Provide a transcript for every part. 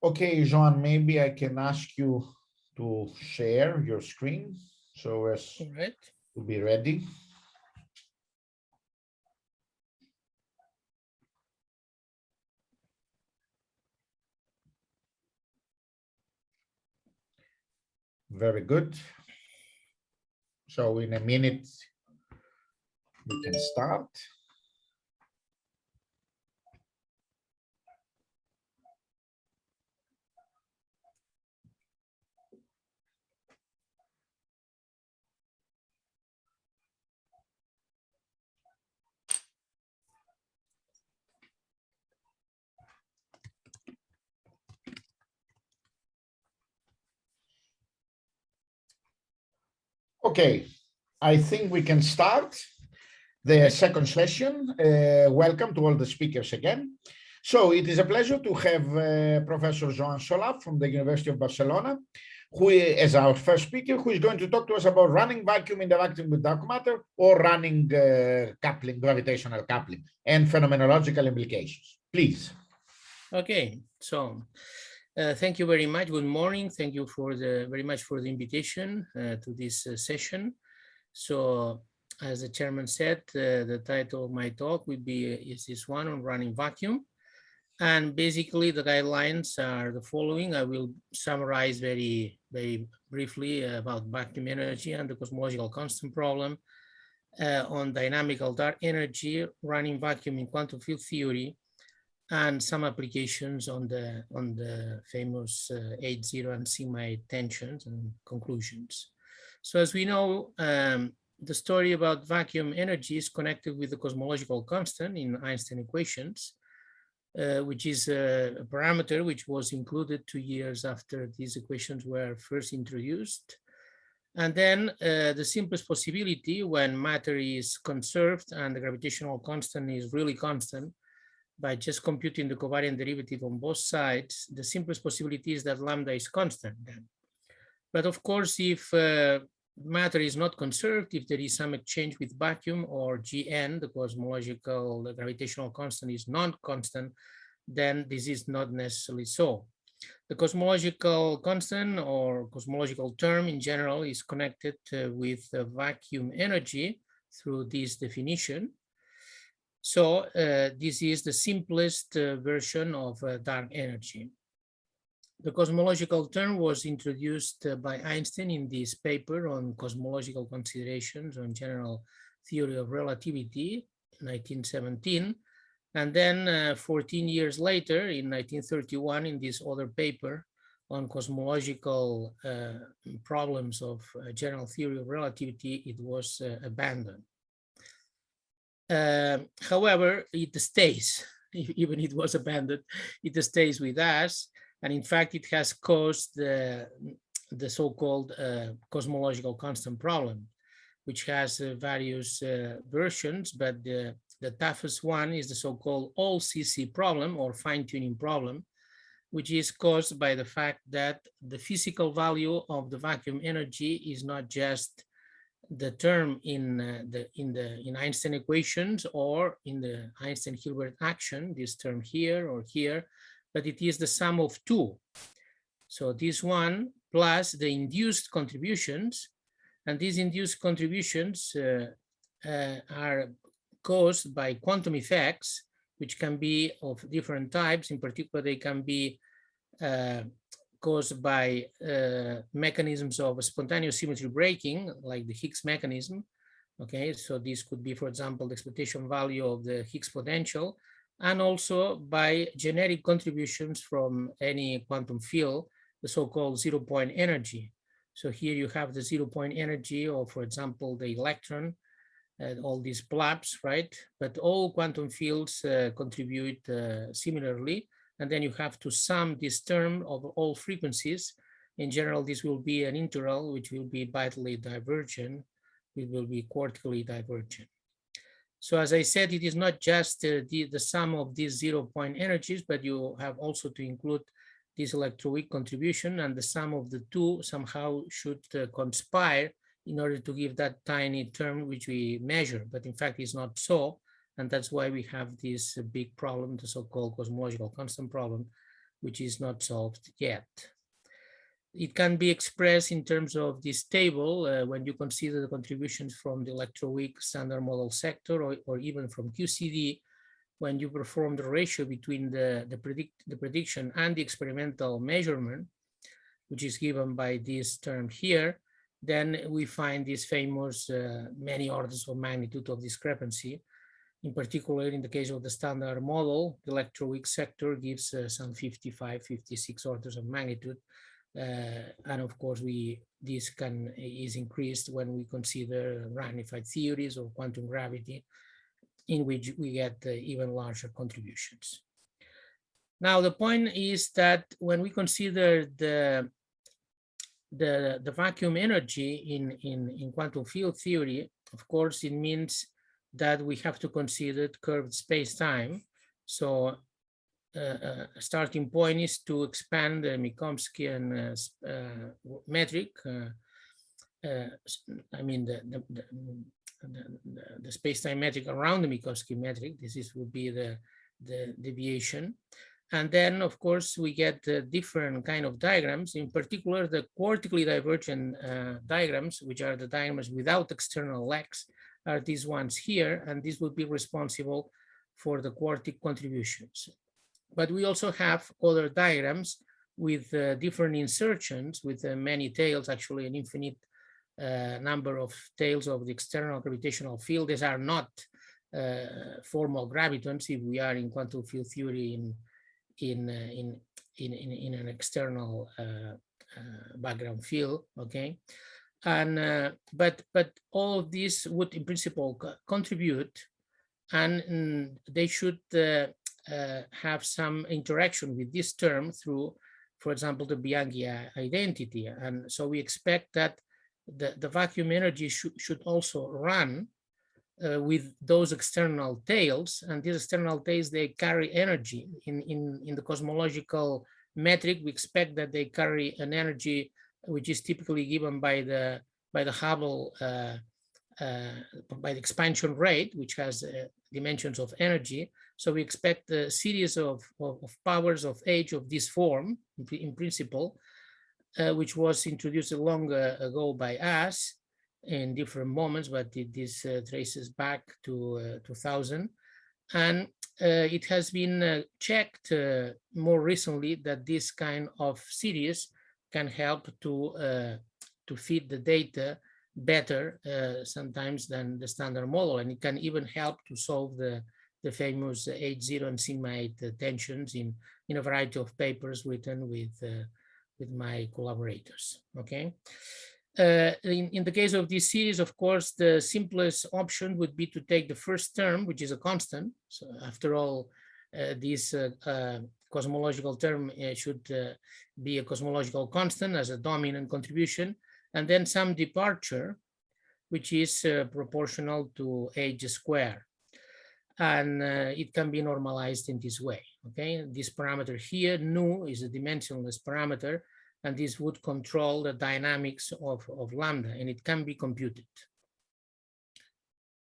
Okay, Joan, maybe I can ask you to share your screen so as to be ready. Very good. So in a minute, we can start. Okay, I think we can start the second session. Welcome to all the speakers again. So it is a pleasure to have Professor Joan Solà from the University of Barcelona, who is our first speaker, who is going to talk to us about running vacuum interacting with dark matter or running coupling, gravitational coupling, and phenomenological implications. Please. Okay, so thank you very much. Good morning. Thank you very much for the invitation to this session. So, as the chairman said, the title of my talk will be is this one on running vacuum. And basically the guidelines are the following. I will summarize very briefly about vacuum energy and the cosmological constant problem, on dynamical dark energy, running vacuum in quantum field theory, and some applications on the famous H0 and sigma tensions and conclusions. So as we know, the story about vacuum energy is connected with the cosmological constant in Einstein equations, which is a parameter which was included 2 years after these equations were first introduced. And then the simplest possibility when matter is conserved and the gravitational constant is really constant, by just computing the covariant derivative on both sides, the simplest possibility is that lambda is constant then. But of course, if matter is not conserved, if there is some exchange with vacuum or Gn, the gravitational constant is non-constant, then this is not necessarily so. The cosmological constant or cosmological term in general is connected with vacuum energy through this definition. So this is the simplest version of dark energy. The cosmological term was introduced by Einstein in this paper on cosmological considerations on general theory of relativity in 1917. And then 14 years later, in 1931, in this other paper on cosmological problems of general theory of relativity, it was abandoned. However, it stays, even it was abandoned, it stays with us. And in fact, it has caused the so-called cosmological constant problem, which has various versions, but the toughest one is the so-called all CC problem or fine-tuning problem, which is caused by the fact that the physical value of the vacuum energy is not just the term in Einstein equations or in the Einstein-Hilbert action, this term here or here, but it is the sum of two. So this one plus the induced contributions, and these induced contributions are caused by quantum effects, which can be of different types. In particular, they can be caused by mechanisms of spontaneous symmetry breaking, like the Higgs mechanism. Okay, so this could be, for example, the exploitation value of the Higgs potential, and also by generic contributions from any quantum field, the so-called zero-point energy. So here you have the zero-point energy of, for example, the electron, all these blobs, right? But all quantum fields contribute similarly. And then you have to sum this term of all frequencies. In general, this will be an integral, which will be vitally divergent. It will be quartically divergent. So as I said, it is not just the sum of these zero-point energies, but you have also to include this electroweak contribution, and the sum of the two somehow should conspire in order to give that tiny term which we measure, but in fact it's not so. And that's why we have this big problem, the so-called cosmological constant problem, which is not solved yet. It can be expressed in terms of this table when you consider the contributions from the electroweak standard model sector, or even from QCD. When you perform the ratio between the prediction and the experimental measurement, which is given by this term here, then we find this famous many orders of magnitude of discrepancy. In particular, in the case of the standard model, the electroweak sector gives some 55, 56 orders of magnitude. And of course, this is increased when we consider ramified theories or quantum gravity, in which we get even larger contributions. Now, the point is that when we consider the vacuum energy in quantum field theory, of course, it means that we have to consider curved space-time. So starting point is to expand the Minkowskian metric. I mean the space-time metric around the Minkowski metric. This would be the deviation. And then, of course, we get different kind of diagrams, in particular the quartically divergent diagrams, which are the diagrams without external legs, are these ones here, and this would be responsible for the quartic contributions. But we also have other diagrams with different insertions, with many tails, actually an infinite number of tails of the external gravitational field. These are not formal gravitons if we are in quantum field theory in an external background field, okay? And but all of these would in principle contribute, and they should have some interaction with this term through, for example, the Bianchi identity. And so we expect that the vacuum energy should also run with those external tails, and these external tails, they carry energy. In the cosmological metric, we expect that they carry an energy which is typically given by the Hubble by the expansion rate, which has dimensions of energy. So we expect a series of powers of h of this form, in principle, which was introduced long ago by us in different moments, but this traces back to 2000. And it has been checked more recently that this kind of series can help to feed the data better sometimes than the standard model, and it can even help to solve the famous H0 and sigma 8 tensions in a variety of papers written with my collaborators. Okay. In the case of this series, of course, the simplest option would be to take the first term, which is a constant. So after all, this cosmological term should be a cosmological constant as a dominant contribution, and then some departure, which is proportional to h squared. And it can be normalized in this way, okay? This parameter here, nu, is a dimensionless parameter, and this would control the dynamics of lambda, and it can be computed.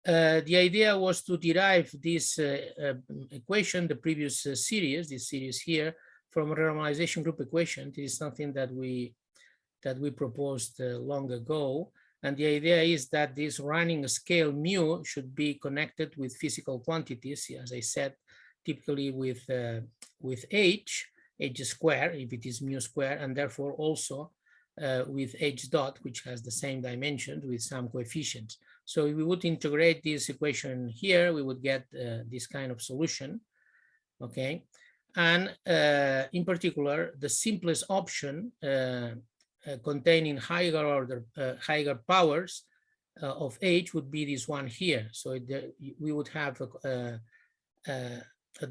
The idea was to derive this equation, the previous series, this series here, from a renormalization group equation. This is something that we proposed long ago. And the idea is that this running scale mu should be connected with physical quantities, as I said, typically with h squared, if it is mu squared, and therefore also with h dot, which has the same dimensions with some coefficients. So if we would integrate this equation here, we would get this kind of solution, okay? And in particular, the simplest option containing higher powers of h would be this one here. So we would have a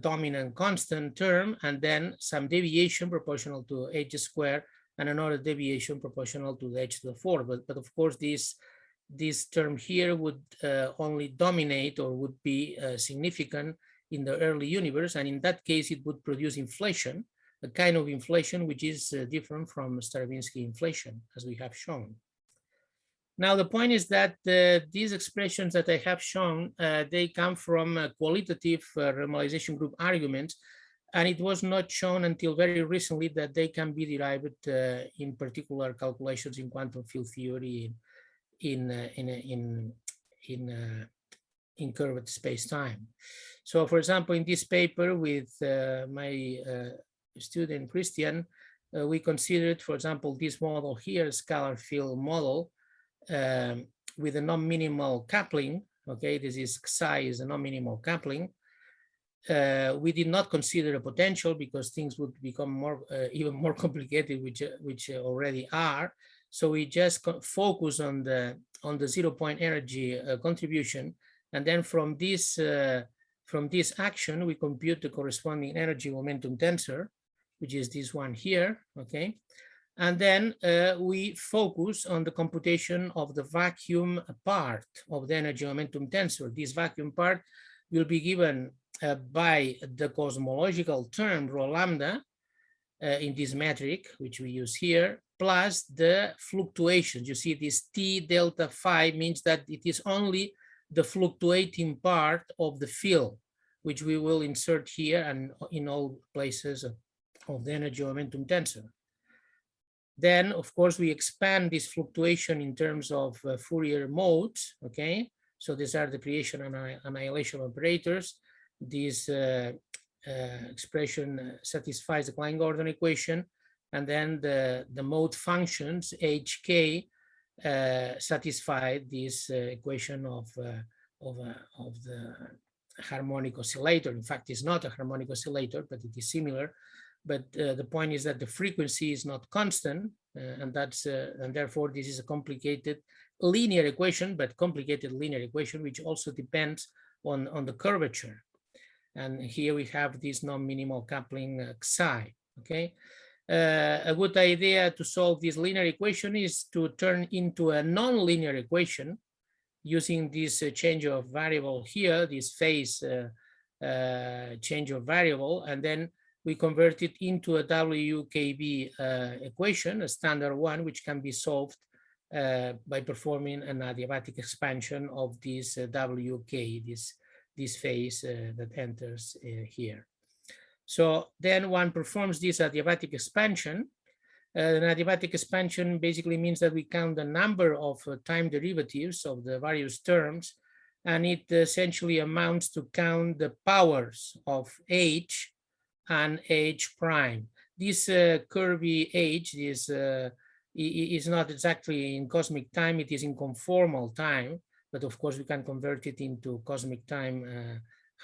dominant constant term, and then some deviation proportional to h squared, and another deviation proportional to the h to the 4. But of course, this term here would only dominate, or would be significant in the early universe, and in that case, it would produce inflation, a kind of inflation which is different from Stravinsky inflation, as we have shown. Now, the point is that these expressions that I have shown, they come from qualitative renormalization group arguments, and it was not shown until very recently that they can be derived in particular calculations in quantum field theory in curved space-time. So, for example, in this paper with my student Christian, we considered, for example, this model here, scalar field model, with a non-minimal coupling. Okay, this is psi is a non-minimal coupling. We did not consider a potential because things would become more even more complicated, which already are. So we just focus on the 0-point energy contribution, and then from this action we compute the corresponding energy momentum tensor, which is this one here. Okay. And then we focus on the computation of the vacuum part of the energy momentum tensor. This vacuum part will be given by the cosmological term rho lambda in this metric, which we use here, plus the fluctuations. You see this T delta phi means that it is only the fluctuating part of the field, which we will insert here and in all places of the energy momentum tensor. Then, of course, we expand this fluctuation in terms of Fourier modes, okay? So these are the creation and annihilation operators. This expression satisfies the Klein-Gordon equation, and then the mode functions, HK, satisfy this equation of the harmonic oscillator. In fact, it's not a harmonic oscillator, but it is similar. But the point is that the frequency is not constant, and therefore this is a complicated linear equation, but complicated linear equation, which also depends on the curvature. And here we have this non-minimal coupling psi. Okay, a good idea to solve this linear equation is to turn into a non-linear equation using this change of variable here, this phase change of variable, and then we convert it into a WKB equation, a standard one, which can be solved by performing an adiabatic expansion of this WK, this phase that enters here. So then one performs this adiabatic expansion. An adiabatic expansion basically means that we count the number of time derivatives of the various terms, and it essentially amounts to count the powers of H and H prime. This curvy H is not exactly in cosmic time, it is in conformal time, but of course we can convert it into cosmic time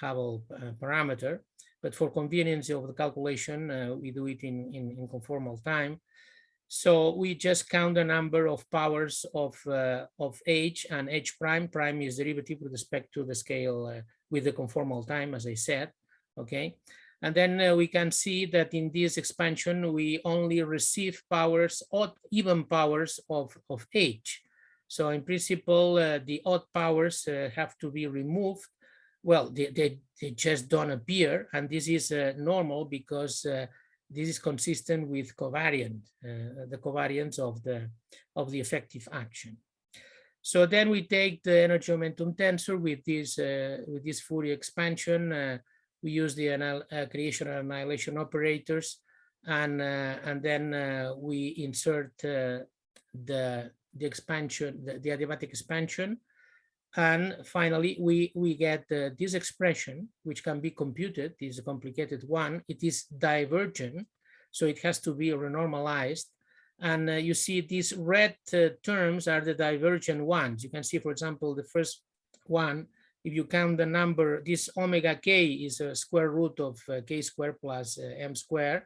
Hubble parameter. But for convenience of the calculation, we do it in conformal time. So we just count the number of powers of H and H prime. Prime is derivative with respect to the scale with the conformal time, as I said, okay? And then we can see that in this expansion, we only receive powers, odd even powers of H. So in principle, the odd powers have to be removed. Well, they just don't appear. And this is normal because this is consistent with covariant, the covariance of the effective action. So then we take the energy momentum tensor with this Fourier expansion. We use the creation and annihilation operators, and then we insert the expansion, the adiabatic expansion, and finally we get this expression, which can be computed. This is a complicated one. It is divergent, so it has to be renormalized. And you see these red terms are the divergent ones. You can see, for example, the first one. If you count the number, this omega k is a square root of k squared plus m squared.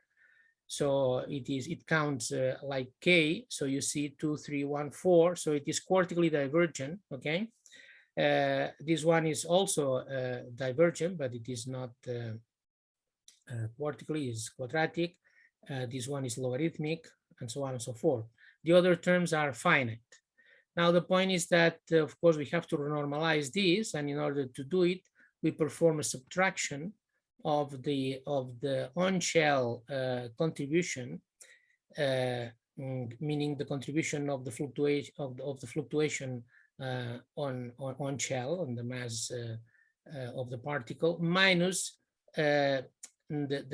So it counts like k. So you see 2, 3, 1, 4. So it is quartically divergent, okay? This one is also divergent, but it is not quartically, it's quadratic. This one is logarithmic, and so on and so forth. The other terms are finite. Now, the point is that, of course, we have to renormalize this, and in order to do it, we perform a subtraction of the on-shell contribution meaning the contribution of the fluctuation of the fluctuation on shell, on the mass of the particle, minus the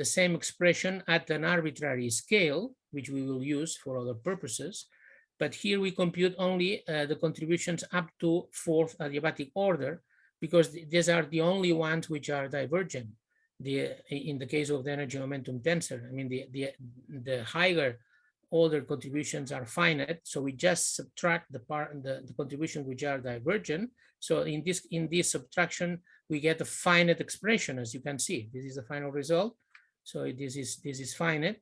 same expression at an arbitrary scale, which we will use for other purposes. But here we compute only the contributions up to fourth adiabatic order, because these are the only ones which are divergent. In the case of the energy momentum tensor, I mean, the higher order contributions are finite, so we just subtract the contributions which are divergent. So in this subtraction, we get a finite expression, as you can see. This is the final result. So this is finite.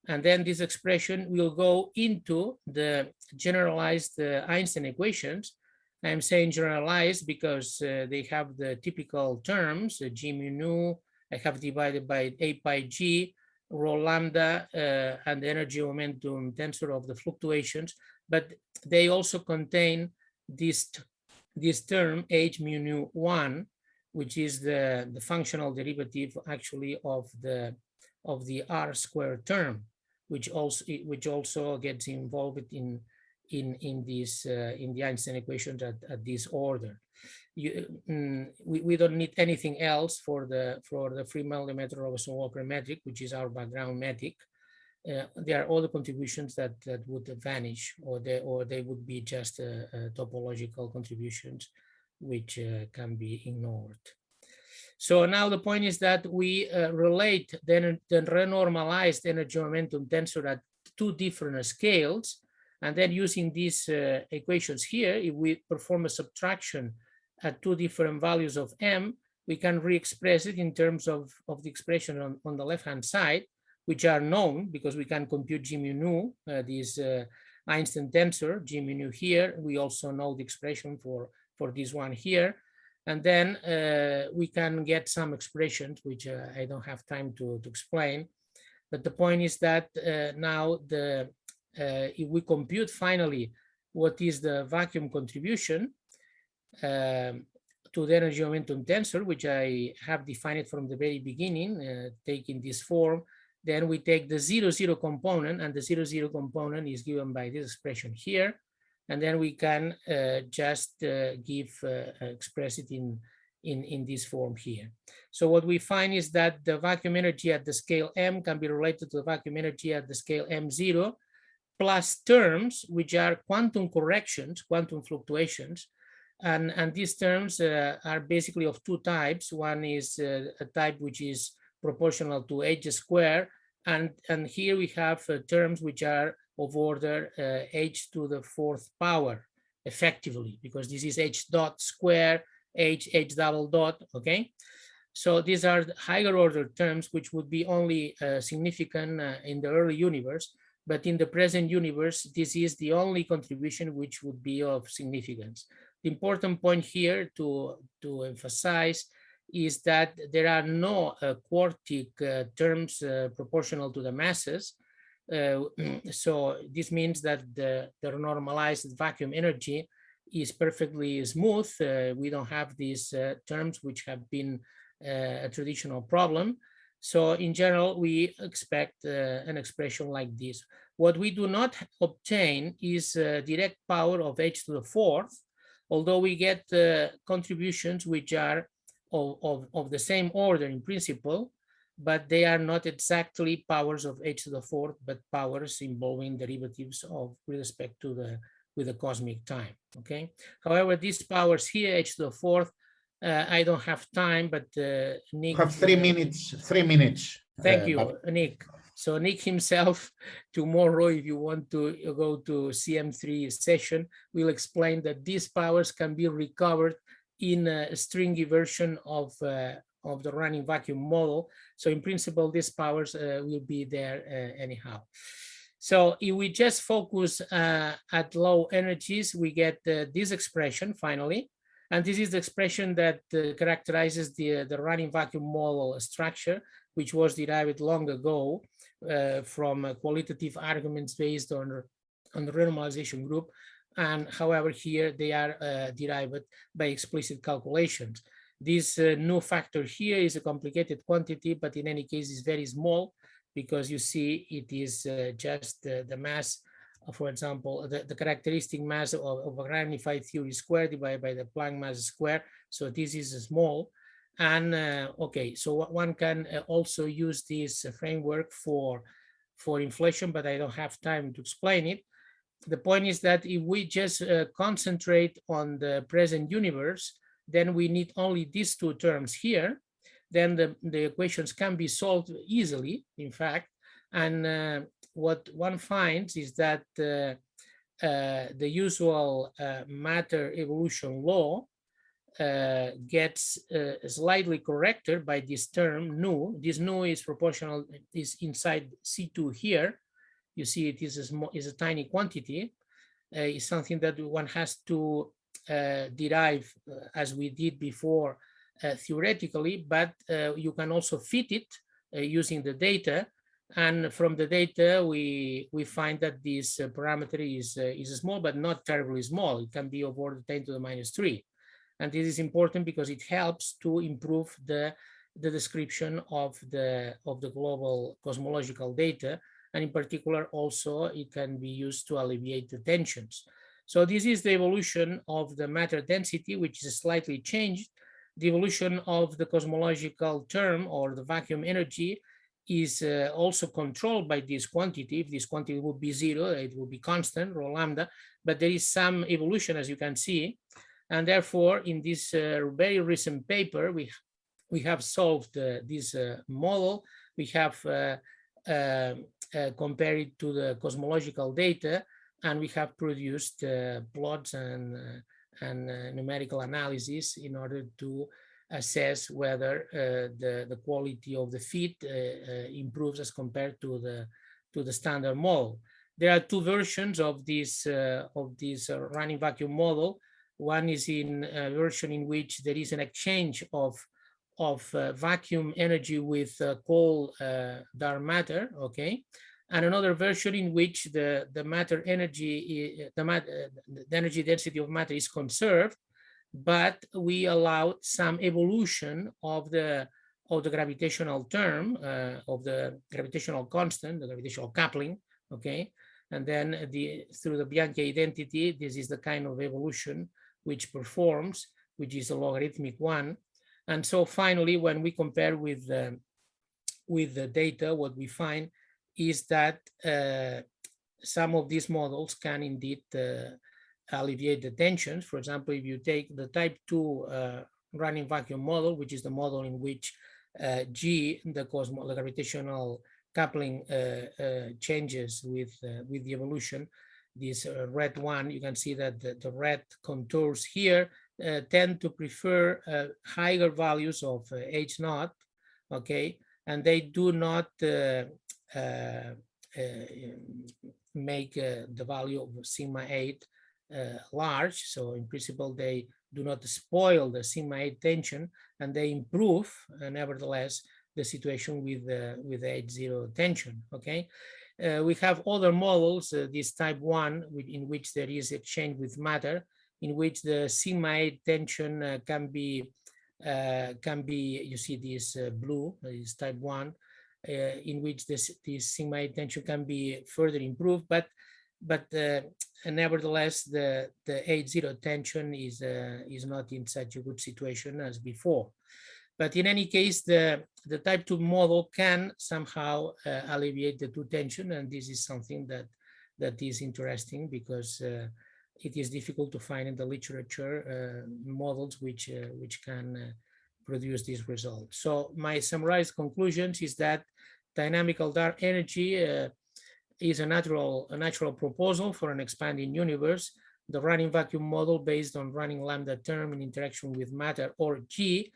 And then this expression will go into the generalized Einstein equations. I'm saying generalized because they have the typical terms, G mu nu, I have divided by 8 pi G, rho lambda, and the energy momentum tensor of the fluctuations, but they also contain this term H mu nu 1, which is the functional derivative actually of the R squared term, which also gets involved in the Einstein equations at this order. We don't need anything else for the free millimeter of Walker metric, which is our background metric. There are all the contributions that would vanish, or they would be just topological contributions, which can be ignored. So now the point is that we relate the renormalized energy momentum tensor at two different scales, and then using these equations here, if we perform a subtraction at two different values of m, we can re-express it in terms of the expression on the left-hand side, which are known because we can compute G mu nu, this Einstein tensor, G mu nu here. We also know the expression for this one here. And then we can get some expressions, which I don't have time to explain. But the point is that now if we compute finally what is the vacuum contribution to the energy momentum tensor, which I have defined from the very beginning, taking this form, then we take the 0,0 component, and the 0,0 component is given by this expression here. And then we can just express it in this form here. So what we find is that the vacuum energy at the scale m can be related to the vacuum energy at the scale m0, plus terms which are quantum corrections, quantum fluctuations. And these terms are basically of two types. One is a type which is proportional to h squared. And here we have terms which are of order h to the fourth power, effectively, because this is h dot square, h double dot, okay? So these are the higher order terms which would be only significant in the early universe, but in the present universe, this is the only contribution which would be of significance. The important point here to emphasize is that there are no quartic terms proportional to the masses. So this means that the normalized vacuum energy is perfectly smooth. We don't have these terms which have been a traditional problem. So in general, we expect an expression like this. What we do not obtain is direct power of h to the fourth, although we get contributions which are of the same order in principle, but they are not exactly powers of h to the fourth, but powers involving derivatives with respect to the cosmic time, okay? However, these powers here, h to the fourth, I don't have time, but Nick— You have 3 minutes, 3 minutes. Thank you, Nick. So Nick himself, tomorrow, if you want to go to CM3 session, will explain that these powers can be recovered in a stringy version of the running vacuum model. So in principle, these powers will be there anyhow. So if we just focus at low energies, we get this expression finally. And this is the expression that characterizes the running vacuum model structure, which was derived long ago from qualitative arguments based on the renormalization group. And however, here they are derived by explicit calculations. This new factor here is a complicated quantity, but in any case is very small, because you see it is just the mass for example, the characteristic mass of a magnified theory square divided by the Planck mass square. So this is small. And okay, so one can also use this framework for inflation, but I don't have time to explain it. The point is that if we just concentrate on the present universe, then we need only these two terms here. Then the equations can be solved easily, in fact. And what one finds is that the usual matter evolution law gets slightly corrected by this term nu. This nu is proportional, is inside C2 here. You see it is a tiny quantity. It's something that one has to derive as we did before theoretically, but you can also fit it using the data. And from the data, we find that this parameter is small, but not terribly small. It can be of order 10 to the minus 3. And this is important because it helps to improve the description of the global cosmological data. And in particular, also, it can be used to alleviate the tensions. So this is the evolution of the matter density, which is slightly changed. The evolution of the cosmological term or the vacuum energy is also controlled by this quantity. If this quantity would be 0, it would be constant, rho lambda, but there is some evolution, as you can see. And therefore, in this very recent paper, we have solved this model. We have compared it to the cosmological data, and we have produced plots and numerical analysis in order to assess whether the quality of the fit improves as compared to the standard model. There are two versions of this running vacuum model. One is in a version in which there is an exchange of vacuum energy with cold dark matter, okay, and another version in which the matter energy, the energy density of matter is conserved, but we allow some evolution of the gravitational term, of the gravitational constant, the gravitational coupling, okay, and then through the Bianchi identity, this is the kind of evolution which performs, which is a logarithmic one. And so finally, when we compare with the data, what we find is that some of these models can indeed alleviate the tensions. For example, if you take the type 2 running vacuum model, which is the model in which G, the gravitational coupling changes with the evolution, this red one, you can see that the red contours here tend to prefer higher values of H naught, okay, and they do not make the value of sigma 8 large. So in principle, they do not spoil the sigma 8 tension, and they improve, nevertheless, the situation with the H0 tension, okay? We have other models, this type 1, in which there is exchange with matter, in which the sigma 8 tension can be, you see this blue, is type 1, in which this sigma 8 tension can be further improved, but nevertheless, the H0 tension is not in such a good situation as before. But in any case, the type 2 model can somehow alleviate the two tension, and this is something that is interesting because it is difficult to find in the literature models which can produce these results. So my summarized conclusions is that dynamical dark energy is a natural proposal for an expanding universe. The running vacuum model based on running lambda term in interaction with matter, or G,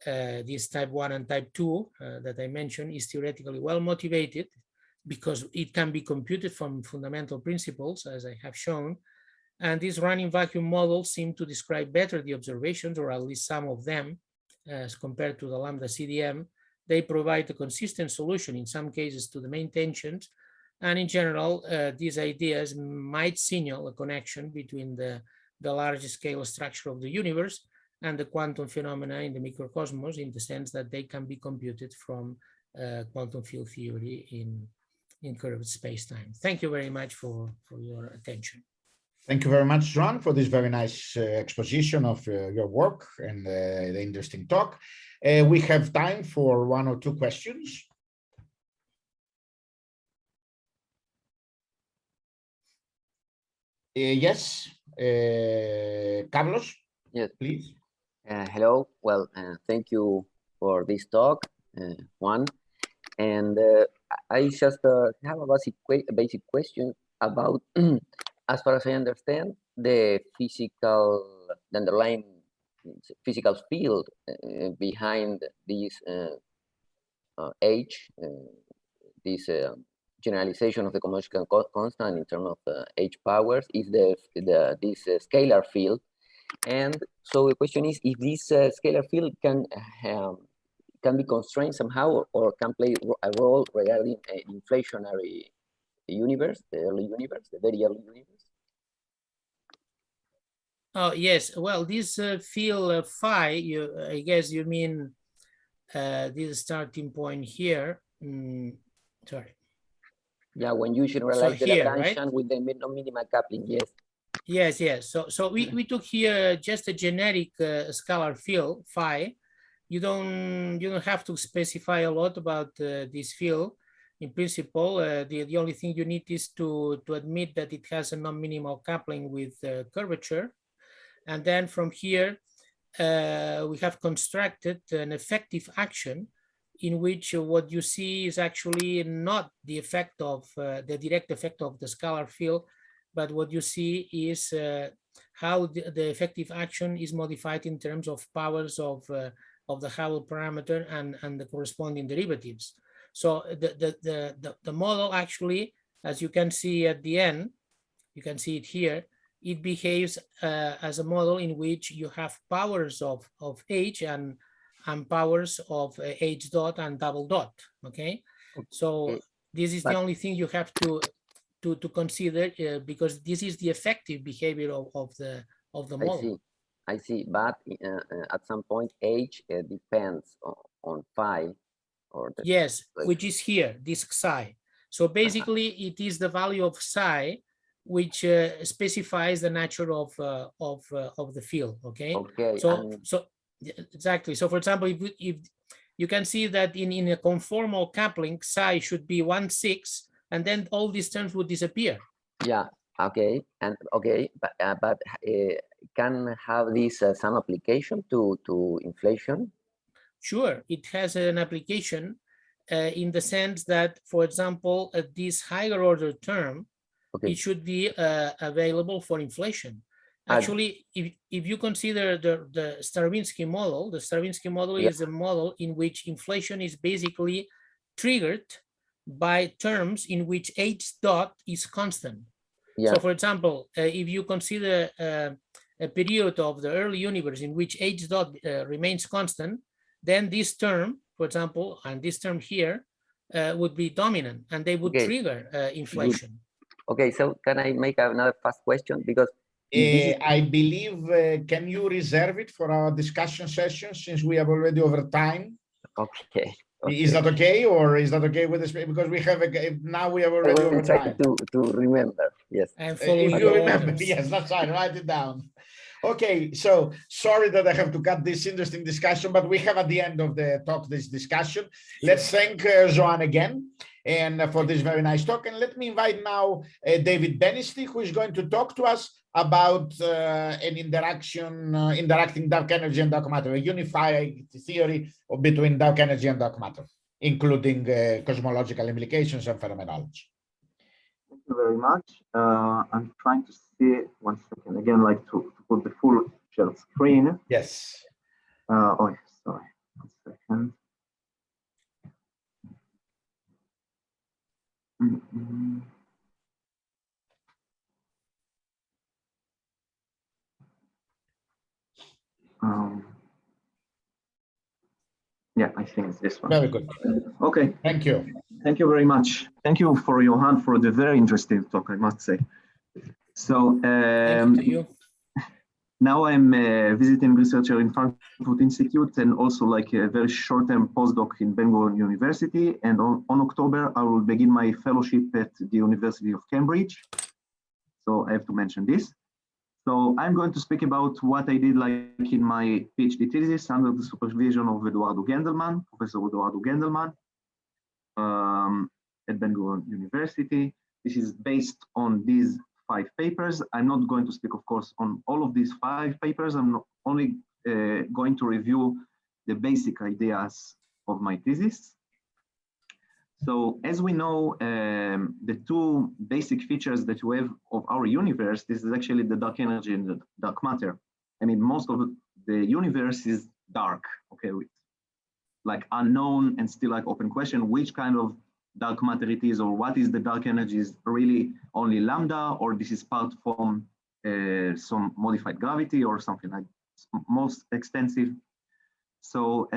this type 1 and type 2 that I mentioned, is theoretically well motivated because it can be computed from fundamental principles, as I have shown. And these running vacuum models seem to describe better the observations, or at least some of them, as compared to the lambda CDM. They provide a consistent solution in some cases to the main tensions. And in general, these ideas might signal a connection between the large scale structure of the universe and the quantum phenomena in the microcosmos, in the sense that they can be computed from quantum field theory in curved space-time. Thank you very much for your attention. Thank you very much, Joan, for this very nice exposition of your work and the interesting talk. We have time for 1 or 2 questions. Yes, Carlos, yes, please. Hello. Well, thank you for this talk, Juan. And I just have a basic question about, as far as I understand, the underlying physical field behind this H, this generalization of the cosmological constant in terms of H powers is this scalar field. And so the question is, if this scalar field can be constrained somehow or can play a role regarding an inflationary universe, the early universe, the very early universe? Oh, yes. Well, this field phi, I guess you mean this starting point here. Sorry. Yeah, when you generalize the Lagrangian, right? with the minimal coupling, yes. Yes. So we took here just a generic scalar field phi. You don't have to specify a lot about this field. In principle, the only thing you need is to admit that it has a non-minimal coupling with curvature. And then from here, we have constructed an effective action in which what you see is actually not the effect of the direct effect of the scalar field, but what you see is how the effective action is modified in terms of powers of the Hubble parameter and the corresponding derivatives. So the model actually, as you can see at the end, you can see it here, it behaves as a model in which you have powers of H and powers of H dot and double dot, okay? So this is the only thing you have to consider because this is the effective behavior of the model. I see, but at some point H depends on phi. Yes, which is here, this psi. So basically it is the value of psi which specifies the nature of the field, okay? So exactly. So for example, if you can see that in a conformal coupling, psi should be 1/6, and then all these terms would disappear. Yeah. Okay. And but can have this some application to inflation? Sure, it has an application in the sense that, for example, this higher order term, it should be available for inflation. Actually, if you consider the Stravinsky model, the Stravinsky model is a model in which inflation is basically triggered by terms in which H dot is constant. So for example, if you consider a period of the early universe in which H dot remains constant, then this term, for example, and this term here would be dominant, and they would trigger inflation. Okay, so can I make another fast question? Because I believe, can you reserve it for our discussion session since we are already over time? Okay. Is that okay, or is that okay with this? Because we have now we are already over time. To remember, yes. And following if you remember, yes, that's right. Write it down. Okay, so sorry that I have to cut this interesting discussion, but we have at the end of the talk this discussion. Let's thank Joan again and for this very nice talk. And let me invite now David Benisty, who is going to talk to us about an interacting dark energy and dark matter, a unified theory between dark energy and dark matter, including cosmological implications and phenomenology. Thank you very much. I'm trying to see, 1 second, again, like to put the full share screen. Yes. Oh, sorry, 1 second. Yeah, I think it's this one. Very good. Okay. Thank you. Thank you very much. Thank you for Johan for the very interesting talk, I must say. So, thank you to you. now I'm a visiting researcher in Frankfurt Institute and also like a very short-term postdoc in Ben-Gurion University. And on October, I will begin my fellowship at the University of Cambridge. So I have to mention this. So I'm going to speak about what I did like in my PhD thesis under the supervision of Eduardo Gendelman, Professor Eduardo Gendelman at Ben-Gurion University. This is based on these 5 papers. I'm not going to speak, of course, on all of these 5 papers. I'm only going to review the basic ideas of my thesis. So as we know, the 2 basic features that we have of our universe, this is actually the dark energy and the dark matter. I mean, most of the universe is dark, okay, with like unknown and still like open question, which kind of dark matter it is, or what is the dark energy, is really only lambda, or this is part from some modified gravity or something like most extensive. So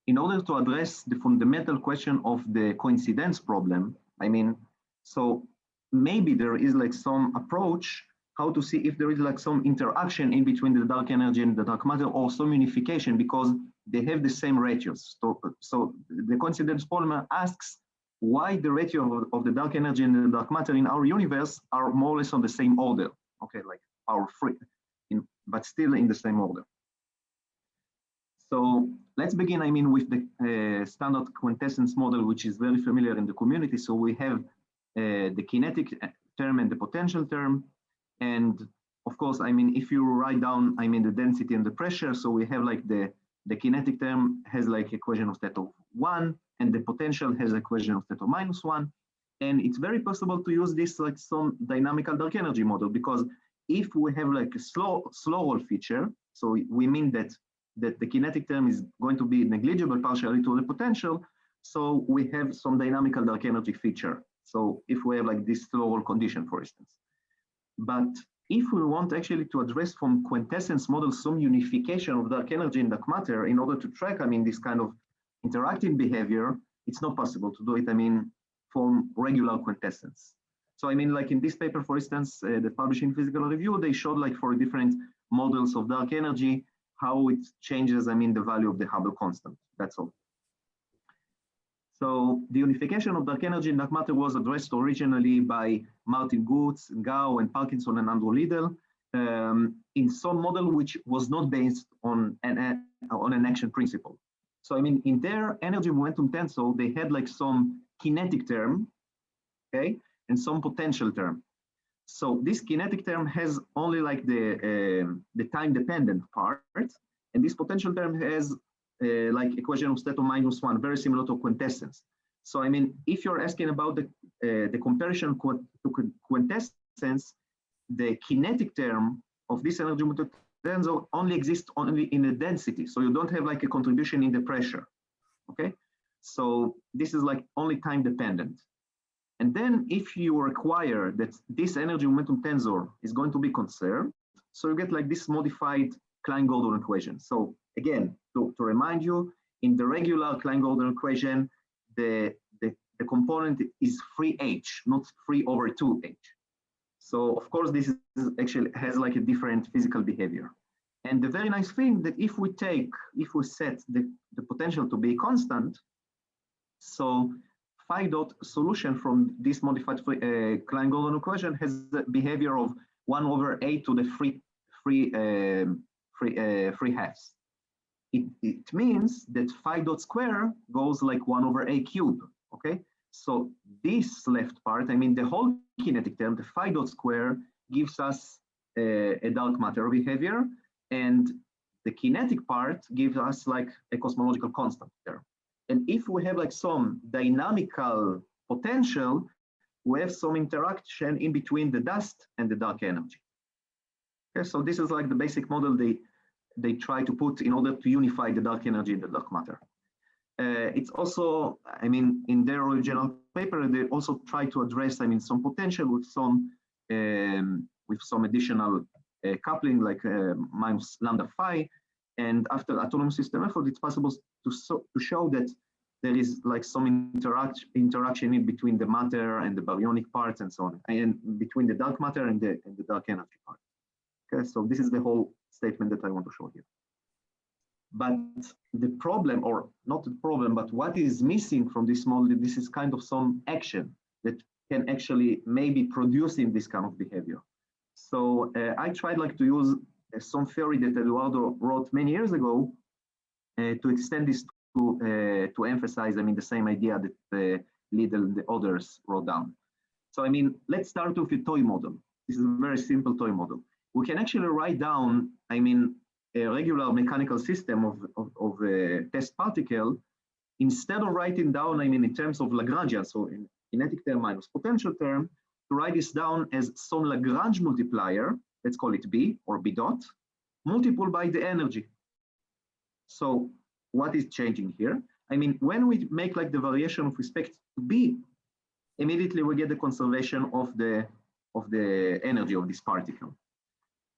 in order to address the fundamental question of the coincidence problem, I mean, so maybe there is like some approach how to see if there is like some interaction in between the dark energy and the dark matter, or some unification, because they have the same ratios. So the coincidence problem asks why the ratio of the dark energy and the dark matter in our universe are more or less on the same order, okay, like our free, but still in the same order. So let's begin, I mean, with the standard quintessence model, which is very familiar in the community. So we have the kinetic term and the potential term. And of course, I mean, if you write down, I mean, the density and the pressure, so we have like the kinetic term has like equation of theta 1, and the potential has equation of theta -1. And it's very possible to use this like some dynamical dark energy model, because if we have like a slow roll feature, so we mean that the kinetic term is going to be negligible partially to the potential, so we have some dynamical dark energy feature. So if we have like this slow roll condition, for instance. But if we want actually to address from quintessence model some unification of dark energy and dark matter in order to track, I mean, this kind of interacting behavior, it's not possible to do it, I mean, from regular quintessence. So I mean, like in this paper, for instance, that published in Physical Review, they showed like for different models of dark energy, how it changes, I mean, the value of the Hubble constant, that's all. So the unification of dark energy and dark matter was addressed originally by Martin Goetz, Gao, and Parkinson and Andrew Liddell in some model which was not based on an action principle. So I mean, in their energy momentum tensor, they had like some kinetic term, okay, and some potential term. So this kinetic term has only like the time-dependent part, and this potential term has like equation of theta -1, very similar to quintessence. So I mean, if you're asking about the comparison to quintessence, the kinetic term of this energy momentum tensor only exists only in the density. So you don't have like a contribution in the pressure, okay? So this is like only time dependent. And then if you require that this energy momentum tensor is going to be conserved, so you get like this modified Klein-Gordon equation. So again, to remind you, in the regular Klein-Gordon equation, the component is 3h, not 3/2h. So of course, this is actually has like a different physical behavior. And the very nice thing that if we set the potential to be constant, so phi dot solution from this modified Klein-Gordon equation has the behavior of 1/8 to the 3/2. It means that phi dot square goes like 1/a cube, okay? So this left part, I mean, the whole kinetic term, the phi dot square, gives us a dark matter behavior, and the kinetic part gives us like a cosmological constant term. And if we have like some dynamical potential, we have some interaction in between the dust and the dark energy. Okay, so this is like the basic model they try to put in order to unify the dark energy and the dark matter. It's also, I mean, in their original paper, they also try to address, I mean, some potential with some additional coupling, like minus lambda phi. And after autonomous system effort, it's possible to show that there is like some interaction in between the matter and the baryonic parts and so on, and between the dark matter and the dark energy part. Okay, so this is the whole statement that I want to show here. But the problem, or not the problem, but what is missing from this model, this is kind of some action that can actually maybe producing this kind of behavior. So I tried like to use some theory that Eduardo wrote many years ago to extend this to emphasize, I mean, the same idea that Liddell and the others wrote down. So I mean, let's start with a toy model. This is a very simple toy model. We can actually write down, I mean, a regular mechanical system of a test particle, instead of writing down, I mean, in terms of Lagrangian, so in kinetic term minus potential term, to write this down as some Lagrange multiplier, let's call it B or B dot, multiplied by the energy. So what is changing here? I mean, when we make like the variation with respect to B, immediately we get the conservation of the energy of this particle.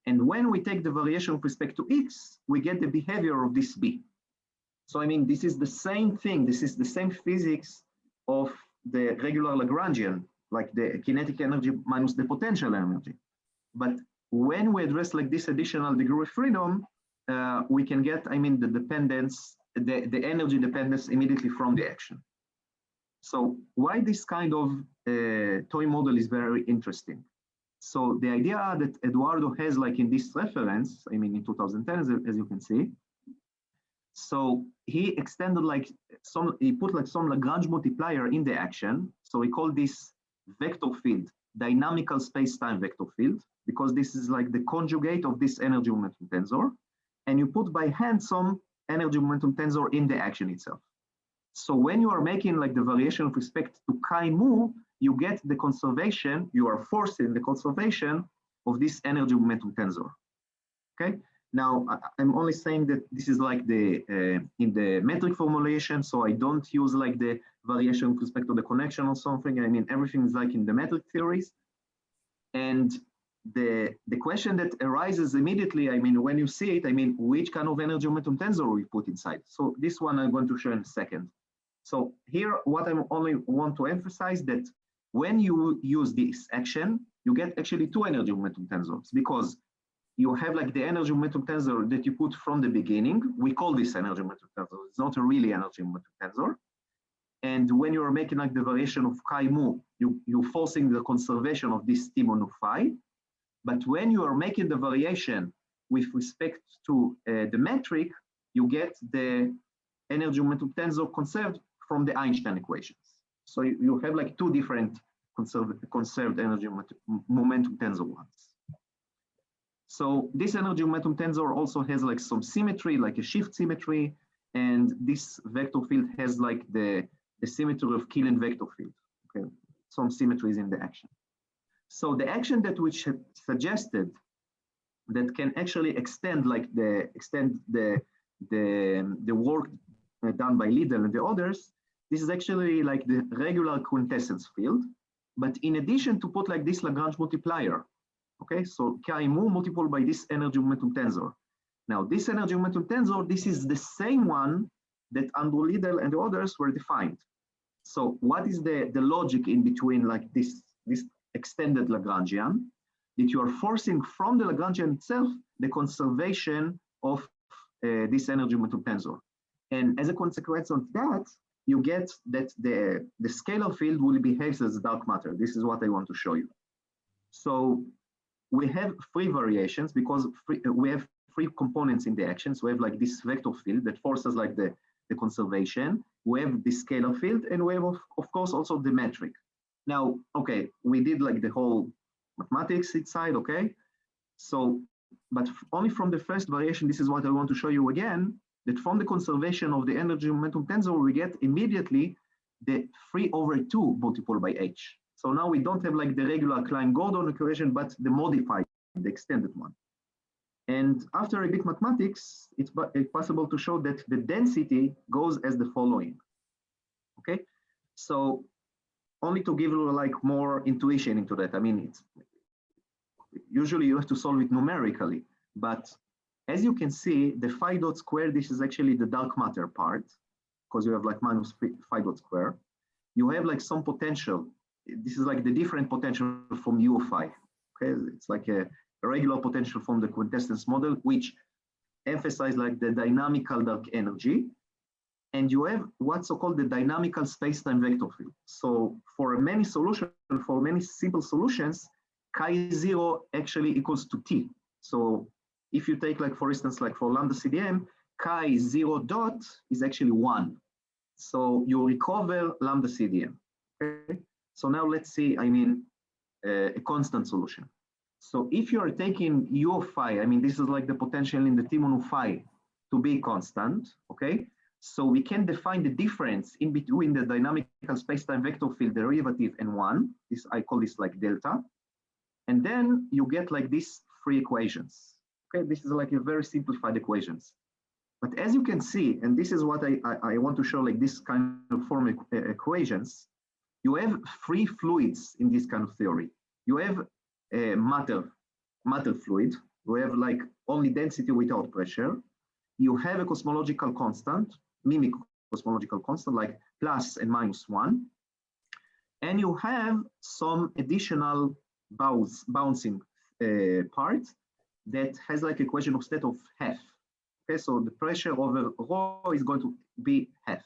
And when we take the variation with respect to X, we get the behavior of this B. So I mean, this is the same thing. This is the same physics of the regular Lagrangian, like the kinetic energy minus the potential energy. But when we address like this additional degree of freedom, we can get, I mean, the dependence, the energy dependence immediately from the action. So why this kind of toy model is very interesting. So the idea that Eduardo has like in this reference, I mean, in 2010, as you can see, so he extended like he put like some Lagrange multiplier in the action. So we call this vector field, dynamical space-time vector field, because this is like the conjugate of this energy momentum tensor. And you put by hand some energy momentum tensor in the action itself. So when you are making like the variation with respect to chi mu, you get the conservation, you are forcing the conservation of this energy momentum tensor. Okay, now I'm only saying that this is like the in the metric formulation, so I don't use like the variation with respect to the connection or something. I mean, everything is like in the metric theories. And the question that arises immediately, I mean, when you see it, I mean, which kind of energy momentum tensor we put inside. So this one I'm going to show in a second. So here, what I only want to emphasize that when you use this action, you get actually two energy momentum tensors, because you have like the energy momentum tensor that you put from the beginning. We call this energy momentum tensor. It's not a really energy momentum tensor. And when you're making like the variation of chi mu, you're forcing the conservation of this T mono phi. But when you are making the variation with respect to the metric, you get the energy momentum tensor conserved from the Einstein equations. So you have like two different conserved energy momentum tensor ones. So this energy momentum tensor also has like some symmetry, like a shift symmetry, and this vector field has like the symmetry of Killian vector field. Okay, some symmetries in the action. So the action that which suggested that can actually extend like the work done by Liddell and the others, this is actually like the regular quintessence field, but in addition to put like this Lagrange multiplier. Okay, so chi mu multiplied by this energy momentum tensor. Now this energy momentum tensor, this is the same one that Andrew Liddell and the others were defined. So what is the logic in between like this extended Lagrangian, that you are forcing from the Lagrangian itself the conservation of this energy momentum tensor. And as a consequence of that, you get that the scalar field will behave as dark matter. This is what I want to show you. So we have three variations because we have three components in the action. So we have like this vector field that forces like the conservation. We have the scalar field, and we have of course also the metric. Now, okay, we did like the whole mathematics inside, okay? So, but only from the first variation, this is what I want to show you again, that from the conservation of the energy momentum tensor, we get immediately the 3/2 multiplied by h. So now we don't have like the regular Klein-Gordon equation, but the modified, the extended one. And after a bit mathematics, it's possible to show that the density goes as the following, okay? So only to give you like more intuition into that. I mean, it's usually you have to solve it numerically, but as you can see, the phi dot square, this is actually the dark matter part, because you have like minus phi dot square. You have like some potential. This is like the different potential from u phi. Okay, it's like a regular potential from the quintessence model, which emphasize like the dynamical dark energy. And you have what's called the dynamical space-time vector field. So for many solutions, for many simple solutions, chi0 actually equals to T. So if you take like, for instance, like for lambda CDM, chi0 dot is actually 1. So you recover lambda CDM. Okay? So now let's see, a constant solution. So if you are taking U of phi, this is like the potential in the T1 of phi to be constant, okay? So we can define the difference in between the dynamical space-time vector field derivative and 1. I call this like delta. And then you get like these 3 equations. Okay, this is like a very simplified equations. But as you can see, and this is what I want to show, like this kind of form equations, you have 3 fluids in this kind of theory. You have a matter fluid. You have like only density without pressure. You have a cosmological constant, mimic cosmological constant, like plus and minus 1. And you have some additional bouncing part that has like equation of state of half. Okay, so the pressure over rho is going to be half.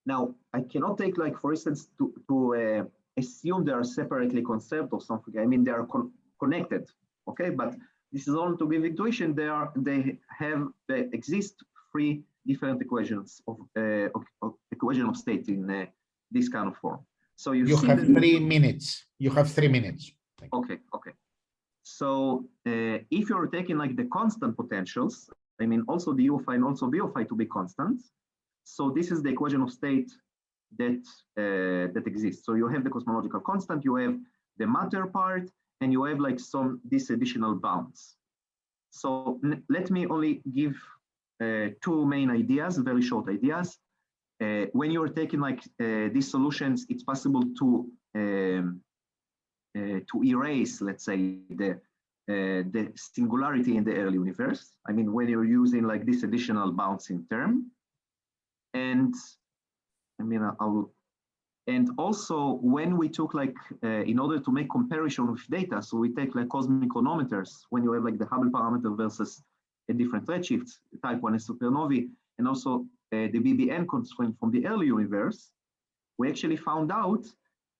Now, I cannot take like, for instance, to assume they are separately conserved or something. They are connected, okay? But this is only to give intuition. They exist 3 different equations of equation of state in this kind of form. So you see have 3 minutes. You have 3 minutes. Okay. So if you're taking like the constant potentials, also the U of phi and also B of phi to be constant. So this is the equation of state that that exists. So you have the cosmological constant, you have the matter part, and you have like these additional bounds. So let me only give 2 main ideas, very short ideas. When you're taking like these solutions, it's possible to erase, let's say, the singularity in the early universe. When you're using like this additional bouncing term. And and also when we took like, in order to make comparison with data, so we take like cosmic chronometers, when you have like the Hubble parameter versus a different redshift, type 1 supernovae, and also the BBN constraint from the early universe, we actually found out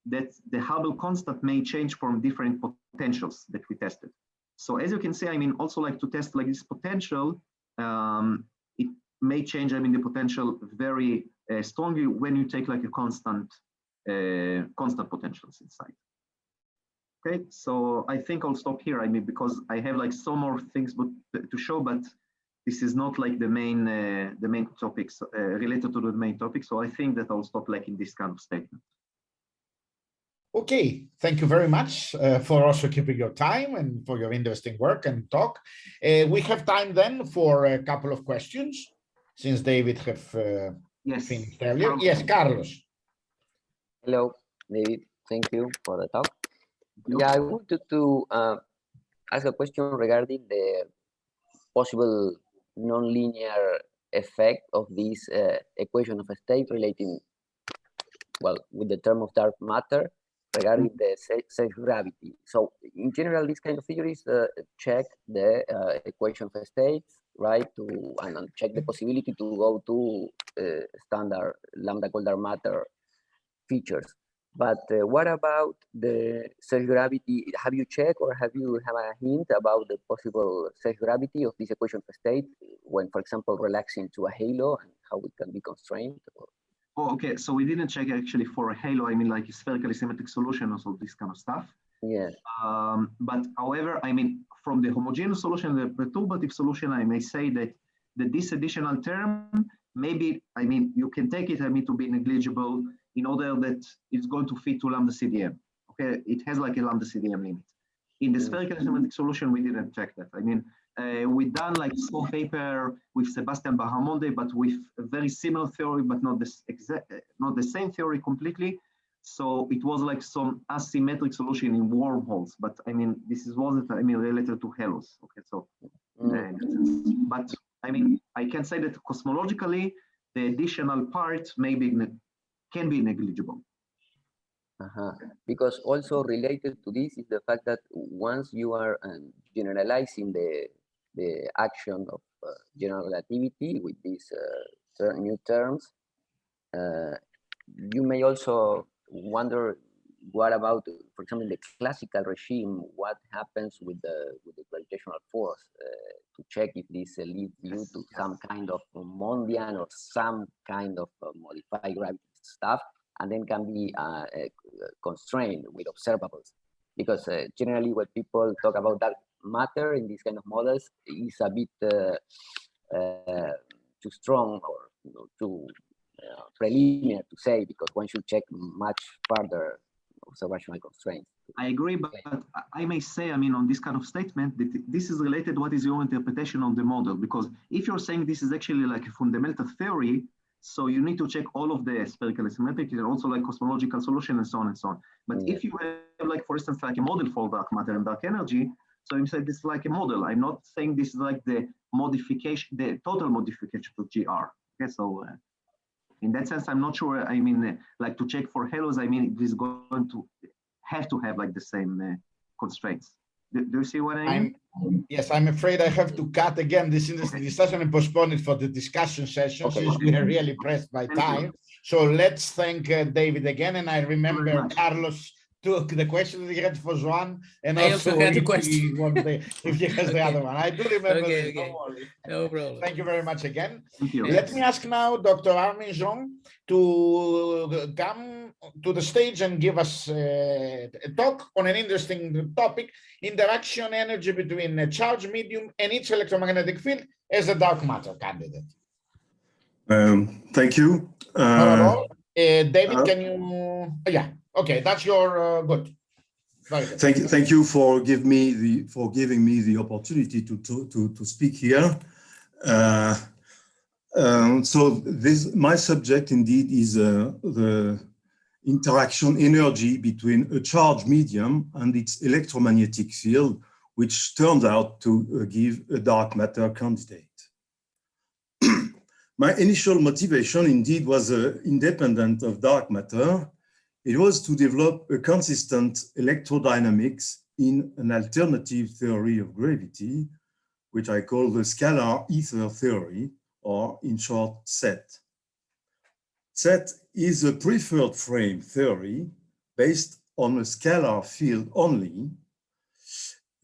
that the Hubble constant may change from different potentials that we tested. So as you can see, also like to test like this potential, it may change, the potential very strongly when you take like a constant potentials inside. Okay, so I think I'll stop here. Because I have like some more things to show, but this is not like the main topics related to the main topic. So I think that I'll stop like in this kind of statement. Okay, thank you very much for also keeping your time and for your interesting work and talk. We have time then for a couple of questions, since David have finished earlier. Yes, Carlos. Hello, David. Thank you for the talk. Yeah, I wanted to ask a question regarding the possible nonlinear effect of this equation of a state relating, well, with the term of dark matter regarding the self-gravity. So in general, these kind of theories check the equation of a state, right? And check the possibility to go to standard lambda cold dark matter features. But what about the self-gravity? Have you checked or have you have a hint about the possible self-gravity of this equation of state when, for example, relaxing to a halo and how it can be constrained? Oh, okay. So we didn't check actually for a halo. Like a spherical symmetric solution or so this kind of stuff. Yeah. But however, from the homogeneous solution, the perturbative solution, I may say that this additional term, maybe, you can take it, to be negligible in order that it's going to fit to lambda CDM. Okay, it has like a lambda CDM limit. In the spherical symmetric solution, we didn't check that. We done like small paper with Sebastian Bahamonde, but with a very similar theory, but not the same theory completely. So it was like some asymmetric solution in wormholes, but this wasn't related to halos. Okay, so but I can say that cosmologically, the additional part maybe can be negligible. Because also related to this is the fact that once you are generalizing the action of general relativity with these new terms, you may also wonder what about, for example, in the classical regime, what happens with the gravitational force to check if this leads you to some kind of Mondian or some kind of modified gravity stuff, and then can be constrained with observables. Because generally when people talk about dark matter in these kind of models is a bit too strong or too preliminary to say, because one should check much further observational constraints. I agree, but I may say, I mean, on this kind of statement, that this is related to what is your interpretation of the model. Because if you're saying this is actually like a fundamental theory, so you need to check all of the spherical asymmetric and also like cosmological solution and so on and so on. But if you have, like, for instance, like a model for dark matter and dark energy, so you say this is like a model. I'm not saying this is like the modification, the total modification to GR. Okay, so in that sense, I'm not sure. I mean, like to check for halos, I mean, it is going to have like the same constraints. Do you see what I mean? Yes, I'm afraid I have to cut again this discussion and postpone it for the discussion session, since we are really pressed by time. So let's thank David again. And I remember Carlos took the question that he had for Joan, and I also had the if question. if he has the other one. I do remember this. Okay. Don't worry. No problem. Thank you very much again. Thank you. Let me ask now Dr. Armin Jean to come to the stage and give us a talk on an interesting topic: interaction energy between a charged medium and its electromagnetic field as a dark matter candidate. Thank you. David, can you? Yeah. Okay, that's your good. Very good. Thank you for giving me the opportunity to speak here. So my subject indeed is the interaction energy between a charged medium and its electromagnetic field, which turned out to give a dark matter candidate. My initial motivation indeed was independent of dark matter. It was to develop a consistent electrodynamics in an alternative theory of gravity, which I call the scalar ether theory, or in short, SET. SET is a preferred frame theory based on a scalar field only,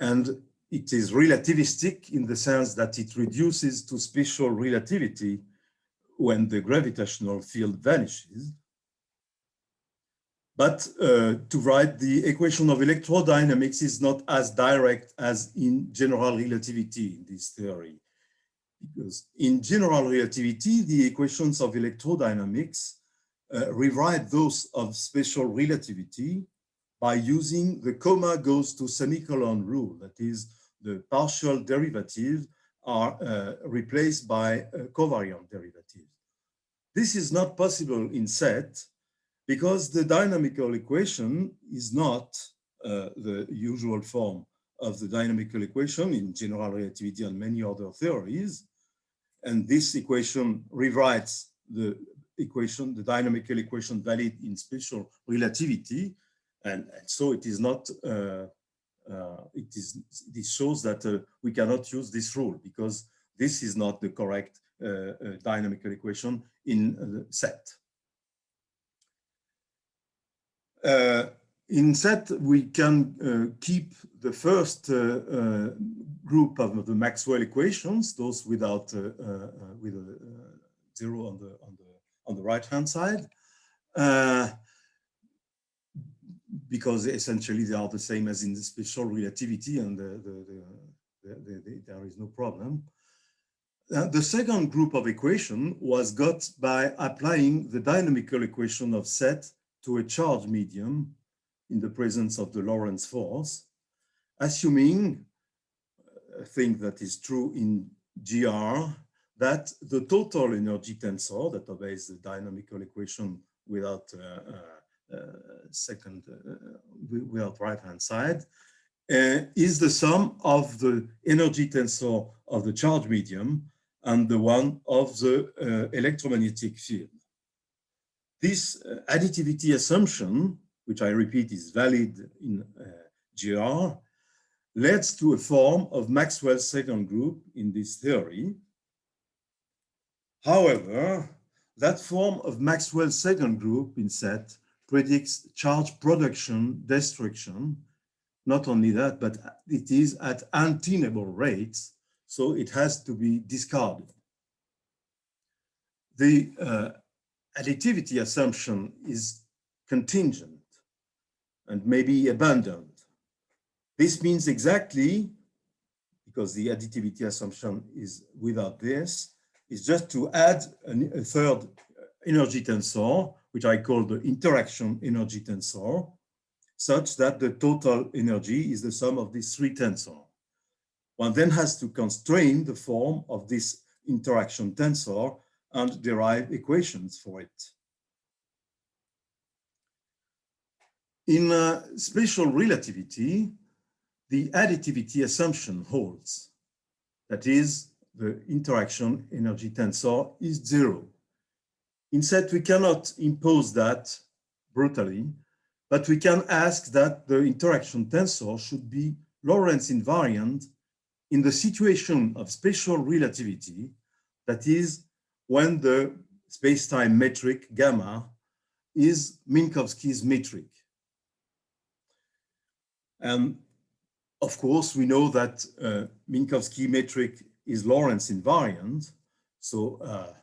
and it is relativistic in the sense that it reduces to special relativity when the gravitational field vanishes. But to write the equation of electrodynamics is not as direct as in general relativity in this theory. Because in general relativity, the equations of electrodynamics rewrite those of special relativity by using the comma goes to semicolon rule. That is, the partial derivatives are replaced by covariant derivatives. This is not possible in SET because the dynamical equation is not the usual form of the dynamical equation in general relativity and many other theories. And this equation rewrites the equation, the dynamical equation valid in special relativity. And so it is not, this shows that we cannot use this rule because this is not the correct dynamical equation in SET. In SET, we can keep the first group of the Maxwell equations, those without with a zero on the right-hand side, because essentially they are the same as in the special relativity, and there is no problem. The second group of equation was got by applying the dynamical equation of SET to a charged medium in the presence of the Lorentz force, assuming a thing that is true in GR, that the total energy tensor that obeys the dynamical equation without without right-hand side is the sum of the energy tensor of the charged medium and the one of the electromagnetic field. This additivity assumption which I repeat is valid in GR, leads to a form of Maxwell's second group in this theory. However, that form of Maxwell's second group in set predicts charge production destruction. Not only that, but it is at untenable rates, so it has to be discarded. The additivity assumption is contingent and may be abandoned. This means exactly, because the additivity assumption is without this, is just to add a third energy tensor, which I call the interaction energy tensor, such that the total energy is the sum of these three tensors. One then has to constrain the form of this interaction tensor and derive equations for it. In special relativity, the additivity assumption holds. That is, the interaction energy tensor is 0. Instead, we cannot impose that brutally, but we can ask that the interaction tensor should be Lorentz invariant in the situation of special relativity, that is, when the space-time metric gamma is Minkowski's metric. And of course, we know that Minkowski metric is Lorentz invariant. So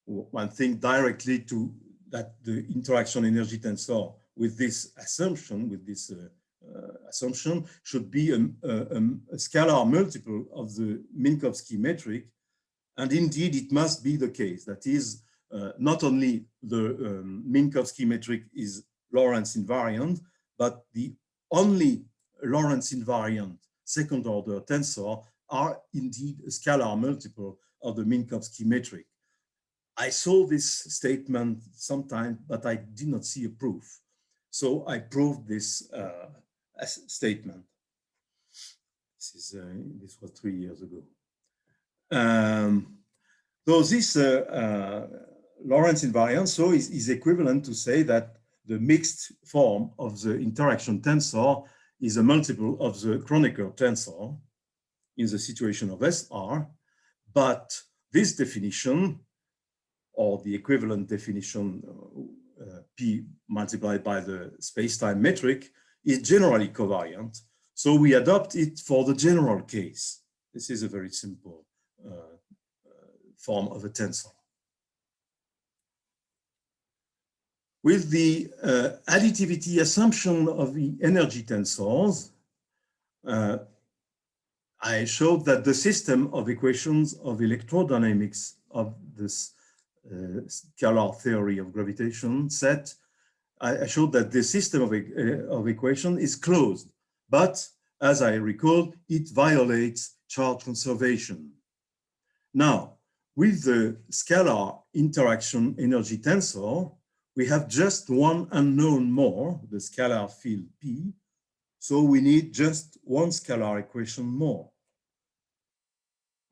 one thing directly to that the interaction energy tensor with this assumption, should be a scalar multiple of the Minkowski metric. And indeed, it must be the case. That is, not only the Minkowski metric is Lorentz invariant, but the only Lorentz invariant second order tensor are indeed a scalar multiple of the Minkowski metric. I saw this statement sometime, but I did not see a proof. So I proved this statement. This was 3 years ago. So this Lorentz invariance is equivalent to say that the mixed form of the interaction tensor is a multiple of the Kronecker tensor in the situation of SR, but this definition, or the equivalent definition P multiplied by the space-time metric, is generally covariant. So we adopt it for the general case. This is a very simple form of a tensor. With the additivity assumption of the energy tensors, I showed that the system of equations of electrodynamics of this scalar theory of gravitation set, I showed that the system of equation is closed, but as I recall, it violates charge conservation. Now, with the scalar interaction energy tensor, we have just one unknown more, the scalar field P, so we need just one scalar equation more.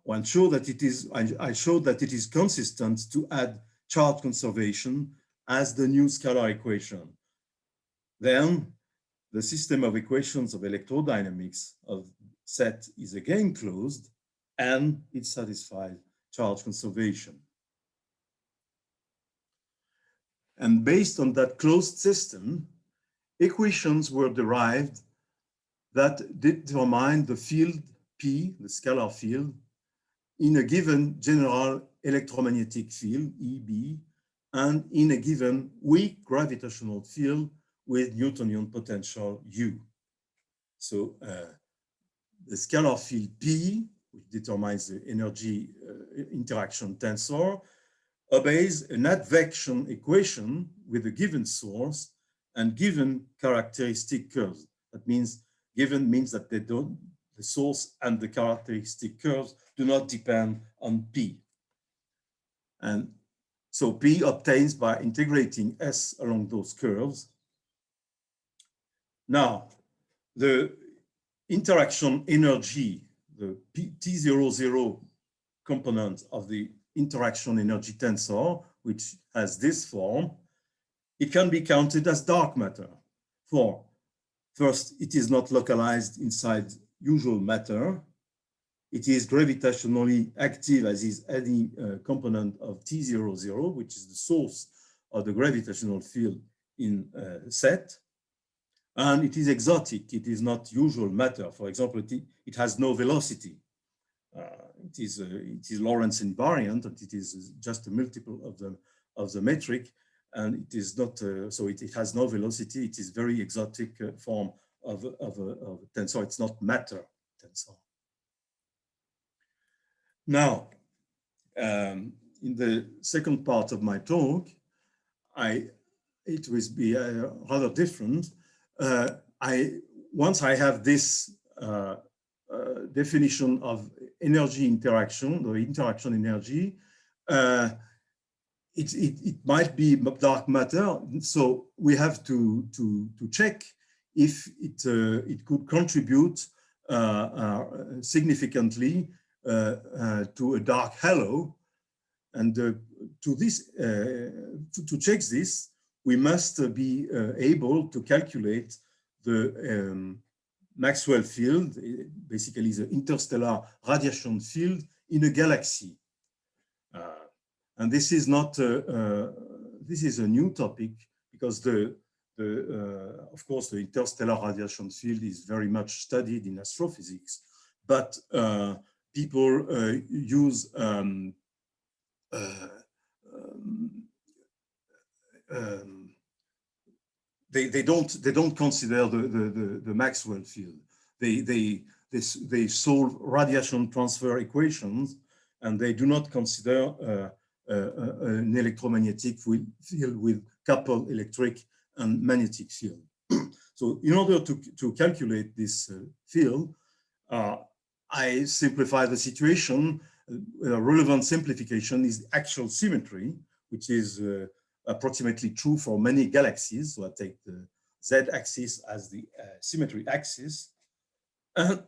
I showed that it is consistent to add charge conservation as the new scalar equation. Then the system of equations of electrodynamics of set is again closed, and it satisfies charge conservation. And based on that closed system, equations were derived that determine the field P, the scalar field, in a given general electromagnetic field, EB, and in a given weak gravitational field with Newtonian potential U. So the scalar field P, which determines the energy interaction tensor, obeys an advection equation with a given source and given characteristic curves. That means given means that the source and the characteristic curves do not depend on P. And so P obtains by integrating S along those curves. Now, the interaction energy, the T00 component of the interaction energy tensor, which has this form, it can be counted as dark matter. for, first, it is not localized inside usual matter. It is gravitationally active, as is any component of T00, which is the source of the gravitational field in set. And it is exotic. It is not usual matter. For example, it has no velocity. It is Lorentz invariant, and it is just a multiple of the metric, and it is not. So it has no velocity. It is very exotic form of a tensor. It's not matter tensor. Now, in the second part of my talk, it will be rather different. Once I have this definition of energy interaction, the interaction energy, it might be dark matter. So we have to check if it could contribute significantly to a dark halo. And to check this, we must be able to calculate the Maxwell field, basically the interstellar radiation field in a galaxy. And this is not, this is a new topic, because of course, the interstellar radiation field is very much studied in astrophysics, but people use they don't consider the Maxwell field. They solve radiation transfer equations, and they do not consider an electromagnetic field with coupled electric and magnetic field. So in order to calculate this field, I simplify the situation. A relevant simplification is actual symmetry, which is approximately true for many galaxies. So I take the z-axis as the symmetry axis. I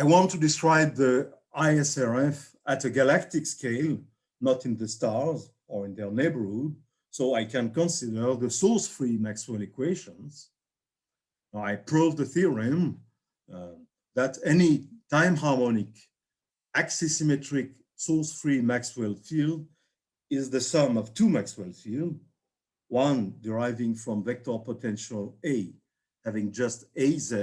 want to describe the ISRF at a galactic scale, not in the stars or in their neighborhood. So I can consider the source-free Maxwell equations. Now I prove the theorem that any time harmonic axisymmetric source-free Maxwell field is the sum of two Maxwell fields, one deriving from vector potential A, having just AZ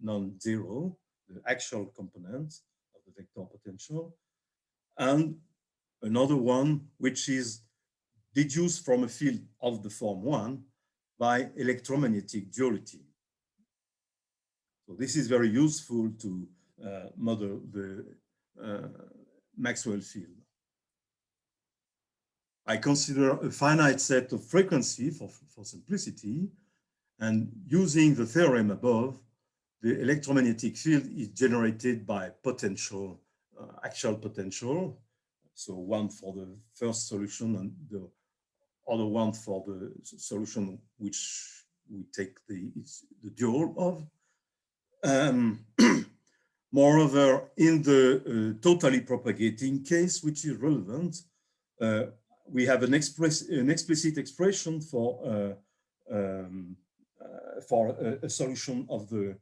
non-zero, the actual component of the vector potential, and another one which is deduced from a field of the form 1 by electromagnetic duality. So this is very useful to model the Maxwell field. I consider a finite set of frequency for simplicity, and using the theorem above, the electromagnetic field is generated by potential, actual potential. So one for the first solution and the other one for the solution which we take the dual of. Moreover, in the totally propagating case, which is relevant, we have an explicit expression for a solution of the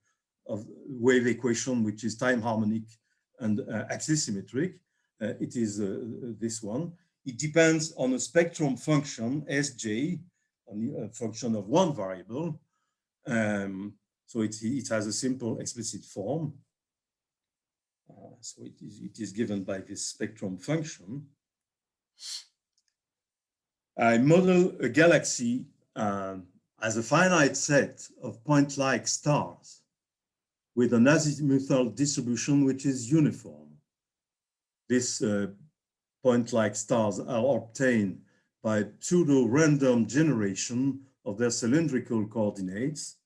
wave equation, which is time harmonic and axisymmetric. It is this one. It depends on a spectrum function, Sj, a function of one variable. So it has a simple explicit form. So it is given by this spectrum function. I model a galaxy as a finite set of point-like stars with an azimuthal distribution which is uniform. These point-like stars are obtained by pseudo-random generation of their cylindrical coordinates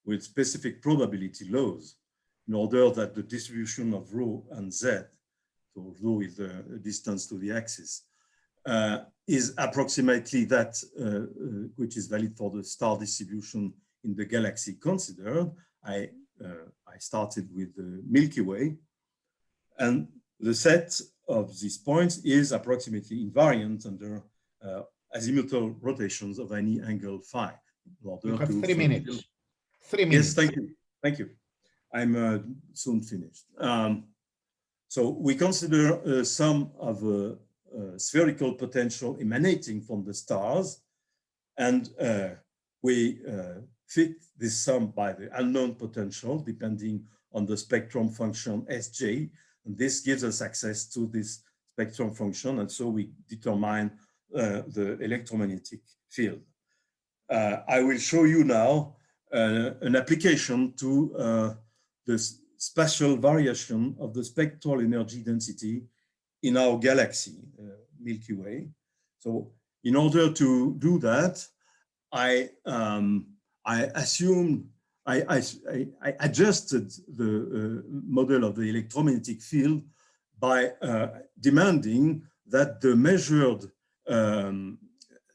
with specific probability laws, in order that the distribution of rho and z, so rho is the distance to the axis, is approximately that which is valid for the star distribution in the galaxy considered. I started with the Milky Way, and the set of these points is approximately invariant under azimuthal rotations of any angle phi. You have 3 minutes. 3 minutes. Yes, thank you. Thank you. I'm soon finished. So we consider a sum of spherical potential emanating from the stars, and we fit this sum by the unknown potential depending on the spectrum function Sj, and this gives us access to this spectrum function, and so we determine the electromagnetic field. I will show you now an application to the spatial variation of the spectral energy density in our galaxy, Milky Way. So in order to do that, I adjusted the model of the electromagnetic field by demanding that the measured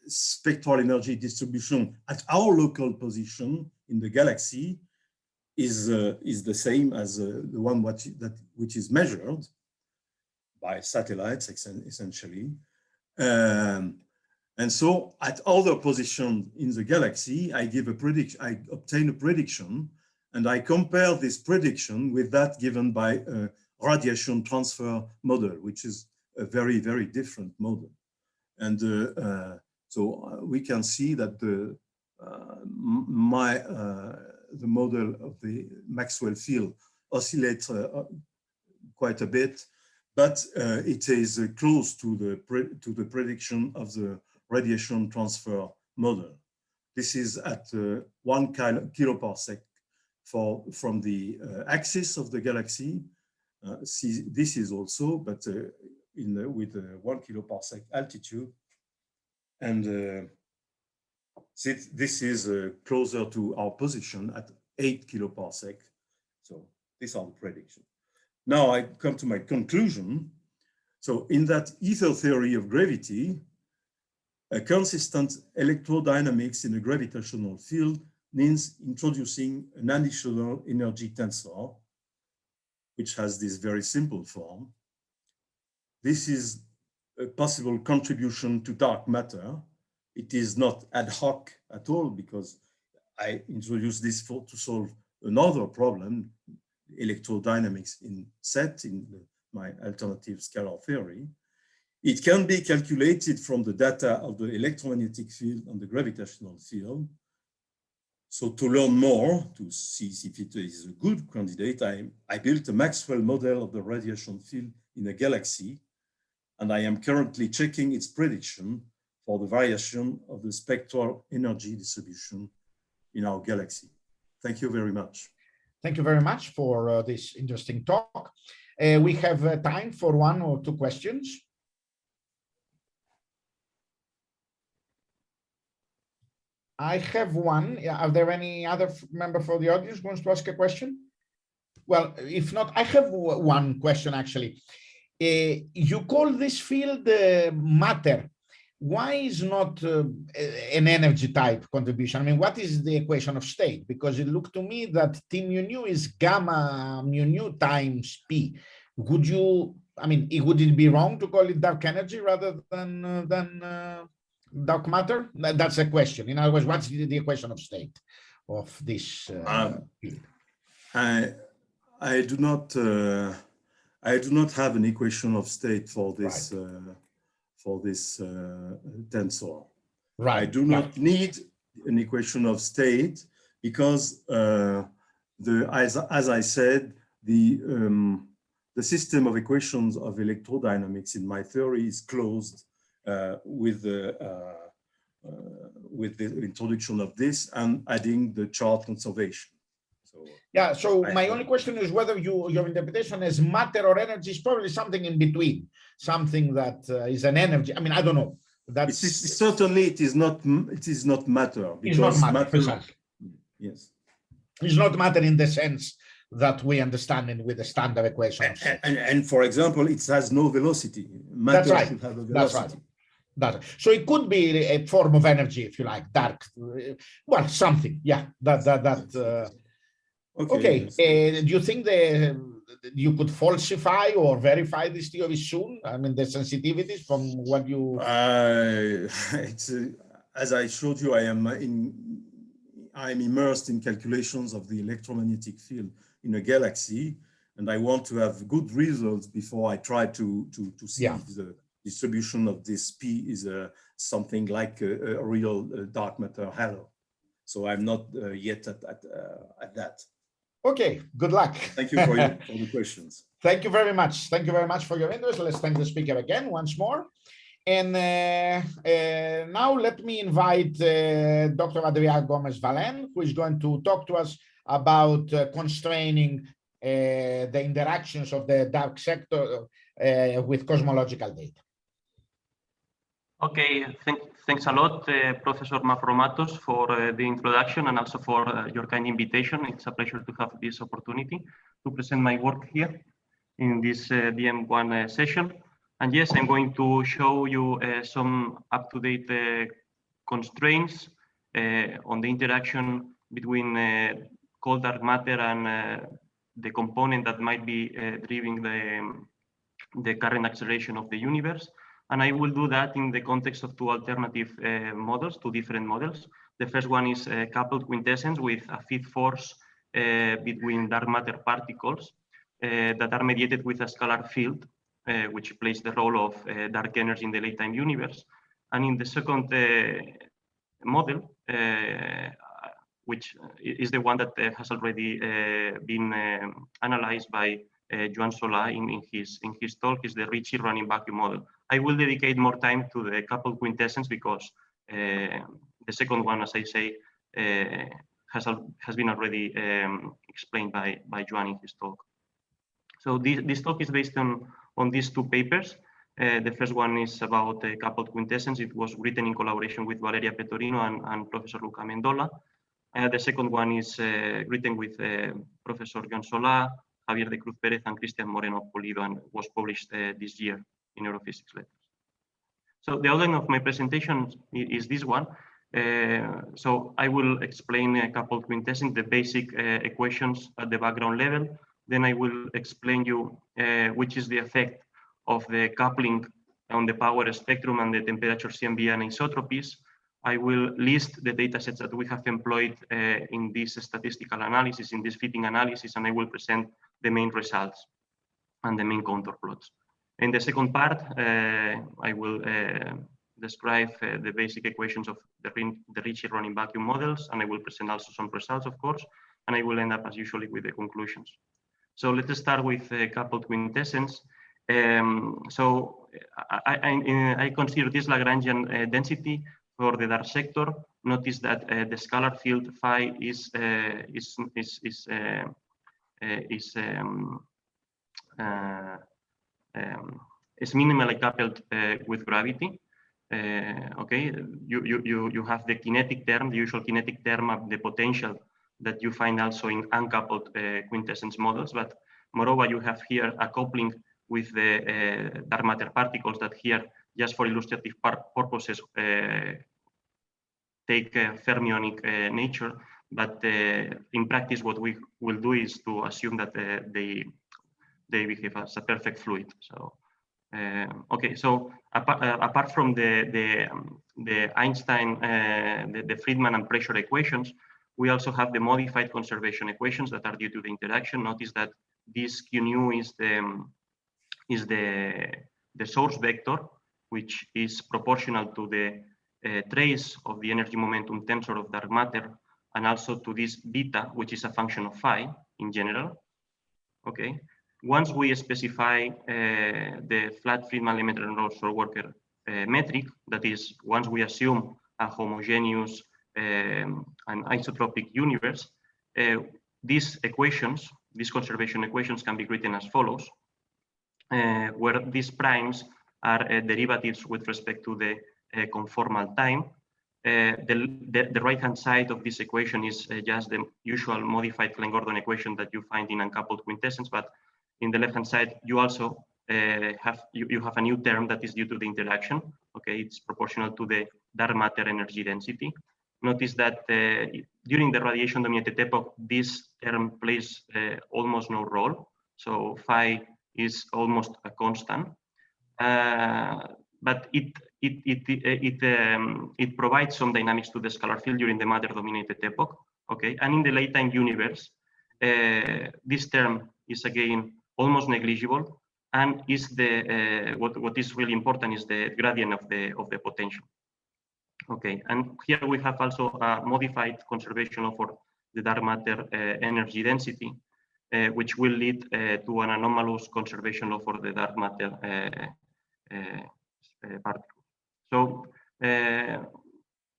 spectral energy distribution at our local position in the galaxy is the same as the one which is measured by satellites, essentially. And so at other positions in the galaxy, I obtain a prediction, and I compare this prediction with that given by a radiation transfer model, which is a very, very different model. And so we can see that the model of the Maxwell field oscillates quite a bit, but it is close to the prediction of the radiation transfer model. This is at 1 kiloparsec from the axis of the galaxy. See, this is also, but with 1 kiloparsec altitude. And this is closer to our position at 8 kiloparsec. So these are the predictions. Now I come to my conclusion. So in that ether theory of gravity, a consistent electrodynamics in a gravitational field means introducing an additional energy tensor, which has this very simple form. This is a possible contribution to dark matter. It is not ad hoc at all, because I introduced this to solve another problem, electrodynamics in my alternative scalar theory. It can be calculated from the data of the electromagnetic field and the gravitational field. So to learn more, to see if it is a good candidate, I built a Maxwell model of the radiation field in a galaxy, and I am currently checking its prediction for the variation of the spectral energy distribution in our galaxy. Thank you very much. Thank you very much for this interesting talk. We have time for 1 or 2 questions. I have one. Are there any other member for the audience who wants to ask a question? Well, if not, I have one question actually. You call this field matter. Why is not an energy type contribution? I mean, what is the equation of state? Because it looked to me that T mu nu is gamma mu nu times P. Would it be wrong to call it dark energy rather than dark matter? That's a question. In other words, what's the equation of state of this field? I do not have an equation of state for this tensor. Right. I do not need an equation of state because as I said, the system of equations of electrodynamics in my theory is closed with the introduction of this and adding the charge conservation. So, yeah, so my only question is whether your interpretation as matter or energy is probably something in between, something that is an energy. I mean, I don't know. Certainly it is not matter. It's not matter, precisely. Yes. It's not matter in the sense that we understand it with the standard equation. And for example, it has no velocity. Matter That's right. should have a velocity. That's right. So it could be a form of energy, if you like, dark. Well, something. Yeah. Okay. Yes. Do you think you could falsify or verify this theory soon? I mean, the sensitivities from what you... As I showed you, I'm immersed in calculations of the electromagnetic field in a galaxy, and I want to have good results before I try to see if the distribution of this P is something like a real dark matter halo. So I'm not yet at that. Okay, good luck. Thank you for the questions. Thank you very much. Thank you very much for your interest. Let's thank the speaker again once more. And now let me invite Dr. Adrià Gómez-Valén, who is going to talk to us about constraining the interactions of the dark sector with cosmological data. Okay, thanks a lot, Professor Mavromatos, for the introduction and also for your kind invitation. It's a pleasure to have this opportunity to present my work here in this DM1 session. And yes, I'm going to show you some up-to-date constraints on the interaction between cold dark matter and the component that might be driving the current acceleration of the universe. And I will do that in the context of two alternative models, two different models. The first one is coupled quintessence with a fifth force between dark matter particles that are mediated with a scalar field, which plays the role of dark energy in the late-time universe. And in the second model, which is the one that has already been analyzed by July6 in his talk, is the Richie running vacuum model. I will dedicate more time to the coupled quintessence because the second one, as I say, has been already explained by Joan in his talk. So this talk is based on these two papers. The first one is about coupled quintessence. It was written in collaboration with Valeria Petorino and Professor Luca Mendola. The second one is written with Professor Juan, Javier de Cruz Pérez, and Cristian Moreno Polido, and was published this year in Neurophysics Letters. So the outline of my presentation is this one. So I will explain coupled quintessence, the basic equations at the background level. Then I will explain you which is the effect of the coupling on the power spectrum and the temperature CMB anisotropies. I will list the data sets that we have employed in this statistical analysis, in this fitting analysis, and I will present the main results and the main contour plots. In the second part, I will describe the basic equations of the Richie running vacuum models, and I will present also some results, of course, and I will end up as usually with the conclusions. So let us start with coupled quintessence. So I consider this Lagrangian density for the dark sector. Notice that the scalar field phi is minimally coupled with gravity. Okay, you have the kinetic term, the usual kinetic term of the potential that you find also in uncoupled quintessence models. But moreover, you have here a coupling with the dark matter particles that here, just for illustrative purposes, take fermionic nature. But in practice, what we will do is to assume that they behave as a perfect fluid. So okay, so apart from the Einstein, the Friedman and pressure equations, we also have the modified conservation equations that are due to the interaction. Notice that this Q nu is the source vector, which is proportional to the trace of the energy momentum tensor of dark matter, and also to this beta, which is a function of phi in general. Okay. Once we specify the flat Friedman-Lemaitre-Rose-Worker metric, that is, once we assume a homogeneous and isotropic universe, these equations, these conservation equations, can be written as follows, where these primes are derivatives with respect to the conformal time. The right-hand side of this equation is just the usual modified Klein-Gordon equation that you find in uncoupled quintessence, but in the left-hand side, you also have a new term that is due to the interaction. Okay, it's proportional to the dark matter energy density. Notice that during the radiation-dominated epoch, this term plays almost no role. So phi is almost a constant, but it provides some dynamics to the scalar field during the matter-dominated epoch. Okay, and in the late-time universe, this term is again almost negligible, and is the what is really important is the gradient of the potential. Okay, and here we have also a modified conservation of the dark matter energy density, which will lead to an anomalous conservation of the dark matter particle. So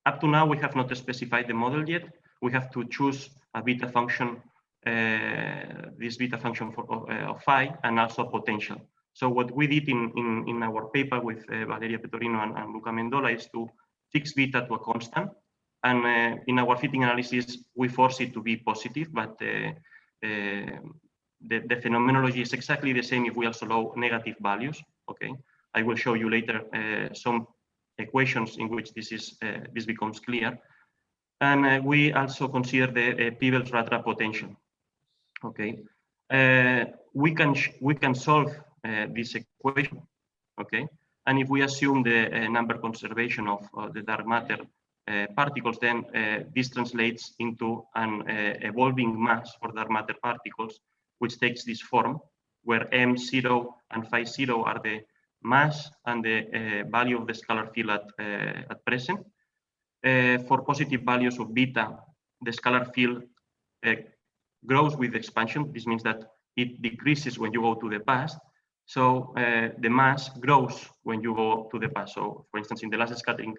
up to now, we have not specified the model yet. We have to choose a beta function, this beta function of phi, and also potential. So what we did in our paper with Valeria Petorino and Luca Mendola is to fix beta to a constant. And in our fitting analysis, we force it to be positive, but the phenomenology is exactly the same if we also allow negative values. Okay, I will show you later some equations in which this becomes clear. And we also consider the Peebles-Ratra potential. Okay, we can solve this equation. Okay, and if we assume the number conservation of the dark matter particles, then this translates into an evolving mass for dark matter particles, which takes this form, where M0 and phi0 are the mass and the value of the scalar field at present. For positive values of beta, the scalar field grows with expansion. This means that it decreases when you go to the past. So the mass grows when you go to the past. So for instance, in the last scattering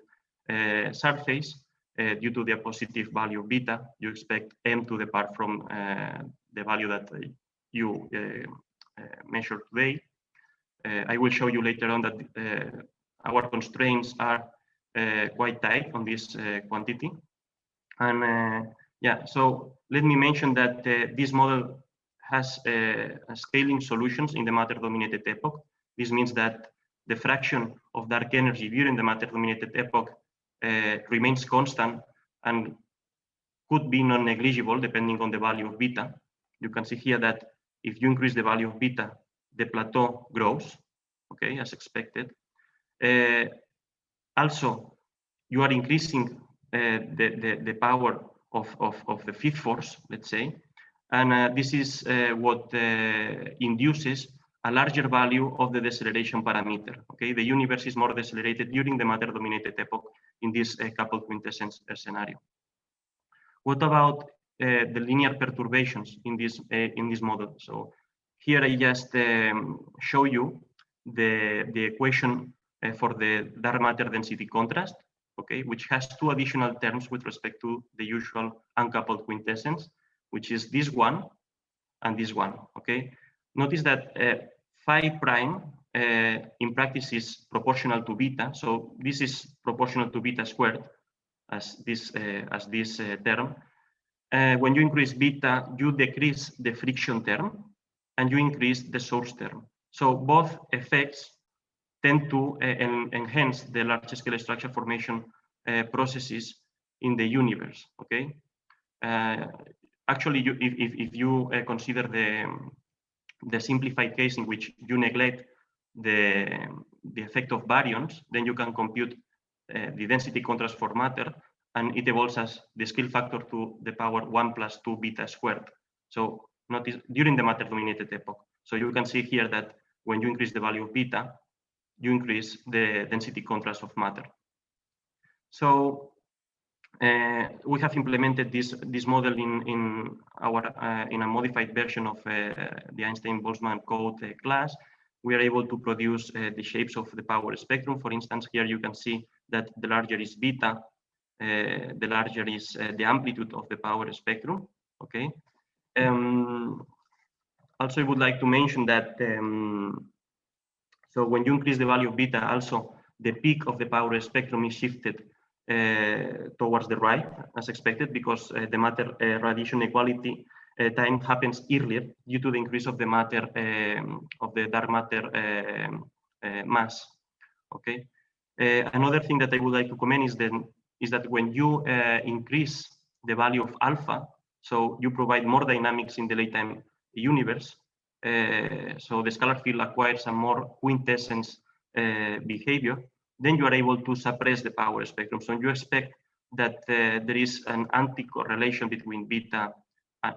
surface, due to the positive value of beta, you expect M to depart from the value that you measured today. I will show you later on that our constraints are quite tight on this quantity. And yeah, so let me mention that this model has scaling solutions in the matter-dominated epoch. This means that the fraction of dark energy during the matter-dominated epoch remains constant and could be non-negligible depending on the value of beta. You can see here that if you increase the value of beta, the plateau grows, okay, as expected. Also, you are increasing the power of the fifth force, let's say, and this is what induces a larger value of the deceleration parameter. Okay, the universe is more decelerated during the matter-dominated epoch in this coupled quintessence scenario. What about the linear perturbations in this model? So here I just show you the equation for the dark matter density contrast, okay, which has two additional terms with respect to the usual uncoupled quintessence, which is this one and this one. Okay, notice that phi prime in practice is proportional to beta, so this is proportional to beta squared as this term. When you increase beta, you decrease the friction term and you increase the source term. So both effects tend to enhance the large-scale structure formation processes in the universe. Okay. Actually, if you consider the simplified case in which you neglect the effect of baryons, then you can compute the density contrast for matter, and it evolves as the scale factor to the power 1 plus 2 beta squared. So notice during the matter-dominated epoch. So you can see here that when you increase the value of beta, you increase the density contrast of matter. So we have implemented this model in a modified version of the Einstein-Boltzmann code class. We are able to produce the shapes of the power spectrum. For instance, here you can see that the larger is beta, the larger is the amplitude of the power spectrum. Okay. Also, I would like to mention that so when you increase the value of beta, also the peak of the power spectrum is shifted towards the right, as expected, because the matter radiation equality time happens earlier due to the increase of the matter of the dark matter mass. Okay. Another thing that I would like to comment is that when you increase the value of alpha, so you provide more dynamics in the late time universe, so the scalar field acquires a more quintessence behavior, then you are able to suppress the power spectrum. So you expect that there is an anti-correlation between beta, a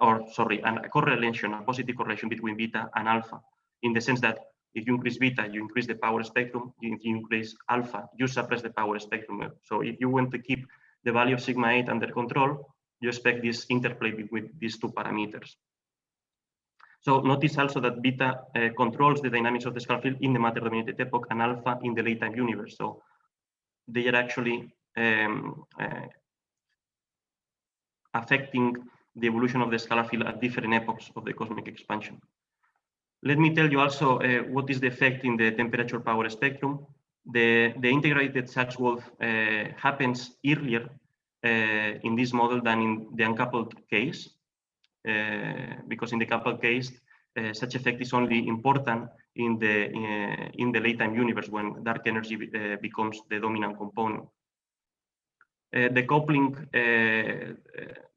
correlation, a positive correlation between beta and alpha, in the sense that if you increase beta, you increase the power spectrum. If you increase alpha, you suppress the power spectrum. So if you want to keep the value of sigma 8 under control, you expect this interplay between these two parameters. So notice also that beta controls the dynamics of the scalar field in the matter-dominated epoch and alpha in the late-time universe. So they are actually affecting the evolution of the scalar field at different epochs of the cosmic expansion. Let me tell you also what is the effect in the temperature power spectrum. The integrated Sax-Wolf happens earlier in this model than in the uncoupled case, because in the coupled case, such effect is only important in the late-time universe when dark energy becomes the dominant component. The coupling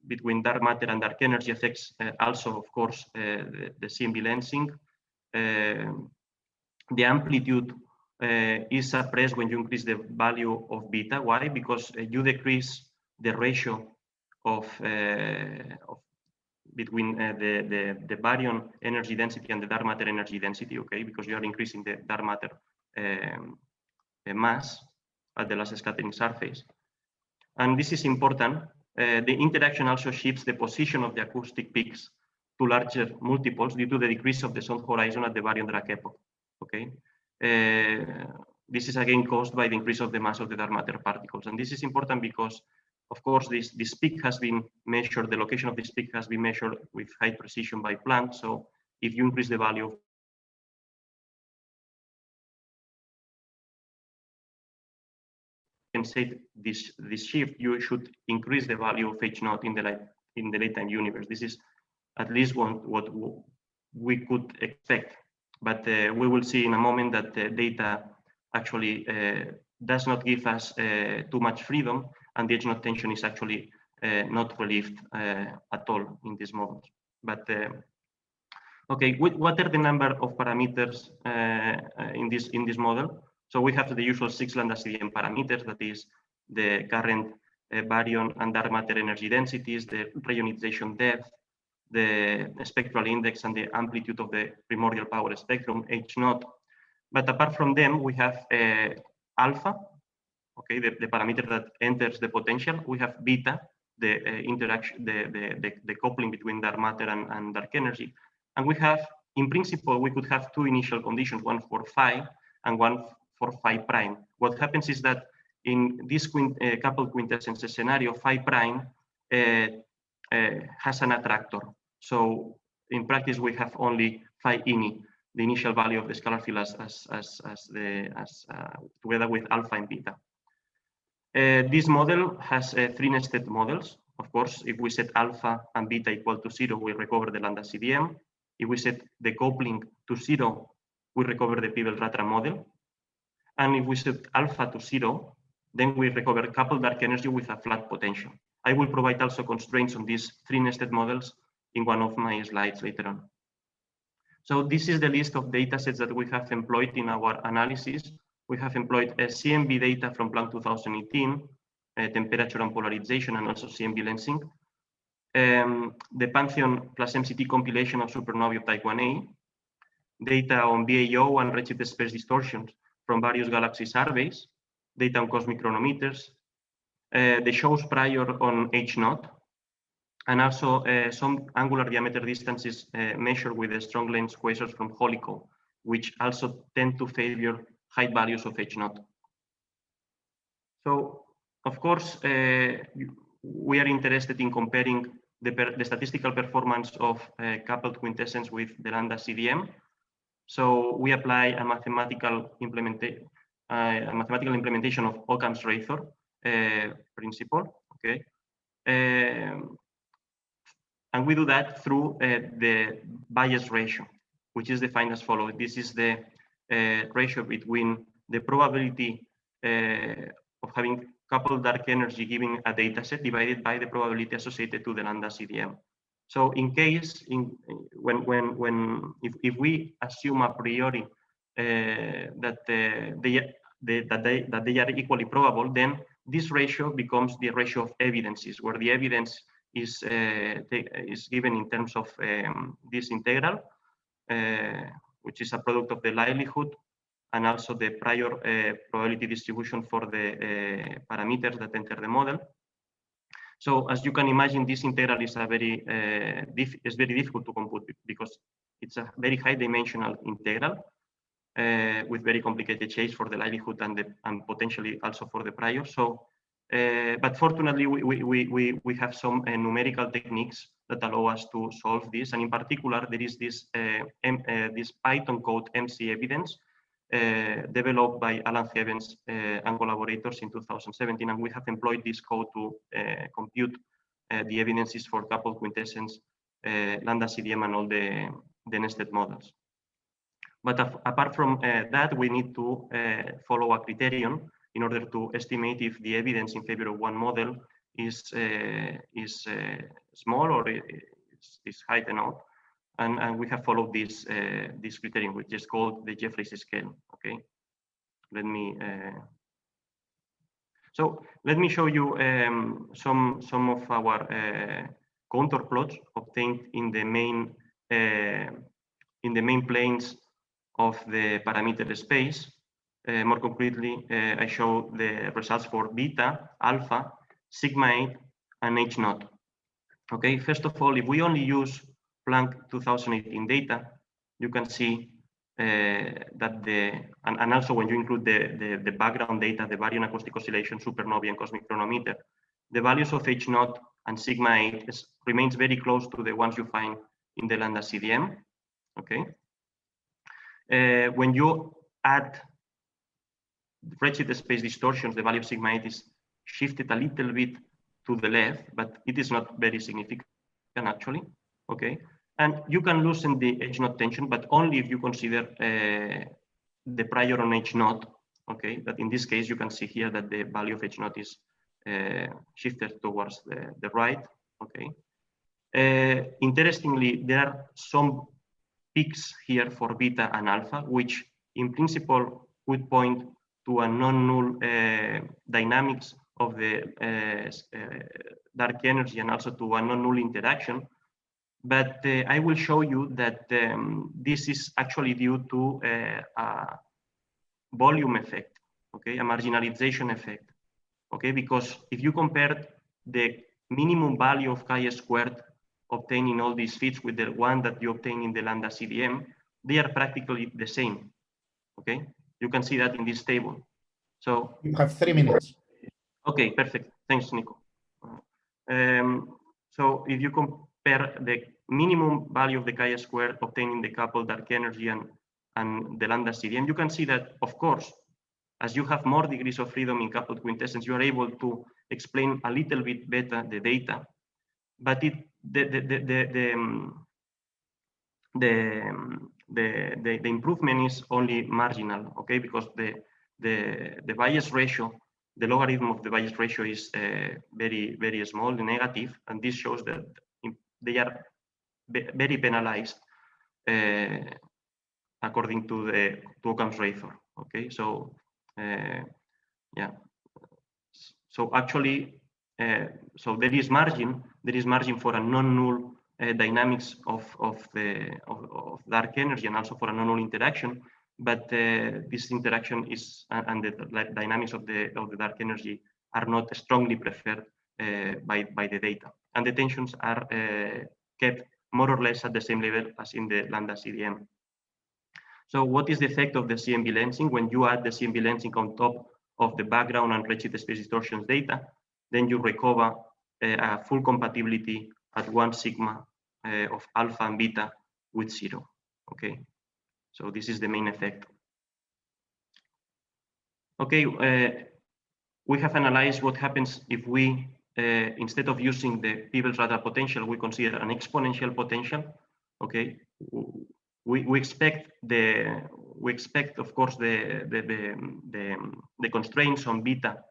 between dark matter and dark energy affects also, of course, the CMB lensing. The amplitude is suppressed when you increase the value of beta. Why? Because you decrease the ratio of between the baryon energy density and the dark matter energy density, okay? Because you are increasing the dark matter mass at the last scattering surface. And this is important. The interaction also shifts the position of the acoustic peaks to larger multiples due to the decrease of the sun horizon at the baryon Dirac epoch, okay? This is again caused by the increase of the mass of the dark matter particles. And this is important because, of course, this peak has been measured, the location of this peak has been measured with high precision by Planck. So if you increase the value of compensate this shift, you should increase the value of H0 in the late-time universe. This is at least what we could expect. But we will see in a moment that the data actually does not give us too much freedom, and the H0 tension is actually not relieved at all in these models. But okay, what are the number of parameters in this model? So we have the usual 6 lambda CDM parameters, that is the current baryon and dark matter energy densities, the reionization depth, the spectral index, and the amplitude of the primordial power spectrum, H0. But apart from them, we have alpha, okay, the parameter that enters the potential. We have beta, the interaction, the coupling between dark matter and dark energy. And we have, in principle, we could have 2 initial conditions, one for phi and one for phi prime. What happens is that in this coupled quintessence scenario, phi prime has an attractor. So in practice, we have only phi ini, the initial value of the scalar field together with alpha and beta. This model has 3 nested models. Of course, if we set alpha and beta equal to 0, we recover the lambda CDM. If we set the coupling to 0, we recover the Peeble-Ratran model. And if we set alpha to 0, then we recover coupled dark energy with a flat potential. I will provide also constraints on these 3 nested models in one of my slides later on. So this is the list of data sets that we have employed in our analysis. We have employed CMB data from Planck 2018, temperature and polarization, and also CMB lensing. The Pantheon plus MCT compilation of supernovae of type 1a, data on BAO and redshift space distortions from various galaxy surveys, data on cosmic chronometers, the shows prior on H0, and also some angular diameter distances measured with the strong lens quasars from Helico, which also tend to favor high values of H0. So, of course, we are interested in comparing the statistical performance of coupled quintessence with the lambda CDM. So we apply a mathematical implementation of Occam's razor principle. Okay. And we do that through the bias ratio, which is defined as follows. This is the ratio between the probability of having coupled dark energy giving a data set divided by the probability associated to the lambda CDM. So in case, if we assume a priori that they are equally probable, then this ratio becomes the ratio of evidences, where the evidence is given in terms of this integral, which is a product of the likelihood and also the prior probability distribution for the parameters that enter the model. So as you can imagine, this integral is very difficult to compute because it's a very high dimensional integral with very complicated shapes for the likelihood and potentially also for the prior. So, but fortunately, we have some numerical techniques that allow us to solve this. And in particular, there is this Python code MC evidence developed by Alan Hevens and collaborators in 2017, and we have employed this code to compute the evidences for coupled quintessence, lambda CDM, and all the nested models. But apart from that, we need to follow a criterion in order to estimate if the evidence in favor of one model is small or is high enough. And we have followed this criterion, which is called the Jeffreys scale. Okay, let me show you some of our contour plots obtained in the main planes of the parameter space. More concretely, I show the results for beta, alpha, sigma 8, and H naught. Okay, first of all, if we only use Planck 2018 data, you can see that and also when you include the background data, the baryon acoustic oscillation, supernovae, and cosmic chronometer, the values of H naught and sigma 8 remains very close to the ones you find in the lambda CDM. Okay. When you add redshift space distortions, the value of sigma 8 is shifted a little bit to the left, but it is not very significant actually. Okay, and you can loosen the H naught tension, but only if you consider the prior on H naught. Okay, but in this case, you can see here that the value of H naught is shifted towards the right. Okay. Interestingly, there are some peaks here for beta and alpha, which in principle would point to a non-null dynamics of the dark energy and also to a non-null interaction. But I will show you that this is actually due to a volume effect, okay, a marginalization effect, okay, because if you compare the minimum value of chi squared obtained in all these fits with the one that you obtain in the lambda CDM, they are practically the same, okay? You can see that in this table. So you have 3 minutes. Okay, perfect. Thanks, Nico. So if you compare the minimum value of the chi squared obtained in the coupled dark energy and the lambda CDM, you can see that, of course, as you have more degrees of freedom in coupled quintessence, you are able to explain a little bit better the data, but the improvement is only marginal, okay? Because the bias ratio, the logarithm of the bias ratio is very small, negative, and this shows that they are very penalized according to the Occam's razor. Okay, so yeah, so actually, so there is margin for a non-null dynamics of dark energy and also for a non-null interaction, but this interaction is and the dynamics of the dark energy are not strongly preferred by the data, and the tensions are kept more or less at the same level as in the lambda CDM. So what is the effect of the CMB lensing? When you add the CMB lensing on top of the background and redshift space distortions data, then you recover a full compatibility at 1 sigma of alpha and beta with 0. Okay, so this is the main effect. Okay, we have analyzed what happens if we, instead of using the Peebles radar potential, we consider an exponential potential. Okay, we expect of course the constraints on beta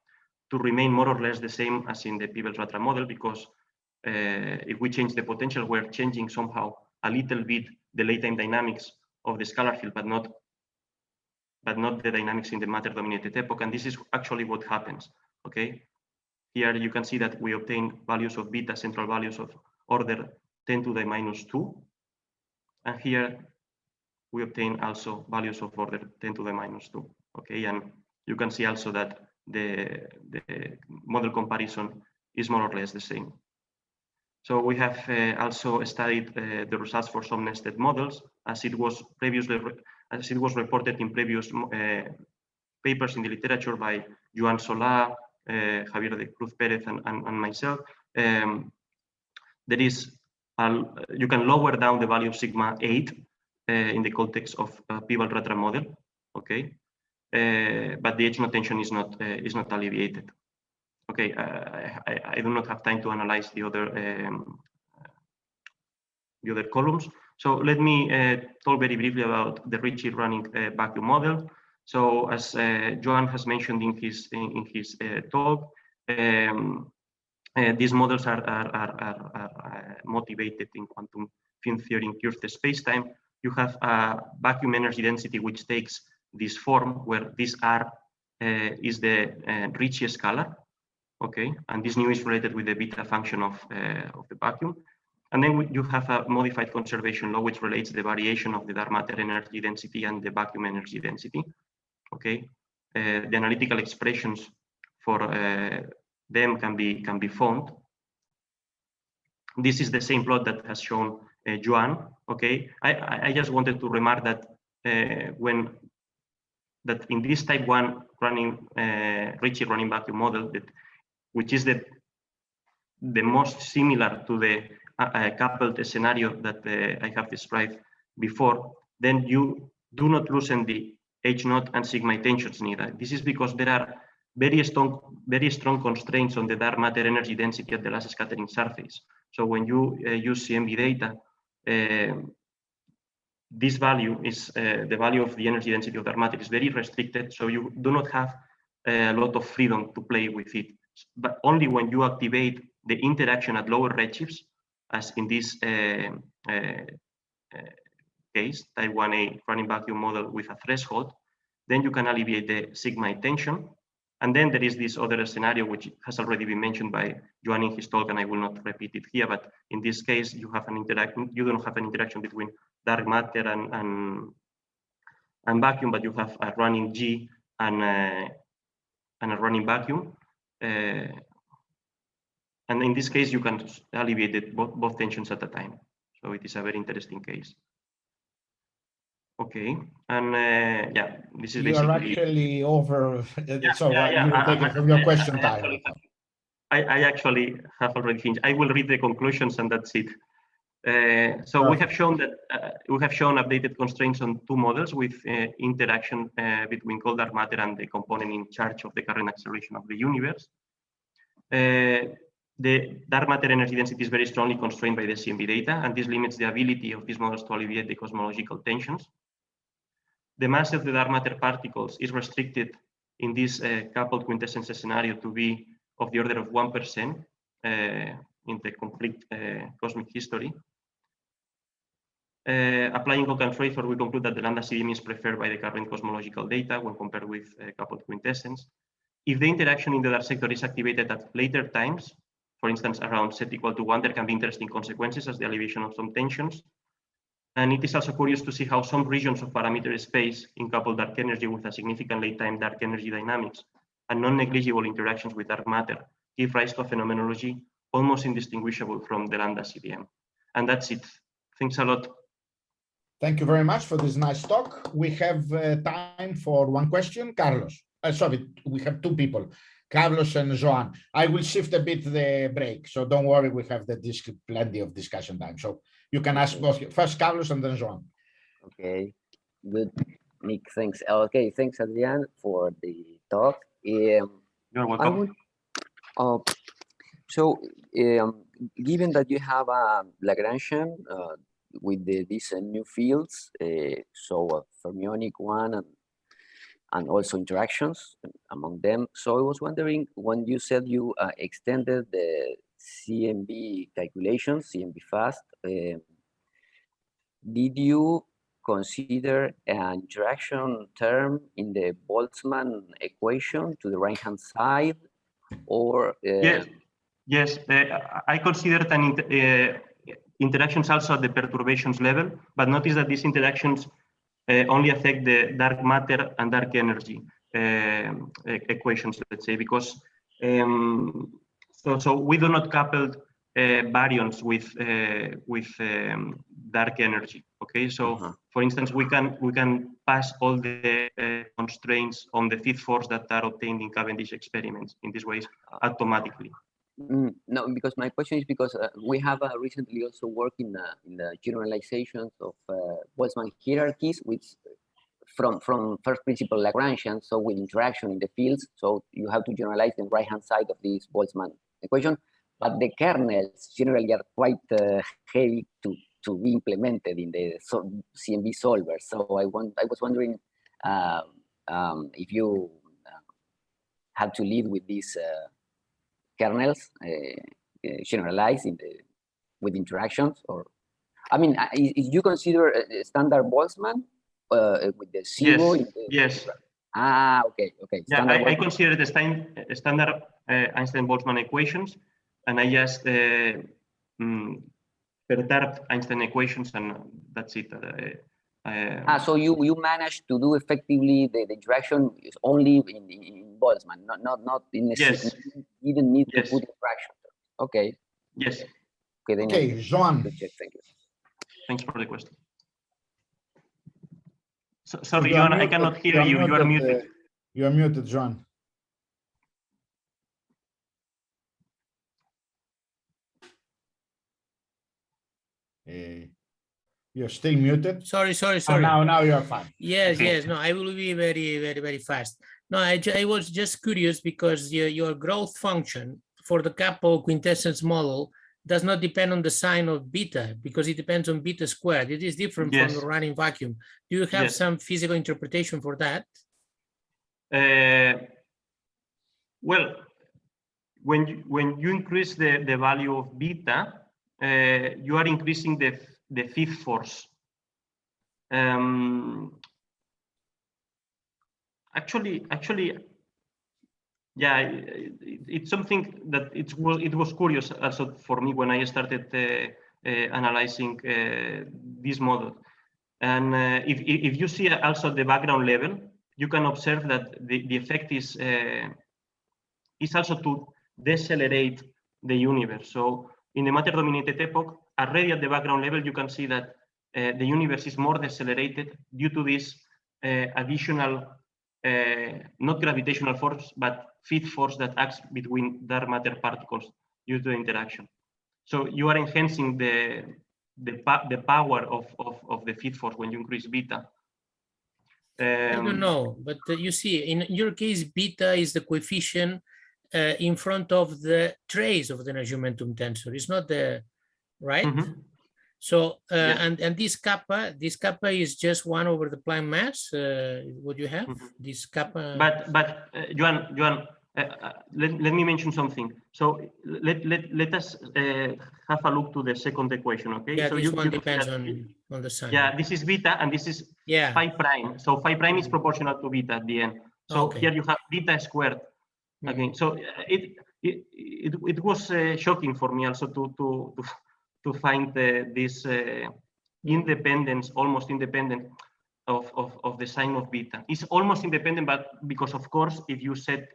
to remain more or less the same as in the Peebles radar model, because if we change the potential, we're changing somehow a little bit the late-time dynamics of the scalar field, but not the dynamics in the matter-dominated epoch. And this is actually what happens. Okay, here you can see that we obtain values of beta, central values of order 10 to the minus 2, and here we obtain also values of order 10 to the minus 2. Okay, and you can see also that the model comparison is more or less the same. So we have also studied the results for some nested models, as it was reported in previous papers in the literature by Joan Solà, Javier de Cruz Pérez, and myself. There is you can lower down the value of sigma 8 in the context of a P-Valratra model, okay, but the H notation is not alleviated. Okay, I do not have time to analyze the other columns. So let me talk very briefly about the Richie running vacuum model. So as Joan has mentioned in his talk, these models are motivated in quantum field theory in pure space-time. You have a vacuum energy density which takes this form where this R is the Richie scalar, okay, and this nu is related with the beta function of the vacuum. And then you have a modified conservation law which relates the variation of the dark matter energy density and the vacuum energy density. Okay, the analytical expressions for them can be found. This is the same plot that has shown Joan. Okay, I just wanted to remark that that in this type 1 running Richie running vacuum model, which is the most similar to the coupled scenario that I have described before, then you do not loosen the H naught and sigma tensions neither. This is because there are very strong constraints on the dark matter energy density at the last scattering surface. So when you use CMB data, this value is the value of the energy density of dark matter is very restricted, so you do not have a lot of freedom to play with it. But only when you activate the interaction at lower redshifts, as in this case, type 1a running vacuum model with a threshold, then you can alleviate the sigma tension. And then there is this other scenario which has already been mentioned by Joan in his talk, and I will not repeat it here. But in this case, you have an interaction. You don't have an interaction between dark matter and vacuum, but you have a running G and a running vacuum. And in this case, you can alleviate both tensions at a time. So it is a very interesting case. Okay, and yeah, this is basically. You are actually over, so you will take it from your question time. I actually have already finished. I will read the conclusions and that's it. So we have shown that updated constraints on two models with interaction between cold dark matter and the component in charge of the current acceleration of the universe. The dark matter energy density is very strongly constrained by the CMB data, and this limits the ability of these models to alleviate the cosmological tensions. The mass of the dark matter particles is restricted in this coupled quintessence scenario to be of the order of 1% in the complete cosmic history. Applying Ockham transfer, we conclude that the lambda CDM is preferred by the current cosmological data when compared with coupled quintessence. If the interaction in the dark sector is activated at later times, for instance, around z = 1, there can be interesting consequences as the alleviation of some tensions. And it is also curious to see how some regions of parameter space in coupled dark energy with a significant late time dark energy dynamics and non-negligible interactions with dark matter give rise to a phenomenology almost indistinguishable from the lambda CDM. And that's it. Thanks a lot. Thank you very much for this nice talk. We have time for one question. Carlos. Sorry, we have two people, Carlos and Joan. I will shift a bit the break, so don't worry, we have plenty of discussion time. So you can ask both, first Carlos and then Joan. Okay, good, Nick, thanks. Okay, thanks, Adrian, for the talk. You're welcome. Given that you have a Lagrangian with these new fields, so a fermionic one and also interactions among them. So I was wondering, when you said you extended the CMB calculations, CMB fast, did you consider an interaction term in the Boltzmann equation to the right-hand side, or? Yes, I considered interactions also at the perturbations level, but notice that these interactions only affect the dark matter and dark energy equations, let's say, because so we do not couple baryons with dark energy. Okay, so for instance, we can pass all the constraints on the fifth force that are obtained in Cavendish experiments in this way automatically. No, because my question is because we have recently also worked in the generalizations of Boltzmann hierarchies, which from first principle Lagrangian, so with interaction in the fields. So you have to generalize the right-hand side of this Boltzmann equation, but the kernels generally are quite heavy to be implemented in the CMB solver. So I was wondering if you had to live with these kernels generalized with interactions, or I mean, you consider a standard Boltzmann with the zero? Yes. Okay. Yeah, I consider the standard Einstein-Boltzmann equations, and I just perturbed Einstein equations, and that's it. So you managed to do effectively the interaction is only in Boltzmann, not in the yes. You didn't need to put interaction. Okay. Yes. Okay, Joan. Thank you. Thanks for the question. So, sorry, Joan, I cannot hear you. You are muted. You are muted, Joan. You're still muted. Sorry. Oh, now you're fine. Yes. No, I will be very fast. No, I was just curious because your growth function for the couple quintessence model does not depend on the sign of beta, because it depends on beta squared. It is different from the running vacuum. Do you have some physical interpretation for that? Well, when you increase the value of beta, you are increasing the fifth force. Actually, yeah, it's something that it was curious also for me when I started analyzing this model. And if you see also the background level, you can observe that the effect is also to decelerate the universe. So in the matter-dominated epoch, already at the background level, you can see that the universe is more decelerated due to this additional, not gravitational force, but fifth force that acts between dark matter particles due to the interaction. So you are enhancing the power of the fifth force when you increase beta. I don't know, but you see, in your case, beta is the coefficient in front of the trace of the energy momentum tensor. It's not the right. So and this kappa is just 1 over the Planck mass. What you have this kappa. But Joan, let me mention something. So let us have a look to the second equation. Okay. Yeah, so this one depends on the sign. Yeah, this is beta and this is phi prime. So phi prime is proportional to beta at the end. So here you have beta squared. Again, so it was shocking for me also to find this independence, almost independent of the sign of beta. It's almost independent, but because of course, if you set,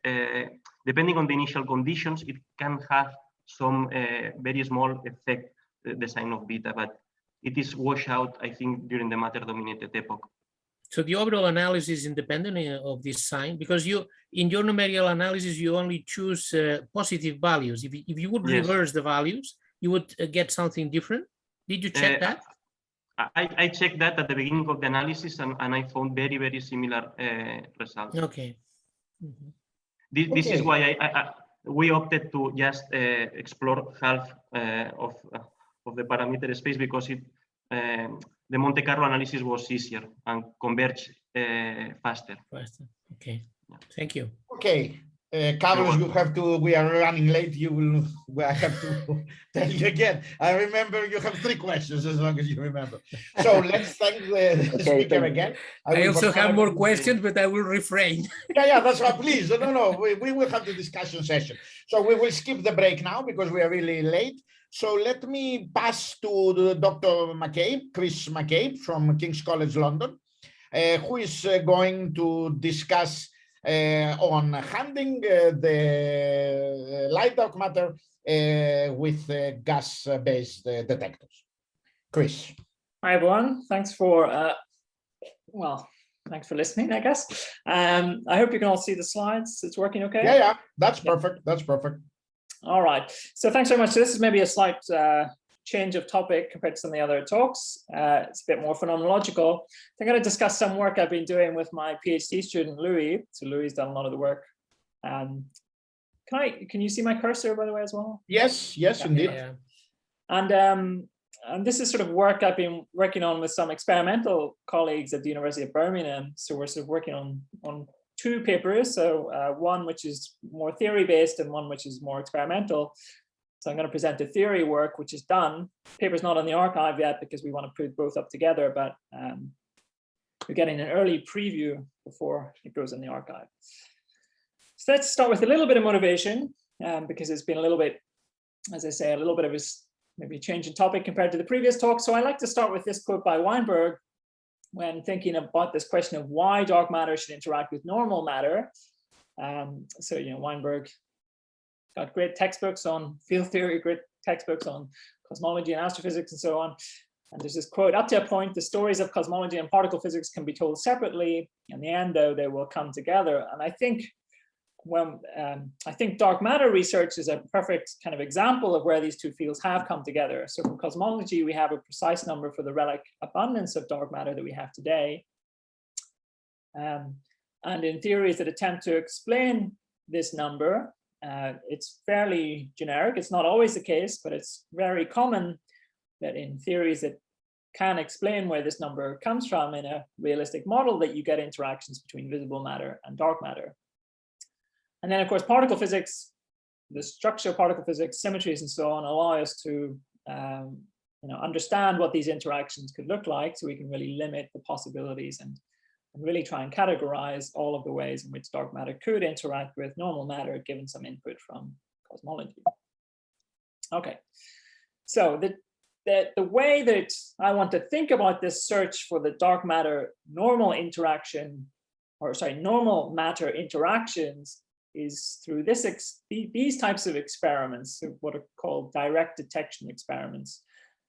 depending on the initial conditions, it can have some very small effect, the sign of beta, but it is washed out, I think, during the matter-dominated epoch. So the overall analysis is independent of this sign, because in your numerical analysis, you only choose positive values. If you would reverse the values, you would get something different. Did you check that? I checked that at the beginning of the analysis, and I found very similar results. Okay. This is why we opted to just explore half of the parameter space, because the Monte Carlo analysis was easier and converged faster. Okay, thank you. Okay, Carlos, you have to, we are running late. I have to tell you again. I remember you have 3 questions as long as you remember. So let's thank the speaker again. I also have more questions, but I will refrain. Yeah, that's right. Please, no, we will have the discussion session. So we will skip the break now because we are really late. So let me pass to Dr. McCabe, Chris McCabe from King's College London, who is going to discuss on handling the light dark matter with gas-based detectors. Chris. Hi, everyone. Thanks for, thanks for listening, I guess. I hope you can all see the slides. It's working okay? Yeah, that's perfect. That's perfect. All right. So thanks very much. So this is maybe a slight change of topic compared to some of the other talks. It's a bit more phenomenological. I'm going to discuss some work I've been doing with my PhD student, Louis. So Louis has done a lot of the work. Can you see my cursor, by the way, as well? Yes, indeed. Yeah. And this is sort of work I've been working on with some experimental colleagues at the University of Birmingham. So we're sort of working on 2 papers. So one which is more theory-based and one which is more experimental. So I'm going to present the theory work, which is done. Paper's not on the archive yet because we want to put both up together, but we're getting an early preview before it goes in the archive. So let's start with a little bit of motivation, because it's been a little bit, as I say, a little bit of a maybe change in topic compared to the previous talk. So I like to start with this quote by Weinberg when thinking about this question of why dark matter should interact with normal matter. So, Weinberg got great textbooks on field theory, great textbooks on cosmology and astrophysics and so on. And there's this quote, up to a point, the stories of cosmology and particle physics can be told separately. In the end, though, they will come together. And I think dark matter research is a perfect kind of example of where these 2 fields have come together. So from cosmology, we have a precise number for the relic abundance of dark matter that we have today. And in theories that attempt to explain this number, it's fairly generic. It's not always the case, but it's very common that in theories that can explain where this number comes from in a realistic model that you get interactions between visible matter and dark matter. And then, of course, particle physics, the structure of particle physics, symmetries and so on allow us to understand what these interactions could look like, so we can really limit the possibilities and really try and categorize all of the ways in which dark matter could interact with normal matter given some input from cosmology. Okay, so the way that I want to think about this search for the dark matter normal matter interactions is through these types of experiments, so what are called direct detection experiments.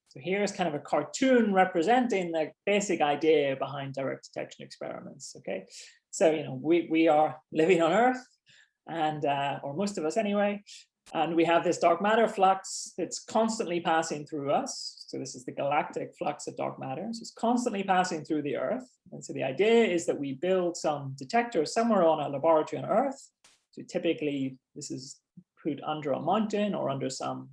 So here's kind of a cartoon representing the basic idea behind direct detection experiments. Okay, so we are living on Earth, and or most of us anyway, and we have this dark matter flux that's constantly passing through us. So this is the galactic flux of dark matter. So it's constantly passing through the Earth, and so the idea is that we build some detectors somewhere on a laboratory on Earth. So typically, this is put under a mountain or under some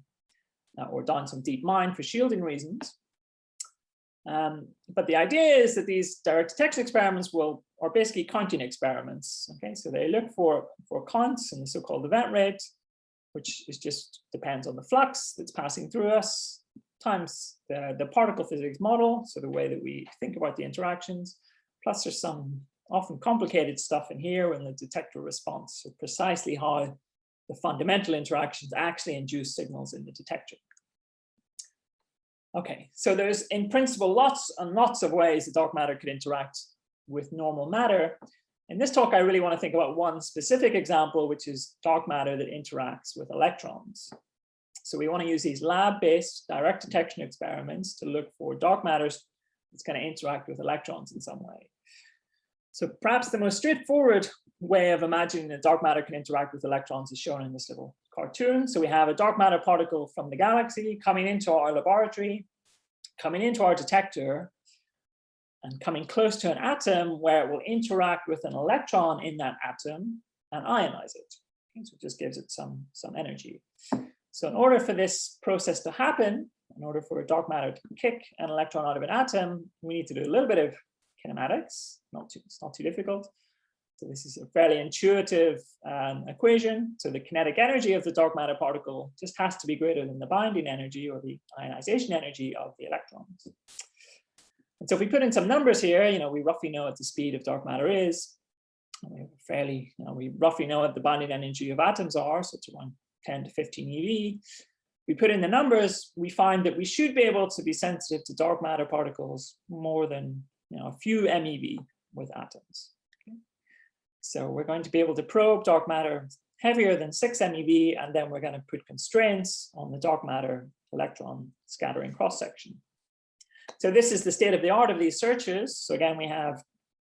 or down some deep mine for shielding reasons. But the idea is that these direct detection experiments are basically counting experiments. Okay, so they look for counts in the so-called event rate, which is just depends on the flux that's passing through us, times the particle physics model, so the way that we think about the interactions, plus there's some often complicated stuff in here in the detector response, so precisely how the fundamental interactions actually induce signals in the detector. Okay, so there's in principle lots and lots of ways that dark matter could interact with normal matter. In this talk, I really want to think about one specific example, which is dark matter that interacts with electrons. So we want to use these lab-based direct detection experiments to look for dark matters that's going to interact with electrons in some way. So perhaps the most straightforward way of imagining that dark matter can interact with electrons is shown in this little cartoon. So we have a dark matter particle from the galaxy coming into our laboratory, coming into our detector, and coming close to an atom where it will interact with an electron in that atom and ionize it. Okay, so it just gives it some energy. So in order for this process to happen, in order for a dark matter to kick an electron out of an atom, we need to do a little bit of kinematics. It's not too difficult. So this is a fairly intuitive equation. So the kinetic energy of the dark matter particle just has to be greater than the binding energy or the ionization energy of the electrons. And so if we put in some numbers here, we roughly know what the speed of dark matter is. We roughly know what the binding energy of atoms are, so it's around 10 to 15 eV. We put in the numbers, we find that we should be able to be sensitive to dark matter particles more than a few MeV with atoms. Okay. So we're going to be able to probe dark matter heavier than 6 MeV, and then we're going to put constraints on the dark matter electron scattering cross-section. So this is the state of the art of these searches. So again, we have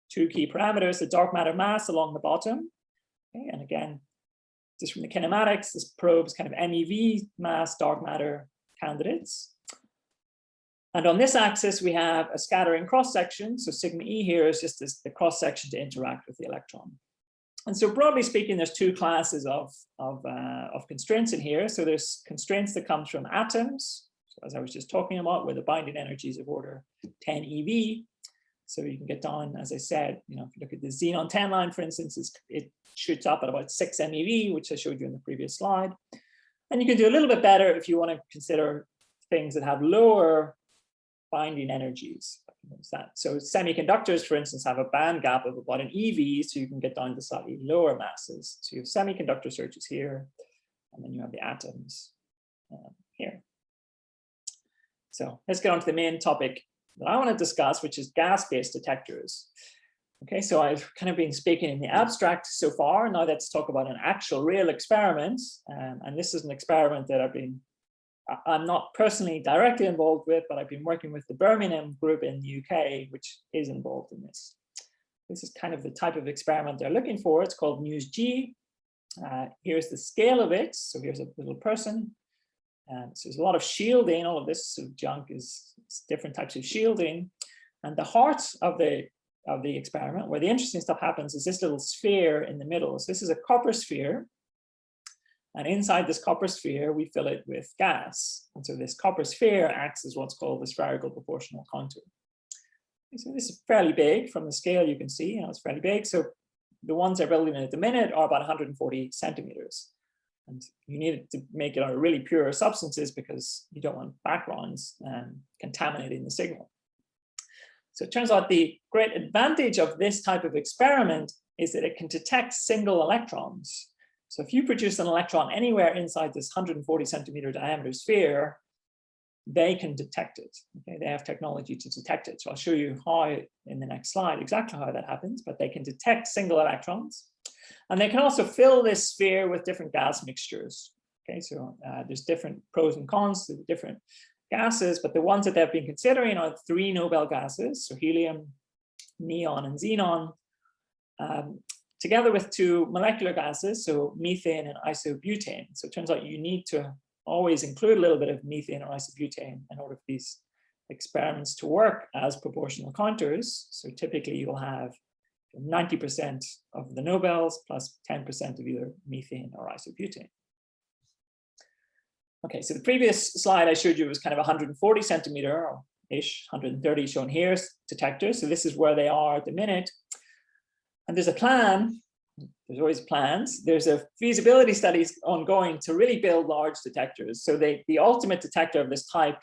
two key parameters, the dark matter mass along the bottom. Okay, and again, just from the kinematics, this probes kind of MeV mass dark matter candidates. And on this axis, we have a scattering cross-section. So sigma E here is just the cross-section to interact with the electron. And so broadly speaking, there's two classes of constraints in here. So there's constraints that comes from atoms, so as I was just talking about, where the binding energy is of order 10 eV. So you can get down, as I said, if you look at the xenon 10 line, for instance, it shoots up at about 6 MeV, which I showed you in the previous slide. And you can do a little bit better if you want to consider things that have lower binding energies. So semiconductors, for instance, have a band gap of about an eV, so you can get down to slightly lower masses. So you have semiconductor searches here, and then you have the atoms here. So let's get on to the main topic that I want to discuss, which is gas-based detectors. Okay, so I've kind of been speaking in the abstract so far. Now let's talk about an actual real experiment. And this is an experiment that I'm not personally directly involved with, but I've been working with the Birmingham group in the UK, which is involved in this. This is kind of the type of experiment they're looking for. It's called MUSE-G. Here's the scale of it. So here's a little person. So there's a lot of shielding. All of this sort of junk is different types of shielding. And the heart of the experiment, where the interesting stuff happens, is this little sphere in the middle. So this is a copper sphere. And inside this copper sphere, we fill it with gas. And so this copper sphere acts as what's called the spherical proportional contour. So this is fairly big. From the scale, you can see, it's fairly big. So the ones they're building at the minute are about 140 centimeters. And you need to make it out of really pure substances because you don't want backgrounds contaminating the signal. So it turns out the great advantage of this type of experiment is that it can detect single electrons. So if you produce an electron anywhere inside this 140 centimeter diameter sphere, they can detect it. Okay, they have technology to detect it. So I'll show you how in the next slide exactly how that happens, but they can detect single electrons. And they can also fill this sphere with different gas mixtures. Okay, so there's different pros and cons to the different gases, but the ones that they've been considering are 3 Nobel gases, so helium, neon, and xenon, together with 2 molecular gases, so methane and isobutane. So it turns out you need to always include a little bit of methane or isobutane in order for these experiments to work as proportional contours. So typically you'll have 90% of the Nobels plus 10% of either methane or isobutane. Okay, so the previous slide I showed you was kind of 140 centimeter-ish, 130 shown here, detectors. So this is where they are at the minute. And there's a plan, there's always plans. There's a feasibility studies ongoing to really build large detectors. So the ultimate detector of this type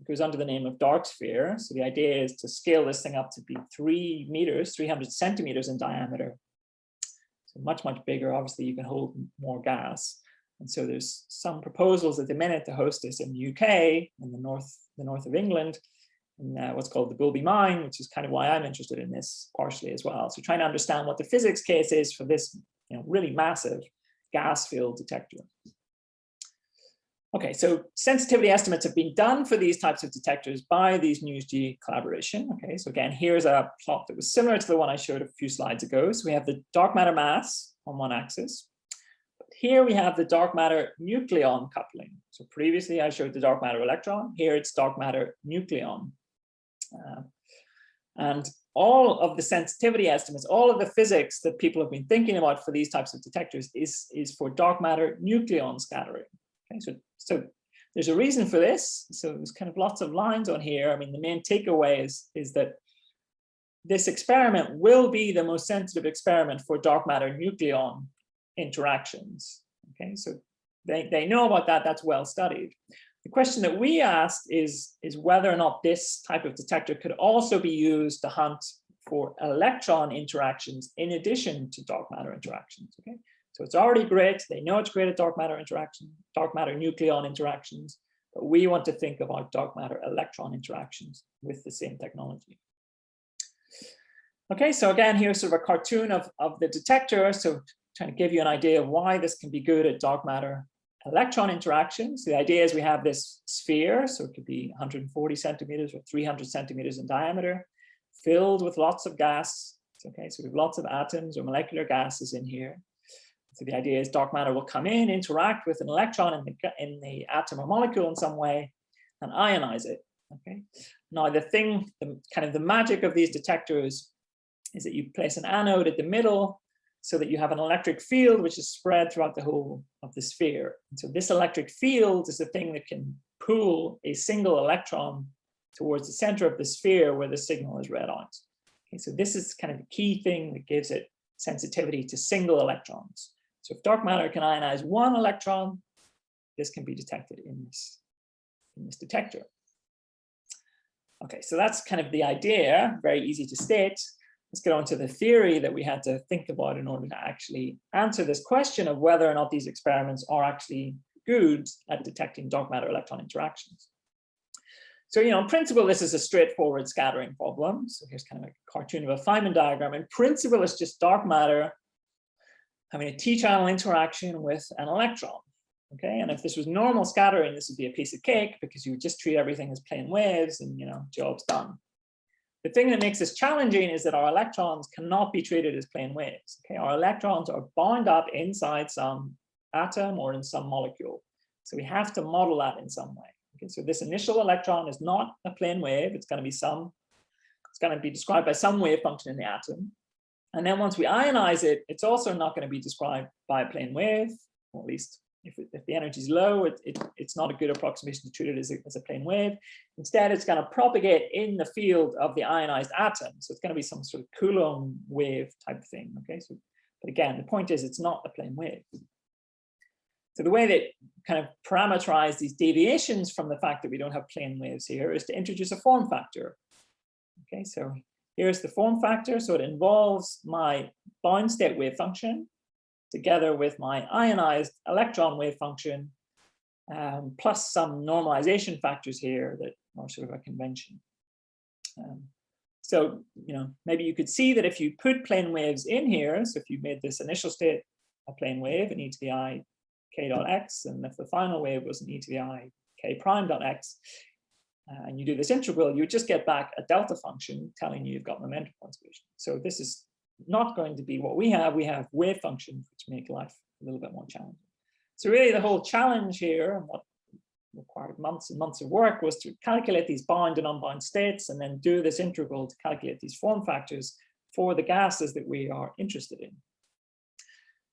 goes under the name of dark sphere. So the idea is to scale this thing up to be 3 meters, 300 centimeters in diameter. So much, much bigger. Obviously, you can hold more gas. And so there's some proposals at the minute to host this in the UK, in the north of England, in what's called the Bulby Mine, which is kind of why I'm interested in this partially as well. So trying to understand what the physics case is for this really massive gas-filled detector. Okay, so sensitivity estimates have been done for these types of detectors by these MUSE-G collaboration. Okay, so again, here's a plot that was similar to the one I showed a few slides ago. So we have the dark matter mass on one axis. Here we have the dark matter nucleon coupling. So previously I showed the dark matter electron. Here it's dark matter nucleon. And all of the sensitivity estimates, all of the physics that people have been thinking about for these types of detectors is for dark matter nucleon scattering. Okay, so there's a reason for this. So there's kind of lots of lines on here. I mean, the main takeaway is that this experiment will be the most sensitive experiment for dark matter nucleon interactions. Okay, so they know about that, that's well studied. The question that we asked is whether or not this type of detector could also be used to hunt for electron interactions in addition to dark matter interactions. Okay, so it's already great. They know it's great at dark matter interaction, dark matter nucleon interactions, but we want to think about dark matter electron interactions with the same technology. Okay, so again, here's sort of a cartoon of the detector. So trying to give you an idea of why this can be good at dark matter electron interactions. The idea is we have this sphere, so it could be 140 centimeters or 300 centimeters in diameter, filled with lots of gas. Okay, so we have lots of atoms or molecular gases in here. So the idea is dark matter will come in, interact with an electron in the atom or molecule in some way, and ionize it. Okay. Now the magic of these detectors is that you place an anode at the middle, so that you have an electric field which is spread throughout the whole of the sphere. And so this electric field is the thing that can pull a single electron towards the center of the sphere where the signal is read out. Okay, so this is kind of the key thing that gives it sensitivity to single electrons. So if dark matter can ionize one electron, this can be detected in this detector. Okay, so that's kind of the idea, very easy to state. Let's get on to the theory that we had to think about in order to actually answer this question of whether or not these experiments are actually good at detecting dark matter electron interactions. So, in principle, this is a straightforward scattering problem. So here's kind of a cartoon of a Feynman diagram. In principle, it's just dark matter having a T-channel interaction with an electron. Okay, and if this was normal scattering, this would be a piece of cake because you would just treat everything as plane waves and, job's done. The thing that makes this challenging is that our electrons cannot be treated as plane waves. Okay, our electrons are bound up inside some atom or in some molecule. So we have to model that in some way. Okay, so this initial electron is not a plane wave. It's going to be described by some wave function in the atom. And then once we ionize it, it's also not going to be described by a plane wave, or at least if the energy is low, it's not a good approximation to treat it as a plane wave. Instead, it's going to propagate in the field of the ionized atom. So it's going to be some sort of Coulomb wave type thing. Okay, so but again, the point is it's not a plane wave. So the way that kind of parameterize these deviations from the fact that we don't have plane waves here is to introduce a form factor. Okay, so here's the form factor. So it involves my bound state wave function together with my ionized electron wave function, plus some normalization factors here that are sort of a convention. So, maybe you could see that if you put plane waves in here, so if you made this initial state a plane wave in e to the I k dot x, and if the final wave was in e to the I k prime dot x, and you do this integral, you just get back a delta function telling you you've got momentum conservation. So this is not going to be what we have. We have wave functions which make life a little bit more challenging. So really the whole challenge here, and what required months and months of work, was to calculate these bound and unbound states and then do this integral to calculate these form factors for the gases that we are interested in.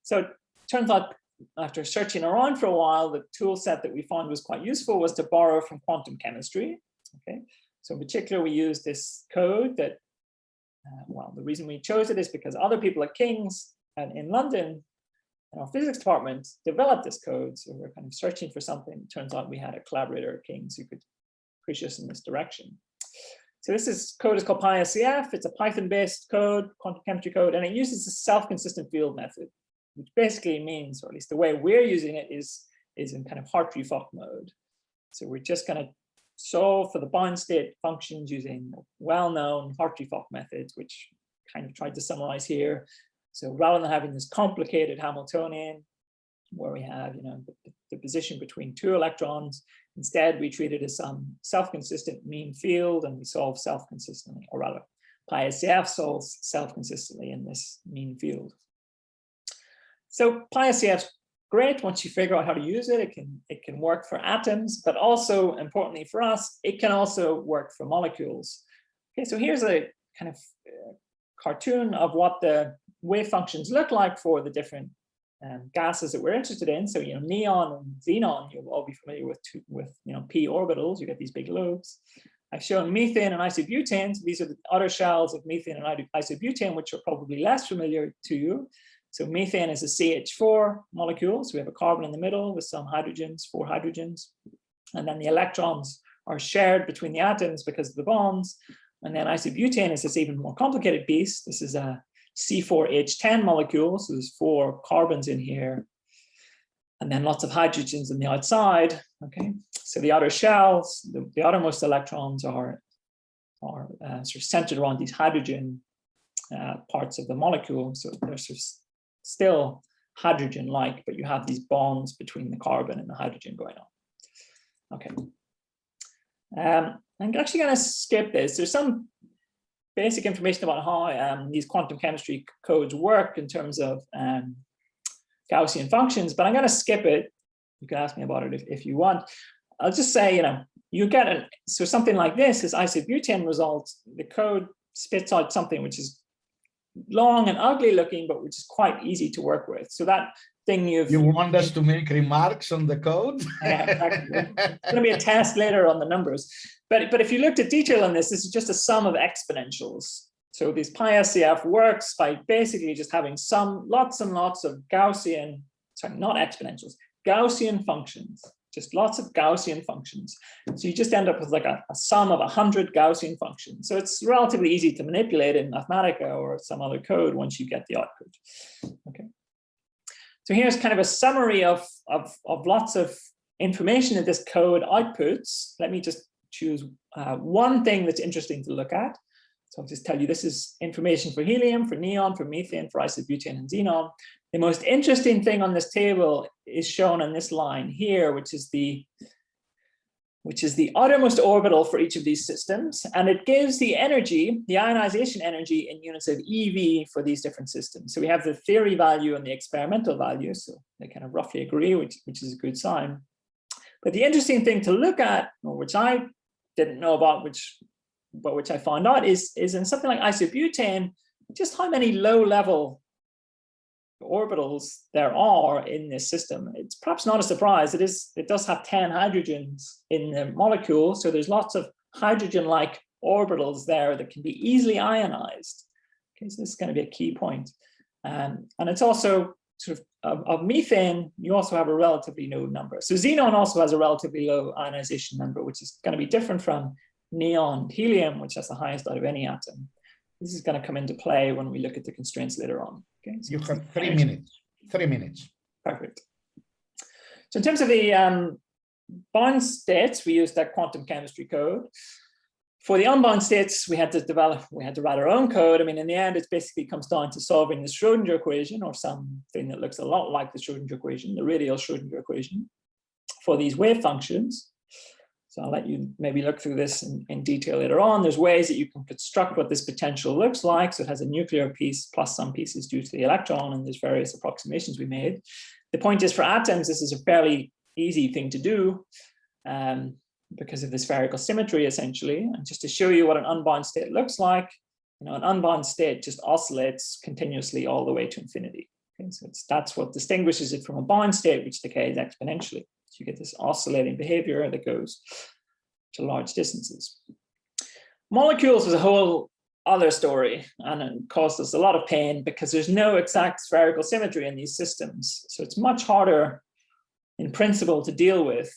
So it turns out after searching around for a while, the tool set that we found was quite useful was to borrow from quantum chemistry. Okay, so in particular, we used this code that well, the reason we chose it is because other people at King's and in London, in our physics department, developed this code. So we're kind of searching for something. It turns out we had a collaborator at King's who could push us in this direction. So this code is called PySCF. It's a Python-based code, quantum chemistry code, and it uses a self-consistent field method, which basically means, or at least the way we're using it is in kind of Hartree-Fock mode. So we're just going to solve for the bound state functions using well-known Hartree-Fock methods, which kind of tried to summarize here. So rather than having this complicated Hamiltonian where we have the position between two electrons, instead we treat it as some self-consistent mean field, and we solve self-consistently, or rather PySCF solves self-consistently in this mean field. So PySCF's great once you figure out how to use it. It can work for atoms, but also importantly for us, it can also work for molecules. Okay, so here's a kind of cartoon of what the wave functions look like for the different gases that we're interested in. So neon and xenon, you'll all be familiar with p orbitals. You get these big lobes. I've shown methane and isobutane. So these are the other shells of methane and isobutane, which are probably less familiar to you. So methane is a CH4 molecule. So we have a carbon in the middle with some hydrogens, 4 hydrogens. And then the electrons are shared between the atoms because of the bonds. And then isobutane is this even more complicated piece. This is a C4H10 molecule. So there's 4 carbons in here. And then lots of hydrogens on the outside. Okay, so the outer shells, the outermost electrons are sort of centered around these hydrogen parts of the molecule. So they're sort of still hydrogen-like, but you have these bonds between the carbon and the hydrogen going on. Okay. I'm actually going to skip this. There's some basic information about how these quantum chemistry codes work in terms of Gaussian functions, but I'm going to skip it. You can ask me about it if you want. I'll just say, you get so something like this is isobutane results. The code spits out something which is long and ugly looking, but which is quite easy to work with. So that thing you want us to make remarks on the code? Yeah, exactly. It's going to be a test later on the numbers. But if you looked at detail on this, this is just a sum of exponentials. So this pi-SCF works by basically just having lots and lots of Gaussian, sorry, not exponentials, Gaussian functions, just lots of Gaussian functions. So you just end up with like a sum of 100 Gaussian functions. So it's relatively easy to manipulate in Mathematica or some other code once you get the output. Okay. So here's kind of a summary of lots of information that this code outputs. Let me just choose one thing that's interesting to look at. So I'll just tell you this is information for helium, for neon, for methane, for isobutane and xenon. The most interesting thing on this table is shown on this line here, which is the outermost orbital for each of these systems. And it gives the energy, the ionization energy in units of EV for these different systems. So we have the theory value and the experimental value. So they kind of roughly agree, which is a good sign. But the interesting thing to look at, which I didn't know about, which I found out is in something like isobutane, just how many low-level orbitals there are in this system. It's perhaps not a surprise. It does have 10 hydrogens in the molecule, so there's lots of hydrogen-like orbitals there that can be easily ionized. Okay, so this is going to be a key point. And it's also sort of methane, you also have a relatively low number. So xenon also has a relatively low ionization number, which is going to be different from neon and helium, which has the highest out of any atom. This is going to come into play when we look at the constraints later on. Okay, so you have 3 minutes. 3 minutes. Perfect. So in terms of the bound states, we used that quantum chemistry code. For the unbound states, we had to write our own code. I mean, in the end, it basically comes down to solving the Schrodinger equation, or something that looks a lot like the Schrodinger equation, the radial Schrodinger equation, for these wave functions. So I'll let you maybe look through this in detail later on. There's ways that you can construct what this potential looks like. So it has a nuclear piece plus some pieces due to the electron, and there's various approximations we made. The point is, for atoms, this is a fairly easy thing to do because of this spherical symmetry, essentially. And just to show you what an unbound state looks like, an unbound state just oscillates continuously all the way to infinity. Okay, so that's what distinguishes it from a bound state, which decays exponentially. So you get this oscillating behavior that goes to large distances. Molecules was a whole other story, and it caused us a lot of pain because there's no exact spherical symmetry in these systems. So it's much harder in principle to deal with.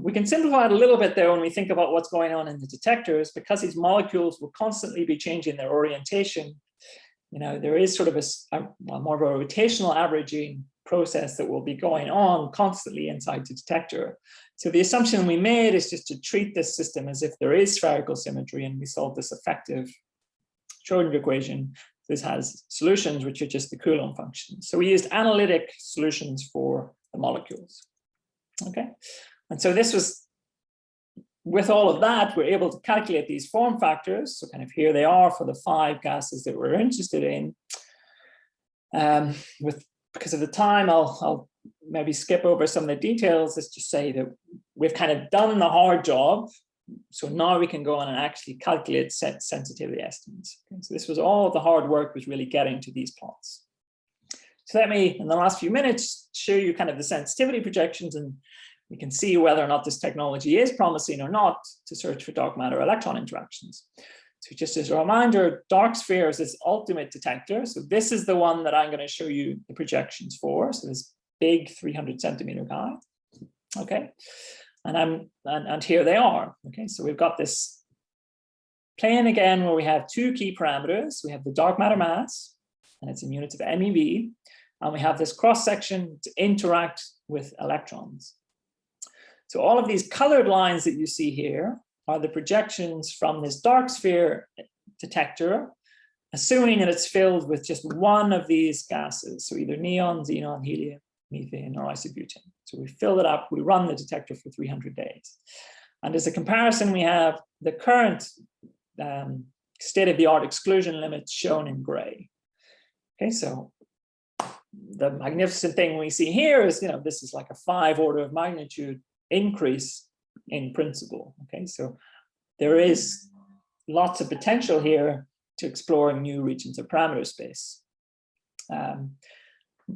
We can simplify it a little bit though when we think about what's going on in the detectors, because these molecules will constantly be changing their orientation. There is sort of more of a rotational averaging process that will be going on constantly inside the detector. So the assumption we made is just to treat this system as if there is spherical symmetry, and we solve this effective Schrodinger equation. This has solutions which are just the Coulomb functions. So we used analytic solutions for the molecules. Okay, and so this was, with all of that, we're able to calculate these form factors. So kind of here they are for the 5 gases that we're interested in. Because of the time, I'll maybe skip over some of the details. Let's just say that we've kind of done the hard job. So now we can go on and actually calculate set sensitivity estimates. Okay, so this was all the hard work, was really getting to these plots. So let me, in the last few minutes, show you kind of the sensitivity projections. And we can see whether or not this technology is promising or not to search for dark matter electron interactions. So just as a reminder, dark sphere is this ultimate detector. So this is the one that I'm going to show you the projections for. So this big 300 centimeter guy. Okay, and here they are. Okay, so we've got this plane again where we have two key parameters. We have the dark matter mass, and it's in units of MeV, and we have this cross section to interact with electrons. So all of these colored lines that you see here are the projections from this dark sphere detector, assuming that it's filled with just one of these gases, so either neon, xenon, helium, methane, or isobutane. So we fill it up, we run the detector for 300 days. And as a comparison, we have the current state-of-the-art exclusion limits shown in gray. Okay, so the magnificent thing we see here is, this is like a 5 order of magnitude increase in principle. Okay, so there is lots of potential here to explore new regions of parameter space.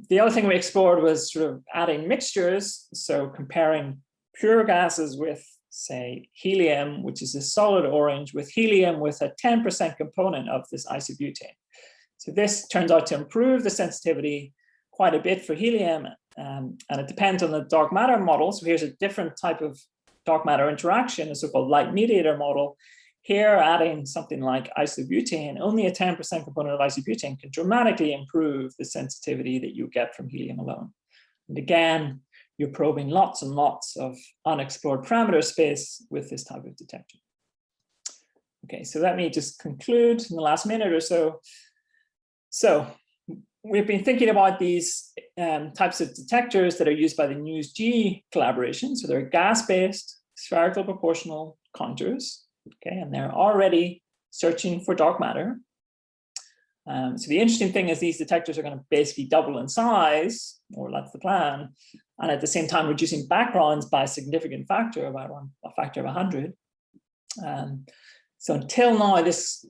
The other thing we explored was sort of adding mixtures, so comparing pure gases with, say, helium, which is a solid orange, with helium with a 10% component of this isobutane. So this turns out to improve the sensitivity quite a bit for helium, and it depends on the dark matter model. So here's a different type of dark matter interaction, a so-called light mediator model. Here, adding something like isobutane, only a 10% component of isobutane can dramatically improve the sensitivity that you get from helium alone. And again, you're probing lots and lots of unexplored parameter space with this type of detector. Okay, so let me just conclude in the last minute or so. So we've been thinking about these types of detectors that are used by the NEWS-G collaboration. So they're gas-based, spherical proportional counters, okay, and they're already searching for dark matter. So the interesting thing is these detectors are going to basically double in size, or that's the plan, and at the same time reducing backgrounds by a significant factor, about a factor of 100. So until now, this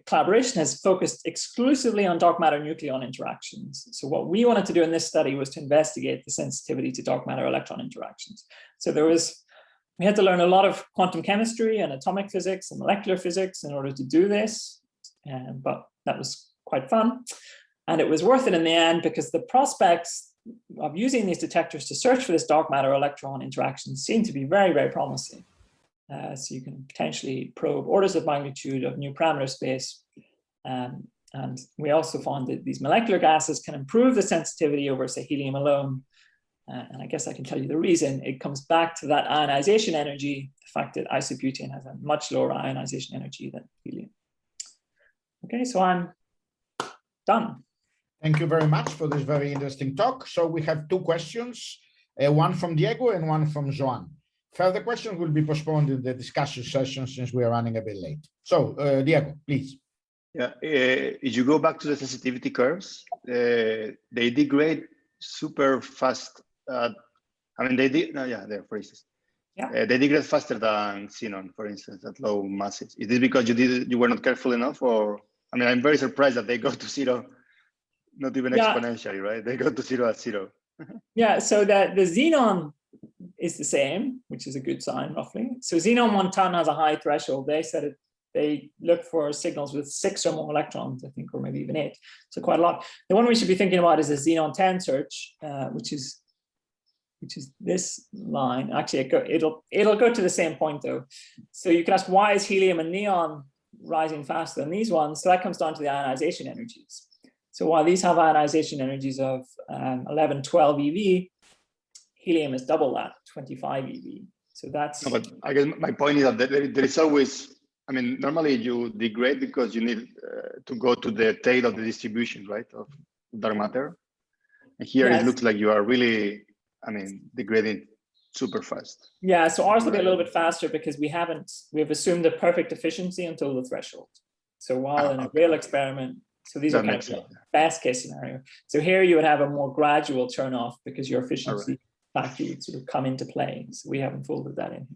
collaboration has focused exclusively on dark matter nucleon interactions. So what we wanted to do in this study was to investigate the sensitivity to dark matter electron interactions. So we had to learn a lot of quantum chemistry and atomic physics and molecular physics in order to do this, but that was quite fun. And it was worth it in the end because the prospects of using these detectors to search for this dark matter electron interactions seem to be very, very promising. So you can potentially probe orders of magnitude of new parameter space. And we also found that these molecular gases can improve the sensitivity over, say, helium alone. And I guess I can tell you the reason. It comes back to that ionization energy, the fact that isobutane has a much lower ionization energy than helium. Okay, so I'm done. Thank you very much for this very interesting talk. So we have two questions, one from Diego and one from Joan. Further questions will be postponed in the discussion session since we are running a bit late. So, Diego, please. Yeah, if you go back to the sensitivity curves, they degrade super fast. I mean, they're phrases. Yeah. They degrade faster than xenon, for instance, at low masses. Is this because you were not careful enough, or? I mean, I'm very surprised that they go to zero, not even exponentially, right? They go to zero at zero. Yeah, so that the xenon is the same, which is a good sign, roughly. So xenon 1 ton has a high threshold. They said they look for signals with 6 or more electrons, I think, or maybe even 8. So quite a lot. The one we should be thinking about is a xenon 10 search, which is this line. Actually, it'll go to the same point though. So you can ask, why is helium and neon rising faster than these ones? So that comes down to the ionization energies. So while these have ionization energies of 11, 12 eV, helium is double that, 25 eV. So that's. No, but I guess my point is that there is always, I mean, normally you degrade because you need to go to the tail of the distribution, right, of dark matter. And here it looks like you are really, I mean, degrading super fast. Yeah, so ours will be a little bit faster because we've assumed a perfect efficiency until the threshold. So while in a real experiment, so these are kind of the best case scenario. So here you would have a more gradual turn off because your efficiency factor would sort of come into play. So we haven't folded that in.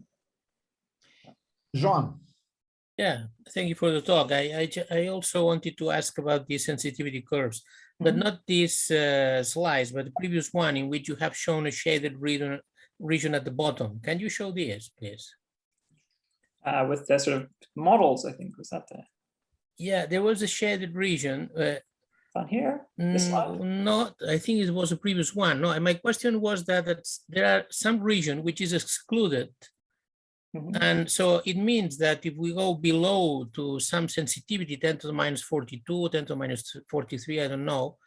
Joan. Yeah, thank you for the talk. I also wanted to ask about the sensitivity curves, but not these slides, but the previous one in which you have shown a shaded region region at the bottom. Can you show this, please? With the sort of models, I think, was that the Yeah, there was a shaded region. on here? This one? Not, I think it was a previous one. No, my question was that there are some region which is excluded. Mhm. And so it means that if we go below to some sensitivity, 10 to the minus 42, 10 to the minus 43, I don't know.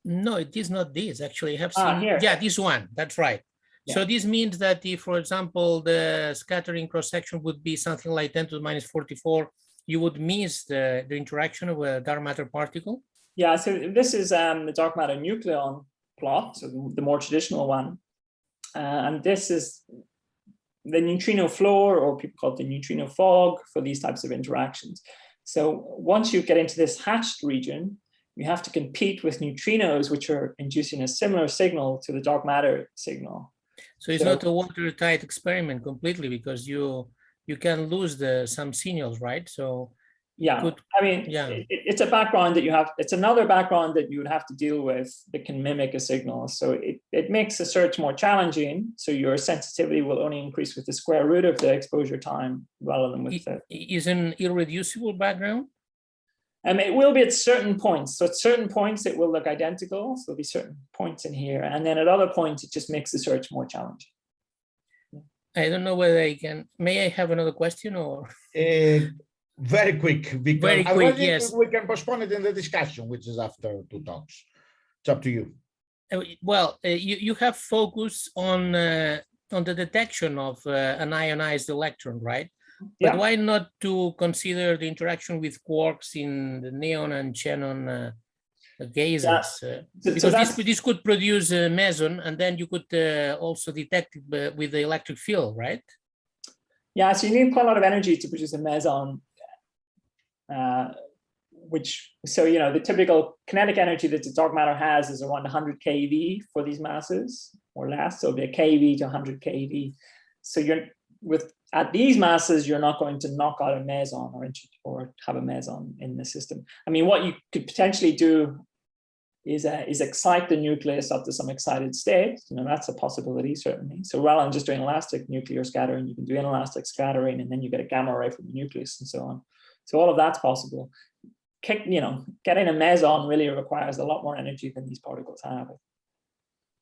No, it is not this. Actually, I have seen, Here. yeah, this one, that's right. Yeah. So this means that if, for example, the scattering cross-section would be something like 10 to the minus 44, you would miss the interaction of a dark matter particle? Yeah, so this is the dark matter nucleon plot, so the more traditional one. And this is the neutrino floor, or people call it the neutrino fog, for these types of interactions. So once you get into this hatched region, you have to compete with neutrinos, which are inducing a similar signal to the dark matter signal. So it's not a watertight experiment completely, because you can lose some signals, right? So yeah, I mean, yeah, it's a background that you have, it's another background that you would have to deal with that can mimic a signal. So it makes the search more challenging. So your sensitivity will only increase with the square root of the exposure time rather than with the... Is an irreducible background? It will be at certain points. So at certain points, it will look identical. So there'll be certain points in here. And then at other points, it just makes the search more challenging. I don't know whether I can, may I have another question or? Very quick, because very quick, yes. We can postpone it in the discussion, which is after 2 talks. It's up to you. Well, you have focused on the detection of an ionized electron, right? But why not to consider the interaction with quarks in the neon and xenon gases? Because this could produce a meson, and then you could also detect it with the electric field, right? Yeah, so you need quite a lot of energy to produce a meson. So, you know, the typical kinetic energy that the dark matter has is around 100 keV for these masses or less. So it'll be a keV to 100 keV. So at these masses, you're not going to knock out a meson or have a meson in the system. I mean, what you could potentially do is excite the nucleus up to some excited state. You know, that's a possibility, certainly. So rather than just doing elastic nuclear scattering, you can do inelastic scattering, and then you get a gamma ray from the nucleus and so on. So all of that's possible. Getting a meson really requires a lot more energy than these particles have.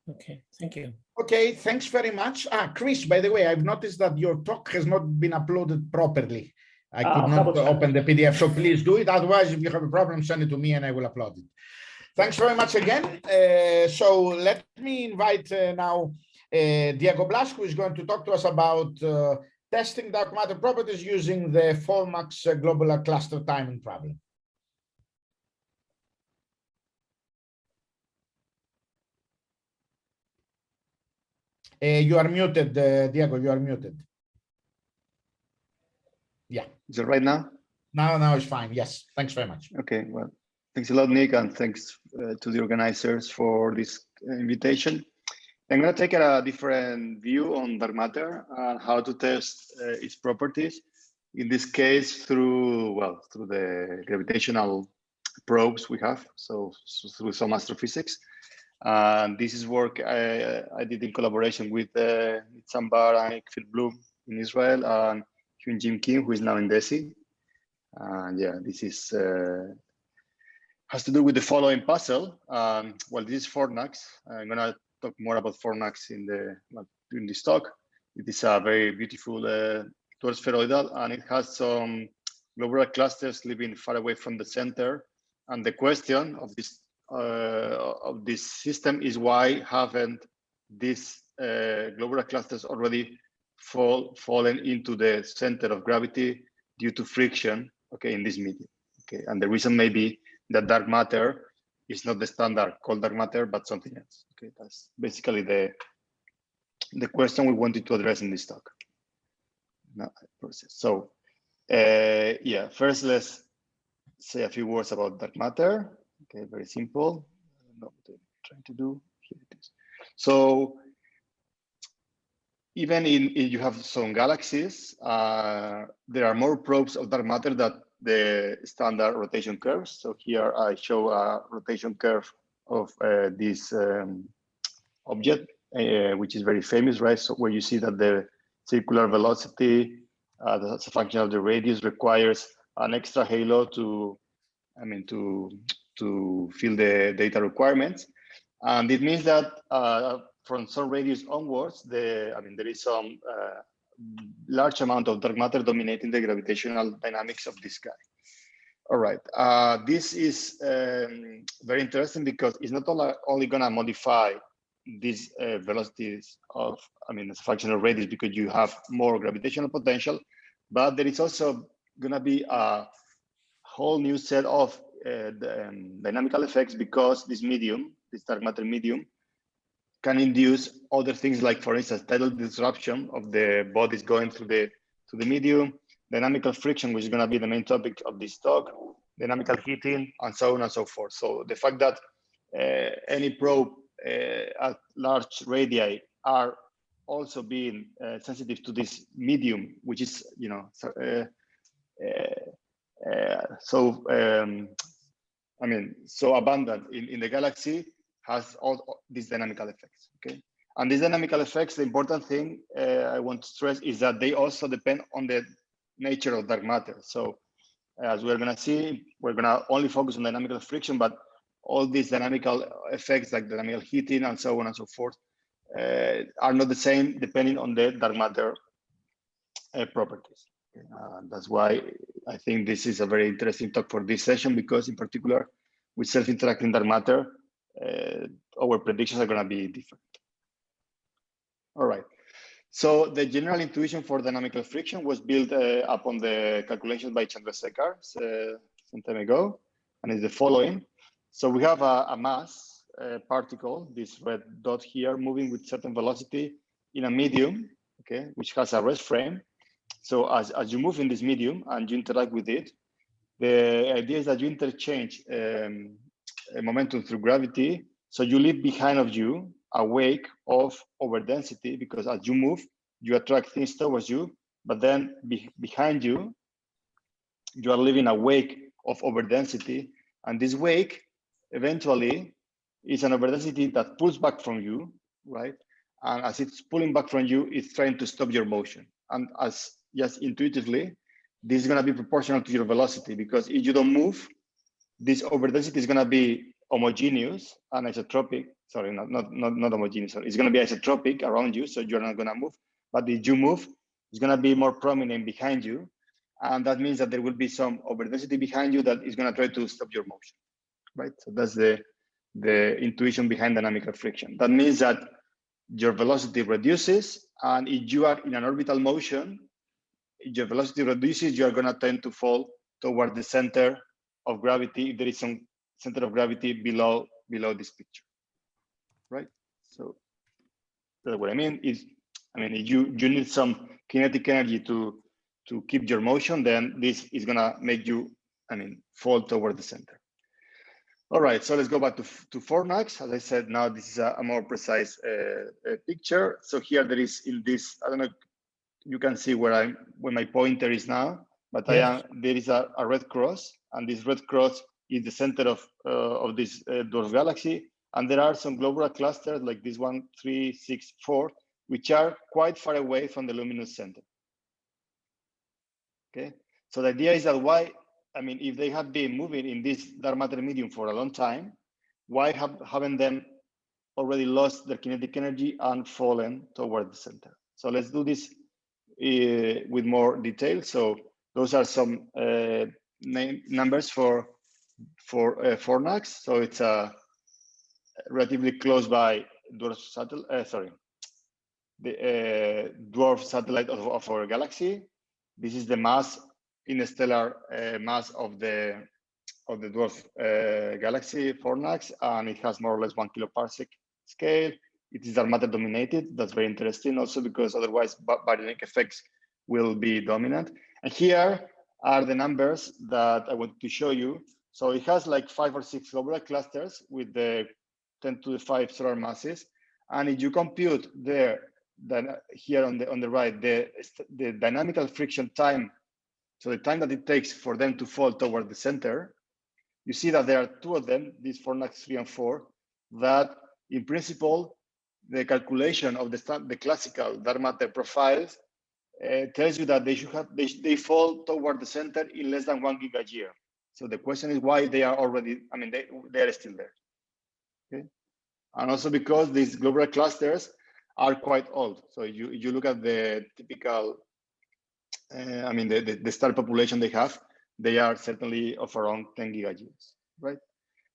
Okay, thank you. Okay, thanks very much. Chris, by the way, I've noticed that your talk has not been uploaded properly. I could not open the PDF, so please do it. Otherwise, if you have a problem, send it to me and I will upload it. Thanks very much again. So let me invite now Diego Blas, who is going to talk to us about testing dark matter properties using the Formax globular cluster timing problem. You are muted, Diego, you are muted. Yeah. Is it right now? Now it's fine. Yes. Thanks very much. Okay. Well, thanks a lot, Nick, and thanks to the organizers for this invitation. I'm going to take a different view on dark matter and how to test its properties. In this case, through the gravitational probes we have, so through some astrophysics. And this is work I did in collaboration with Sambar and Phil Bloom in Israel and Hyun Jim Kim, who is now in DESY. And yeah, this is has to do with the following puzzle. Well, this is Fornax. I'm gonna talk more about Fornax during this talk. It is a very beautiful dwarf spheroidal, and it has some globular clusters living far away from the center. And the question of this system is, why haven't these globular clusters already fallen into the center of gravity due to friction, okay, in this medium? Okay, and the reason may be that dark matter is not the standard cold dark matter, but something else. Okay, that's basically the question we wanted to address in this talk. So yeah, first let's say a few words about dark matter. Okay, very simple. I don't know what I'm trying to do. Here it is. So even if you have some galaxies, there are more probes of dark matter than the standard rotation curves. So here I show a rotation curve of this object, which is very famous, right? So where you see that the circular velocity, that's a function of the radius, requires an extra halo to, to fill the data requirements. And it means that from some radius onwards, there is some large amount of dark matter dominating the gravitational dynamics of this guy. All right, this is very interesting because it's not only gonna modify these velocities of, as a function of radius because you have more gravitational potential, but there is also gonna be a whole new set of dynamical effects because this medium, this dark matter medium, can induce other things like, for instance, tidal disruption of the bodies going through the medium, dynamical friction, which is going to be the main topic of this talk, dynamical heating, and so on and so forth. So the fact that any probe at large radii are also being sensitive to this medium, which is, so abundant in the galaxy, has all these dynamical effects, okay? And these dynamical effects, the important thing I want to stress is that they also depend on the nature of dark matter. So as we're gonna see, we're gonna only focus on dynamical friction, but all these dynamical effects like dynamical heating and so on and so forth are not the same depending on the dark matter properties. That's why I think this is a very interesting talk for this session, because in particular with self-interacting dark matter, our predictions are going to be different. All right. So the general intuition for dynamical friction was built upon the calculations by Chandrasekhar some time ago, and is the following. So we have a mass particle, this red dot here, moving with certain velocity in a medium, okay, which has a rest frame. So as you move in this medium and you interact with it, the idea is that you interchange momentum through gravity. So you leave behind of you a wake of overdensity, because as you move, you attract things towards you, but then behind you, you are leaving a wake of overdensity. And this wake eventually is an overdensity that pulls back from you, right? And as it's pulling back from you, it's trying to stop your motion. And as just intuitively, this is going to be proportional to your velocity, because if you don't move, this overdensity is going to be homogeneous and isotropic. Sorry, not homogeneous. Sorry. It's going to be isotropic around you, so you're not going to move. But if you move, it's going to be more prominent behind you, and that means that there will be some overdensity behind you that is going to try to stop your motion, right? So that's the intuition behind dynamical friction. That means that your velocity reduces, and if you are in an orbital motion, your velocity reduces, you are going to tend to fall toward the center of gravity if there is some center of gravity below this picture, right? So that's what I mean. Is if you need some kinetic energy to keep your motion, then this is going to make you fall toward the center. All right, so let's go back to Fornax. As I said, now this is a more precise picture. So here there is in this, I don't know, you can see where my pointer is now, but yes. There is a red cross, and this red cross is the center of this dwarf galaxy. And there are some globular clusters like this 1, 3, 6, 4, which are quite far away from the luminous center. Okay, so the idea is that if they have been moving in this dark matter medium for a long time, why haven't them already lost their kinetic energy and fallen toward the center? So let's do this with more detail. So those are some numbers for Fornax. So it's relatively close by dwarf satellite. The dwarf satellite of our galaxy. This is the mass, interstellar mass of the dwarf galaxy Fornax, and it has more or less 1 kiloparsec scale. It is dark matter dominated. That's very interesting also, because otherwise baryonic effects will be dominant. And here are the numbers that I want to show you. So it has like 5 or 6 globular clusters with the 10 to the 5 solar masses. And if you compute there, then here on the right, the dynamical friction time, so the time that it takes for them to fall toward the center, you see that there are 2 of them, these Fornax 3 and 4, that in principle, the calculation of the classical dark matter profiles tells you that they fall toward the center in less than 1 gigayear. So the question is why they are already, I mean, they are still there. Okay, and also because these globular clusters are quite old. So you look at the typical, I mean, the star population they are certainly of around 10 gigayears, right?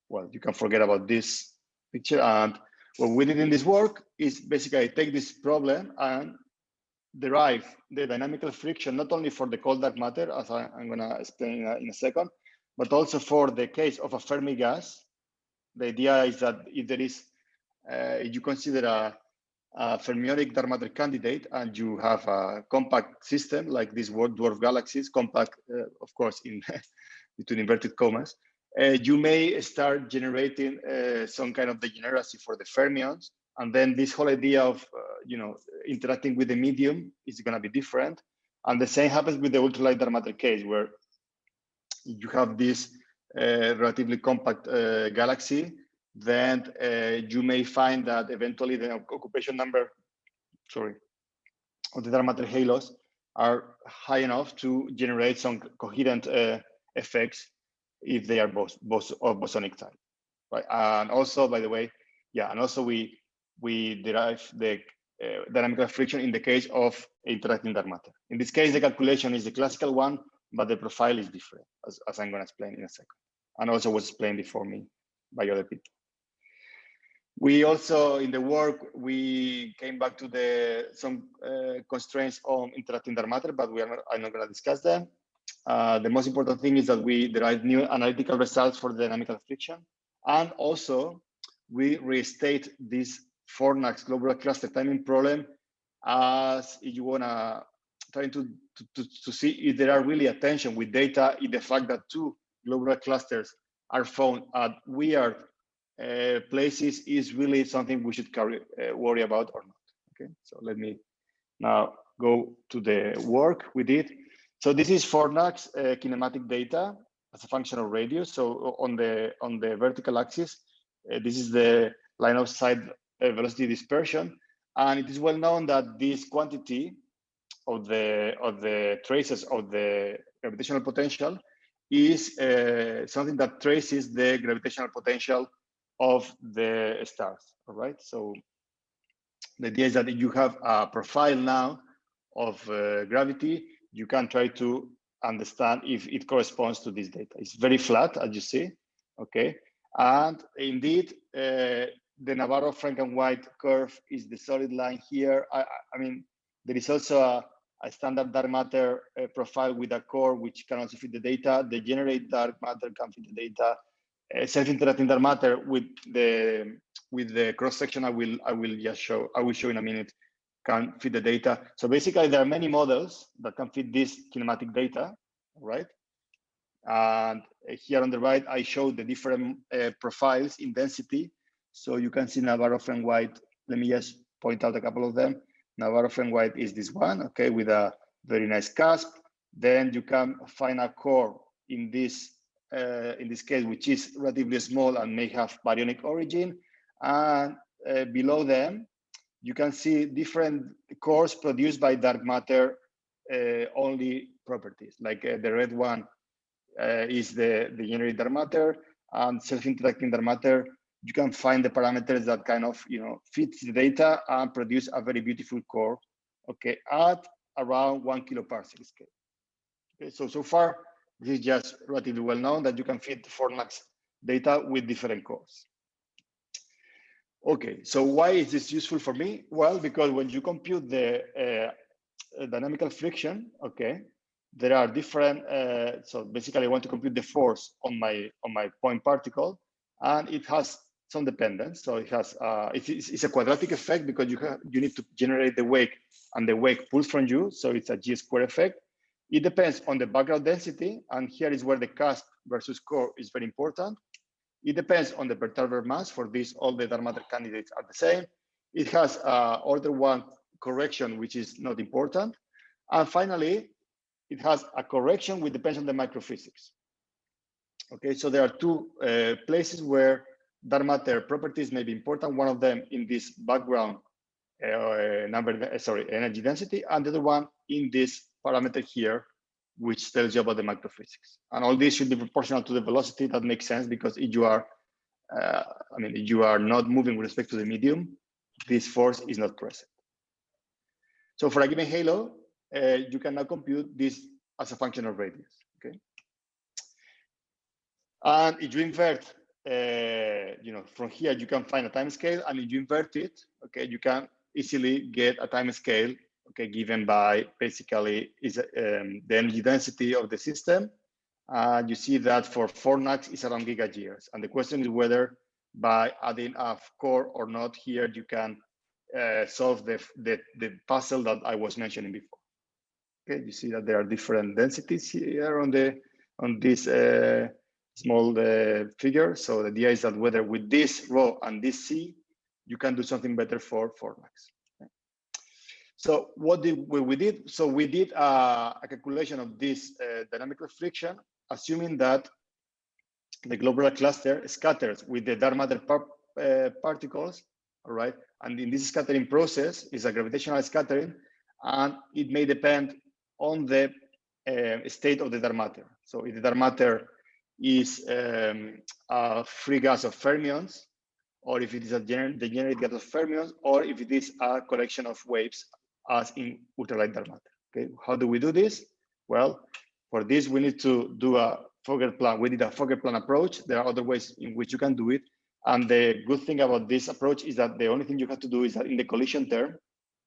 Well, you can forget about this picture. And what we did in this work is basically take this problem and derive the dynamical friction, not only for the cold dark matter, as I'm going to explain in a second, but also for the case of a Fermi gas. The idea is that if there is, if you consider a fermionic dark matter candidate and you have a compact system like these dwarf galaxies, compact, of course, in between inverted commas, you may start generating some kind of degeneracy for the fermions. And then this whole idea of, interacting with the medium is going to be different. And the same happens with the ultralight dark matter case, where you have this relatively compact galaxy, then you may find that eventually the occupation number, of the dark matter halos are high enough to generate some coherent effects if they are both of bosonic type, right? And also, by the way, and also we derive the dynamical friction in the case of interacting dark matter. In this case, the calculation is the classical one, but the profile is different, as I'm going to explain in a second, and also was explained before me by other people. We also, in the work, we came back to some constraints on interacting dark matter, but I'm not going to discuss them. The most important thing is that we derived new analytical results for the dynamical friction, and also we restate this Fornax globular cluster timing problem as if you want to try to see if there are really a tension with data in the fact that two globular clusters are found at weird places is really something we should worry about or not. Okay, so let me now go to the work we did. So this is Fornax kinematic data as a function of radius. So on the vertical axis, this is the line of sight velocity dispersion, and it is well known that this quantity of the traces of the gravitational potential is something that traces the gravitational potential of the stars. All right. So the idea is that if you have a profile now of gravity, you can try to understand if it corresponds to this data. It's very flat, as you see. Okay. And indeed, the Navarro-Franken-White curve is the solid line here. I mean, there is also a standard dark matter profile with a core which can also fit the data. The generate dark matter can fit the data. Self-interacting dark matter with the cross section I will show in a minute can fit the data. So basically, there are many models that can fit this kinematic data, right? And here on the right, I show the different profiles in density. So you can see Navarro-Franken-White. Let me just point out a couple of them. Navarro-Franken-White is this one, okay, with a very nice cusp. Then you can find a core in this case, which is relatively small and may have baryonic origin. And below them, you can see different cores produced by dark matter only properties. Like the red one is the generated dark matter, and self-interacting dark matter. You can find the parameters that kind of fits the data and produce a very beautiful core, okay, at around 1 kiloparsec scale. Okay, so far this is just relatively well known that you can fit Fornax data with different cores. Okay, so why is this useful for me? Well, because when you compute the dynamical friction, okay, there are different. So basically, I want to compute the force on my point particle, and it has some dependence. So it has it's a quadratic effect because you need to generate the wake, and the wake pulls from you. So it's a G-square effect. It depends on the background density, and here is where the cusp versus core is very important. It depends on the perturber mass. For this, all the dark matter candidates are the same. It has order 1 correction, which is not important. And finally, it has a correction which depends on the microphysics. Okay, so there are two places where dark matter properties may be important. One of them in this background energy density, and the other one in this parameter here, which tells you about the macrophysics. And all this should be proportional to the velocity. That makes sense, because if you are, if you are not moving with respect to the medium, this force is not present. So for a given halo, you can now compute this as a function of radius. Okay. And if you invert, from here you can find a time scale, and if you invert it, okay, you can easily get a time scale, okay, given by basically is the energy density of the system. You see that for Fornax is around gigayears, and the question is whether by adding a core or not here you can solve the puzzle that I was mentioning before. Okay, you see that there are different densities here on this small figure. So the idea is that whether with this rho and this C, you can do something better for Fornax. Okay. So what did we did? So we did a calculation of this dynamical friction, assuming that the globular cluster scatters with the dark matter particles, all right? And in this scattering process is a gravitational scattering, and it may depend on the state of the dark matter. So if the dark matter is a free gas of fermions, or if it is a degenerate gas of fermions, or if it is a collection of waves, as in ultralight dark matter. Okay, how do we do this? Well, for this we need to do a Fokker plan. We did a Fokker plan approach. There are other ways in which you can do it. And the good thing about this approach is that the only thing you have to do is that in the collision term,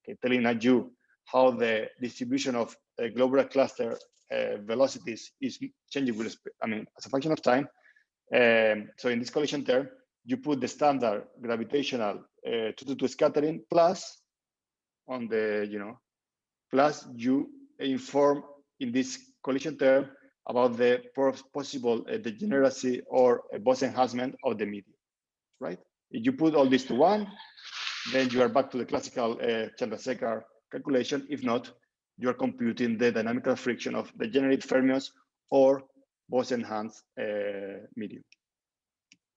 okay, telling you how the distribution of globular cluster velocities is changing with, as a function of time. So in this collision term, you put the standard gravitational 2-to-2 scattering plus on the, plus you inform in this collision term about the possible degeneracy or Bose enhancement of the medium, right? If you put all this to one, then you are back to the classical Chandrasekhar calculation. If not, you are computing the dynamical friction of degenerate fermions or Bose enhanced medium.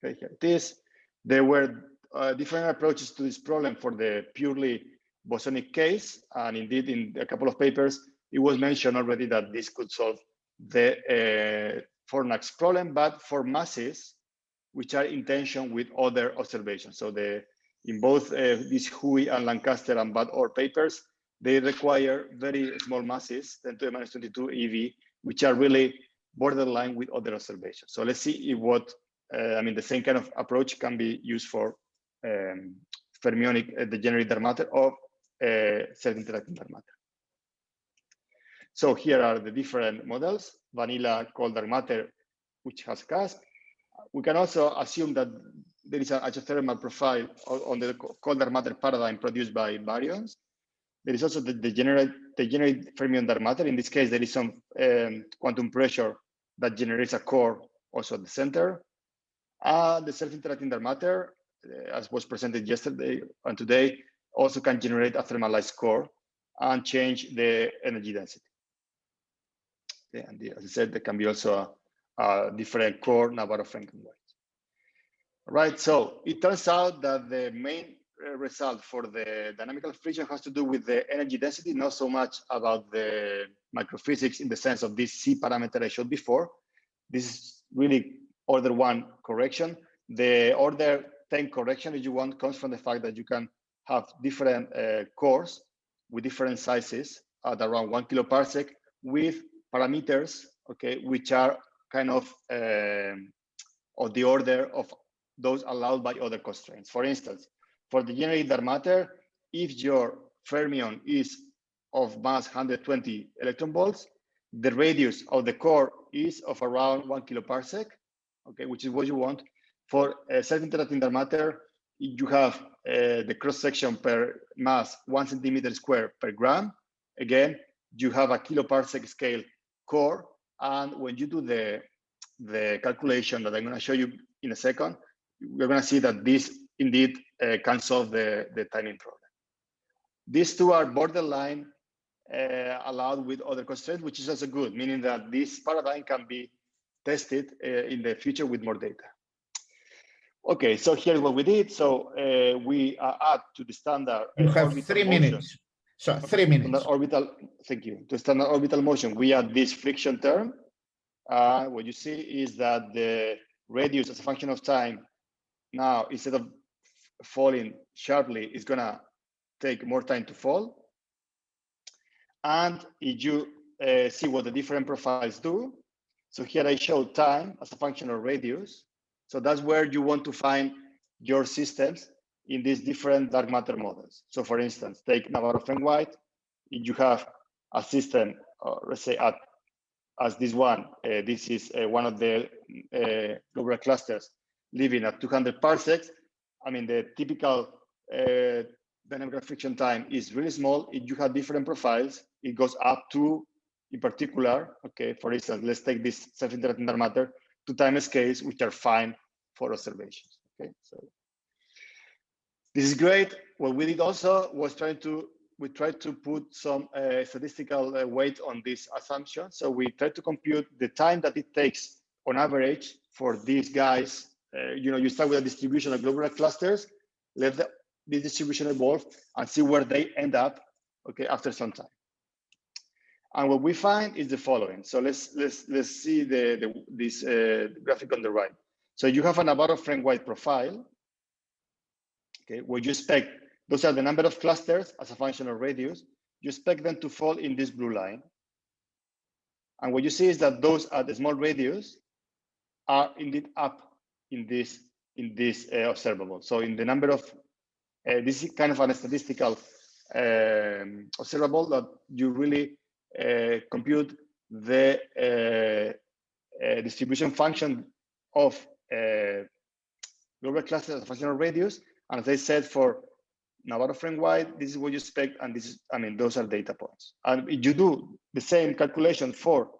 Okay, here it is. There were different approaches to this problem for the purely bosonic case, and indeed in a couple of papers it was mentioned already that this could solve the Fornax problem, but for masses which are in tension with other observations. So in both these Hui and Lancaster and Bad Orr papers, they require very small masses, 10 to the minus 22 eV, which are really borderline with other observations. So let's see if the same kind of approach can be used for fermionic degenerate dark matter or self-interacting dark matter. So here are the different models: vanilla cold dark matter, which has cusp. We can also assume that there is an isothermal profile on the cold dark matter paradigm produced by baryons. There is also the degenerate fermion dark matter. In this case, there is some quantum pressure that generates a core also at the center. The self-interacting dark matter, as was presented yesterday and today, also can generate a thermalized core and change the energy density. Okay, and as I said, there can be also a different core Navarro-Frankenweight. Right, so it turns out that the main result for the dynamical friction has to do with the energy density, not so much about the microphysics in the sense of this C parameter I showed before. This is really order 1 correction. The order 10 correction, if you want, comes from the fact that you can have different cores with different sizes at around 1 kiloparsec with parameters, okay, which are kind of the order of those allowed by other constraints. For instance, for the degenerate dark matter, if your fermion is of mass 120 electron volts, the radius of the core is of around 1 kiloparsec, okay, which is what you want. For self-interacting dark matter, you have the cross-section per mass 1 centimeter square per gram. Again, you have a kiloparsec scale core, and when you do the calculation that I'm going to show you in a second, we're going to see that this indeed can solve the timing problem. These two are borderline allowed with other constraints, which is also good, meaning that this paradigm can be tested in the future with more data. Okay, so here's what we did. So we add to the standard You have orbital 3 motion. minutes. So 3 minutes. Standard orbital, thank you. To standard orbital motion, we add this friction term. What you see is that the radius as a function of time now, instead of falling sharply, is gonna take more time to fall. And if you see what the different profiles do, so here I show time as a function of radius. So that's where you want to find your systems in these different dark matter models. So for instance, take Navarro-Frank-White. If you have a system, let's say as this one, this is one of the globular clusters living at 200 parsecs. I mean, the typical dynamical friction time is really small. If you have different profiles, it goes up to, in particular, okay, for instance, let's take this self-interacting dark matter, to time scales which are fine for observations. Okay, so this is great. What we did also was we tried to put some statistical weight on this assumption. So we tried to compute the time that it takes on average for these guys. You start with a distribution of globular clusters, let this distribution evolve and see where they end up, okay, after some time. And what we find is the following. So let's see this graphic on the right. So you have a Navarro-Frank-White profile, okay, where you expect, those are the number of clusters as a function of radius. You expect them to fall in this blue line. And what you see is that those at the small radius are indeed up in this observable. So in the number of, this is kind of a statistical observable that you really compute the distribution function of globular clusters as a function of radius. And as I said, for Navarro-Frank-White, this is what you expect, and this is, I mean, those are data points. And if you do the same calculation for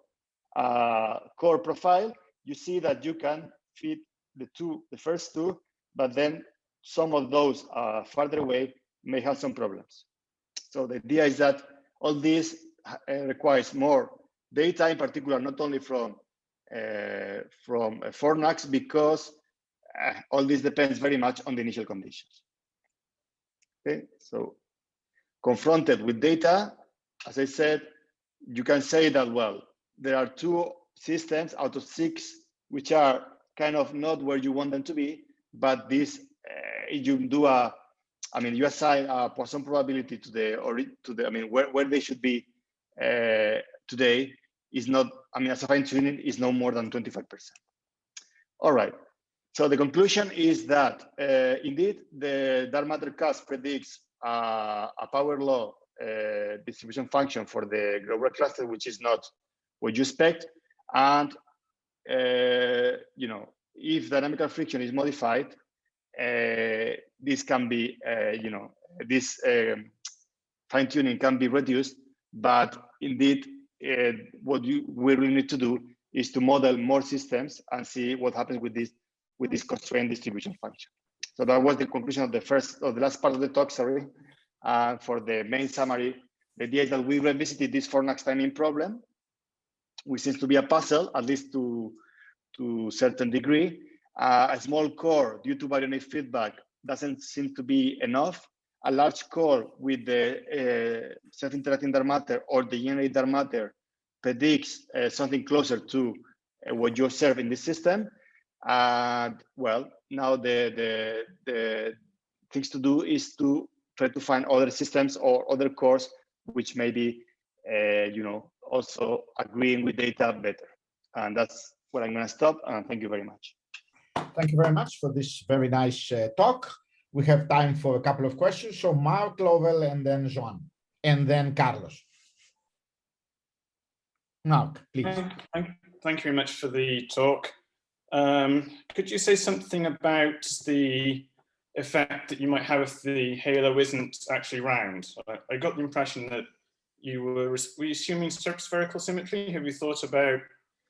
core profile, you see that you can fit the first two, but then some of those farther away may have some problems. So the idea is that all this requires more data, in particular, not only from Fornax, because all this depends very much on the initial conditions. Okay, so confronted with data, as I said, you can say that, well, there are 2 systems out of 6 which are kind of not where you want them to be, but this, you do you assign a Poisson probability to the, I mean, where they should be today is not, I mean, as a fine tuning is no more than 25%. All right. So the conclusion is that indeed the dark matter cusp predicts a power law distribution function for the globular cluster, which is not what you expect. And if dynamical friction is modified, this can be this fine tuning can be reduced. But indeed, what we really need to do is to model more systems and see what happens with this constrained distribution function. So that was the conclusion of the last part of the talk, sorry. For the main summary, the idea is that we revisited this Fornax timing problem, which seems to be a puzzle, at least to a certain degree. A small core due to baryonic feedback doesn't seem to be enough. A large core with the self-interacting dark matter or the generated dark matter predicts something closer to what you observe in the system. And well, now the things to do is to try to find other systems or other cores which may be, also agreeing with data better. And that's where I'm going to stop. And thank you very much. Thank you very much for this very nice talk. We have time for a couple of questions. So Mark, Lovell, and then Joan, and then Carlos. Mark, please. Thank you very much for the talk. Could you say something about the effect that you might have if the halo isn't actually round? I got the impression that you were you assuming spherical symmetry? Have you thought about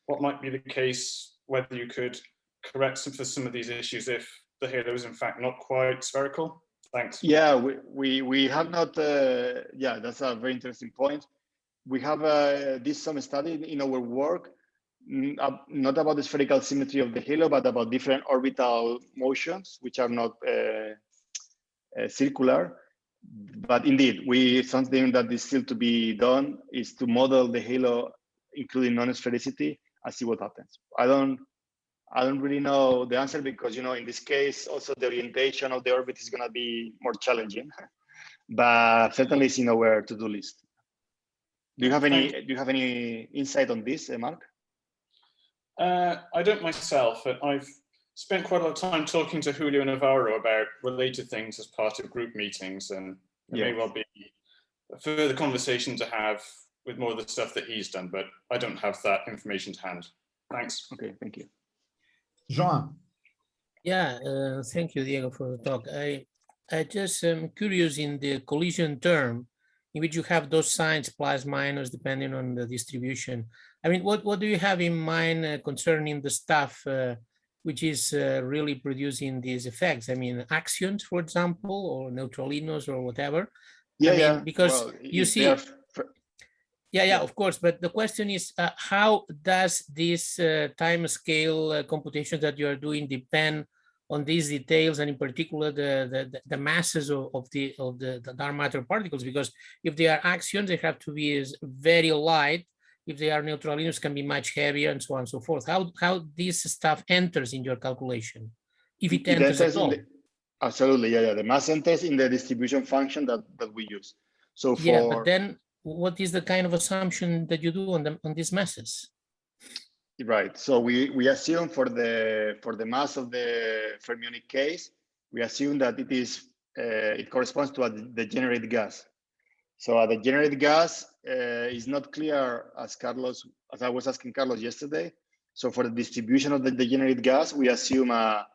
what might be the case, whether you could correct for some of these issues if the halo is in fact not quite spherical? Thanks. Yeah, we have not, yeah, that's a very interesting point. We have did some study in our work not about the spherical symmetry of the halo, but about different orbital motions, which are not circular. But indeed, something that is still to be done is to model the halo, including non-sphericity, and see what happens. I don't really know the answer because, you know, in this case, also the orientation of the orbit is going to be more challenging. But certainly it's in our to-do list. Do you have any insight on this, Mark? I don't myself, but I've spent quite a lot of time talking to Julio Navarro about related things as part of group meetings, and there may well be a further conversation to have with more of the stuff that he's done, but I don't have that information to hand. Thanks. Okay, thank you. Joan. Yeah, thank you, Diego, for the talk. I just am curious in the collision term, in which you have those signs plus minus depending on the distribution. I mean, what do you have in mind concerning the stuff which is really producing these effects? I mean, axions, for example, or neutralinos or whatever. Yeah, because well, you see. Yeah, of course. But the question is, how does this time scale computation that you are doing depend on these details, and in particular the masses of the dark matter particles? Because if they are axions, they have to be very light. If they are neutralinos, can be much heavier, and so on and so forth. How this stuff enters in your calculation, if it enters at all? Absolutely, yeah. The mass enters in the distribution function that we use. So but then what is the kind of assumption that you do on these masses? Right. So we assume for the mass of the fermionic case, we assume that it corresponds to a degenerate gas. So a degenerate gas is not clear as I was asking Carlos yesterday. So for the distribution of the degenerate gas, we assume a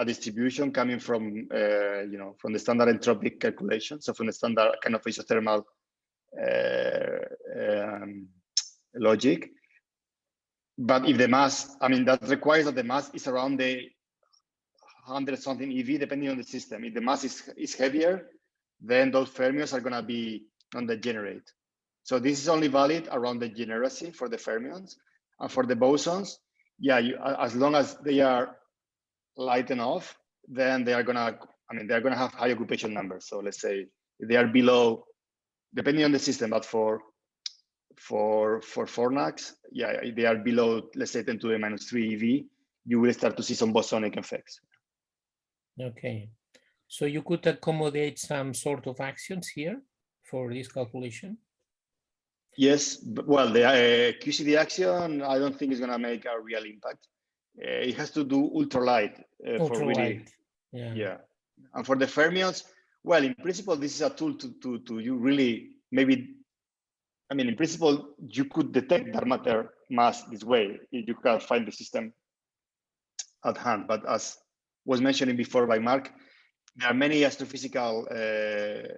distribution coming from from the standard entropic calculation. So from the standard kind of isothermal logic. But if the mass, I mean, that requires that the mass is around the 100 something eV, depending on the system. If the mass is heavier, then those fermions are going to be non-degenerate. So this is only valid around the degeneracy for the fermions. And for the bosons, yeah, as long as they are light enough, then they are going to have high occupation numbers. So let's say if they are below, depending on the system, but for Fornax, yeah, if they are below, let's say 10 to the minus 3 eV, you will start to see some bosonic effects. Okay, so you could accommodate some sort of actions here for this calculation? Yes, but, well, the QCD action, I don't think is going to make a real impact. It has to do ultralight. For really, yeah. And for the fermions, well, in principle, this is a tool to you really maybe. I mean, in principle, you could detect dark matter mass this way if you can find the system at hand. But as was mentioned before by Mark, there are many astrophysical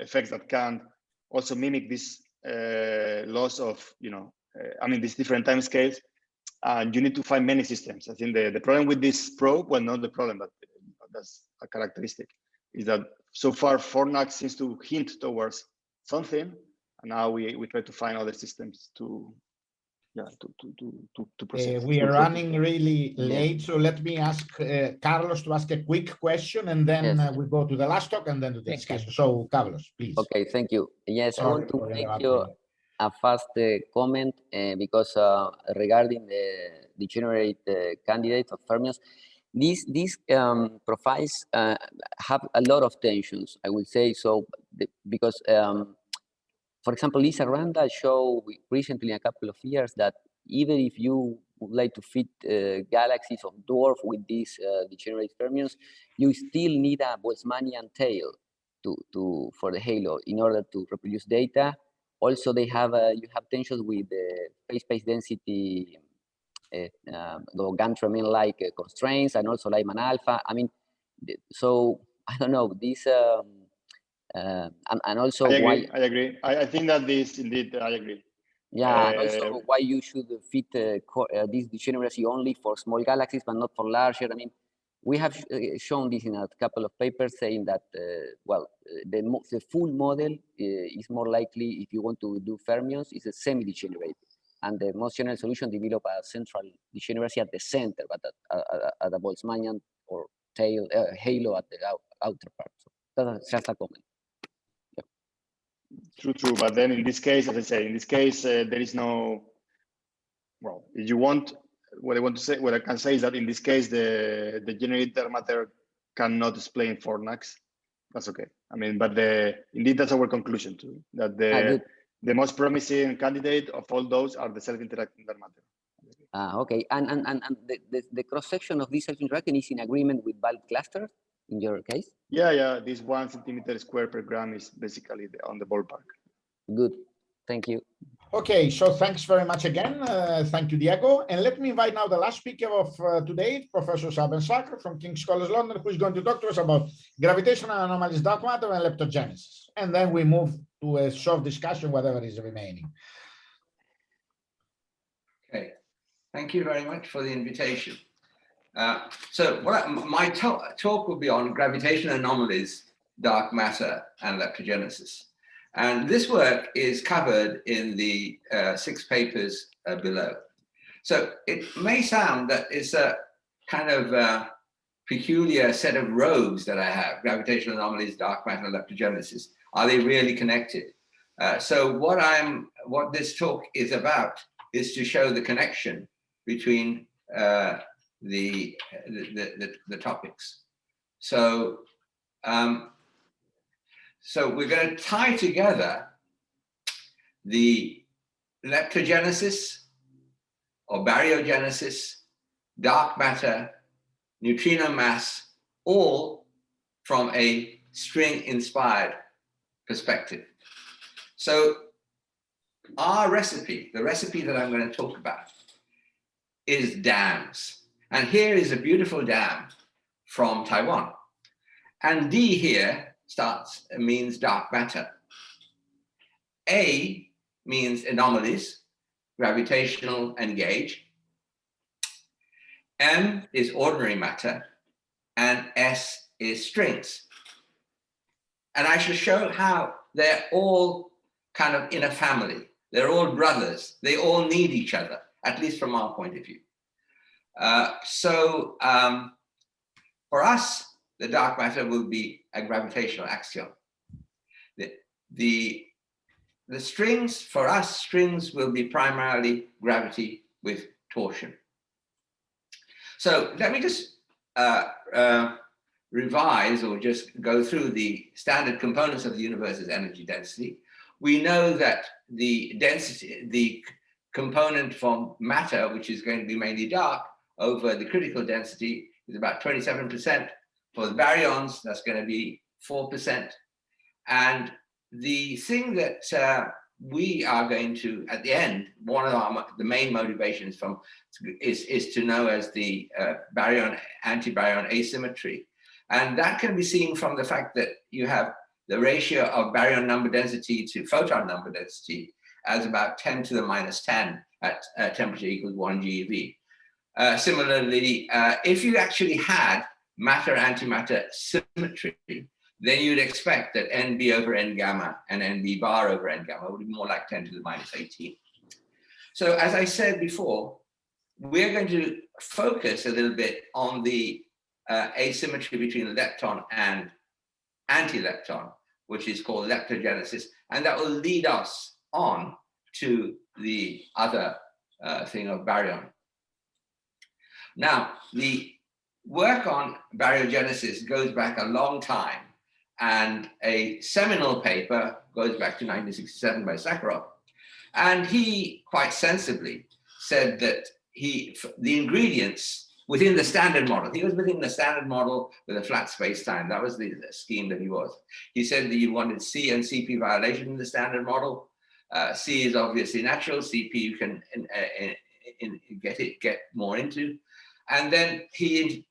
effects that can also mimic this loss of, these different time scales. And you need to find many systems. I think the problem with this probe, well, not the problem, but that's a characteristic, is that so far Fornax seems to hint towards something. And now we try to find other systems to process. We are running really late, so let me ask Carlos to ask a quick question, and then we go to the last talk and then to the discussion. So, Carlos, please. Okay, thank you. Yes, I want to make you a fast comment because regarding the degenerate candidates of fermions, these profiles have a lot of tensions, I will say so, because for example, Lisa Randa showed recently, a couple of years, that even if you would like to fit galaxies of dwarf with these degenerate fermions, you still need a Boltzmannian tail for the halo in order to reproduce data. Also, they have you have tensions with the phase space density, Gantry-like constraints, and also Lyman alpha. I mean, so I don't know this. And also I agree. I think that this indeed, I agree. Yeah, and also why you should fit this degeneracy only for small galaxies, but not for larger. I mean, we have shown this in a couple of papers saying that, the full model is more likely, if you want to do fermions, is a semi-degenerate. and the most general solution develop a central degeneracy at the center, but at a Boltzmannian or tail halo at the outer part. So that's just a comment. True. But then in this case, as I say, in this case, there is no, well, if you want, what I can say is that in this case, the generated dark matter cannot explain fornax. That's okay. I mean, but indeed, that's our conclusion too, that the most promising candidate of all those are the self-interacting dark matter. Okay. And the cross-section of this self-interacting is in agreement with bulk clusters in your case? Yeah. This 1 centimeter square per gram is basically on the ballpark. Good. Thank you. Okay, so thanks very much again. Thank you, Diego. And let me invite now the last speaker of today, Professor Saben Sakhr from King's College London, who is going to talk to us about gravitational anomalies, dark matter, and leptogenesis. And then we move to a short discussion, whatever is remaining. Okay, thank you very much for the invitation. So my talk will be on gravitational anomalies, dark matter, and leptogenesis. And this work is covered in the 6 papers below. So it may sound that it's a kind of peculiar set of robes that I have, gravitational anomalies, dark matter, and leptogenesis. Are they really connected? So what this talk is about is to show the connection between the topics. So we're going to tie together the leptogenesis or baryogenesis, dark matter, neutrino mass, all from a string-inspired perspective. So our recipe, the recipe that I'm going to talk about, is dams. And here is a beautiful dam from Taiwan. And D here means dark matter. A means anomalies, gravitational and gauge. M is ordinary matter, and S is strings. And I shall show how they're all kind of in a family. They're all brothers. They all need each other, at least from our point of view. For us, the dark matter will be a gravitational axion. The strings, for us, strings will be primarily gravity with torsion. So let me just revise or just go through the standard components of the universe's energy density. We know that the density, the component from matter, which is going to be mainly dark, over the critical density is about 27%. For the baryons, that's going to be 4%. And the thing that we are going to, at the end, one of the main motivations is to know as the baryon, anti-baryon asymmetry. And that can be seen from the fact that you have the ratio of baryon number density to photon number density as about 10 to the minus 10 at temperature equals 1 GeV. Similarly, if you actually had matter-antimatter symmetry, then you'd expect that NB over N gamma and NB bar over N gamma would be more like 10 to the minus 18. So as I said before, we're going to focus a little bit on the asymmetry between lepton and anti-lepton, which is called leptogenesis, and that will lead us on to the other thing of baryon. Now, the work on baryogenesis goes back a long time, and a seminal paper goes back to 1967 by Sakharov. And he quite sensibly said that the ingredients within the standard model, he was within the standard model with a flat space-time. That was the scheme that he was. He said that you wanted C and CP violation in the standard model. C is obviously natural, CP you can get more into. And then he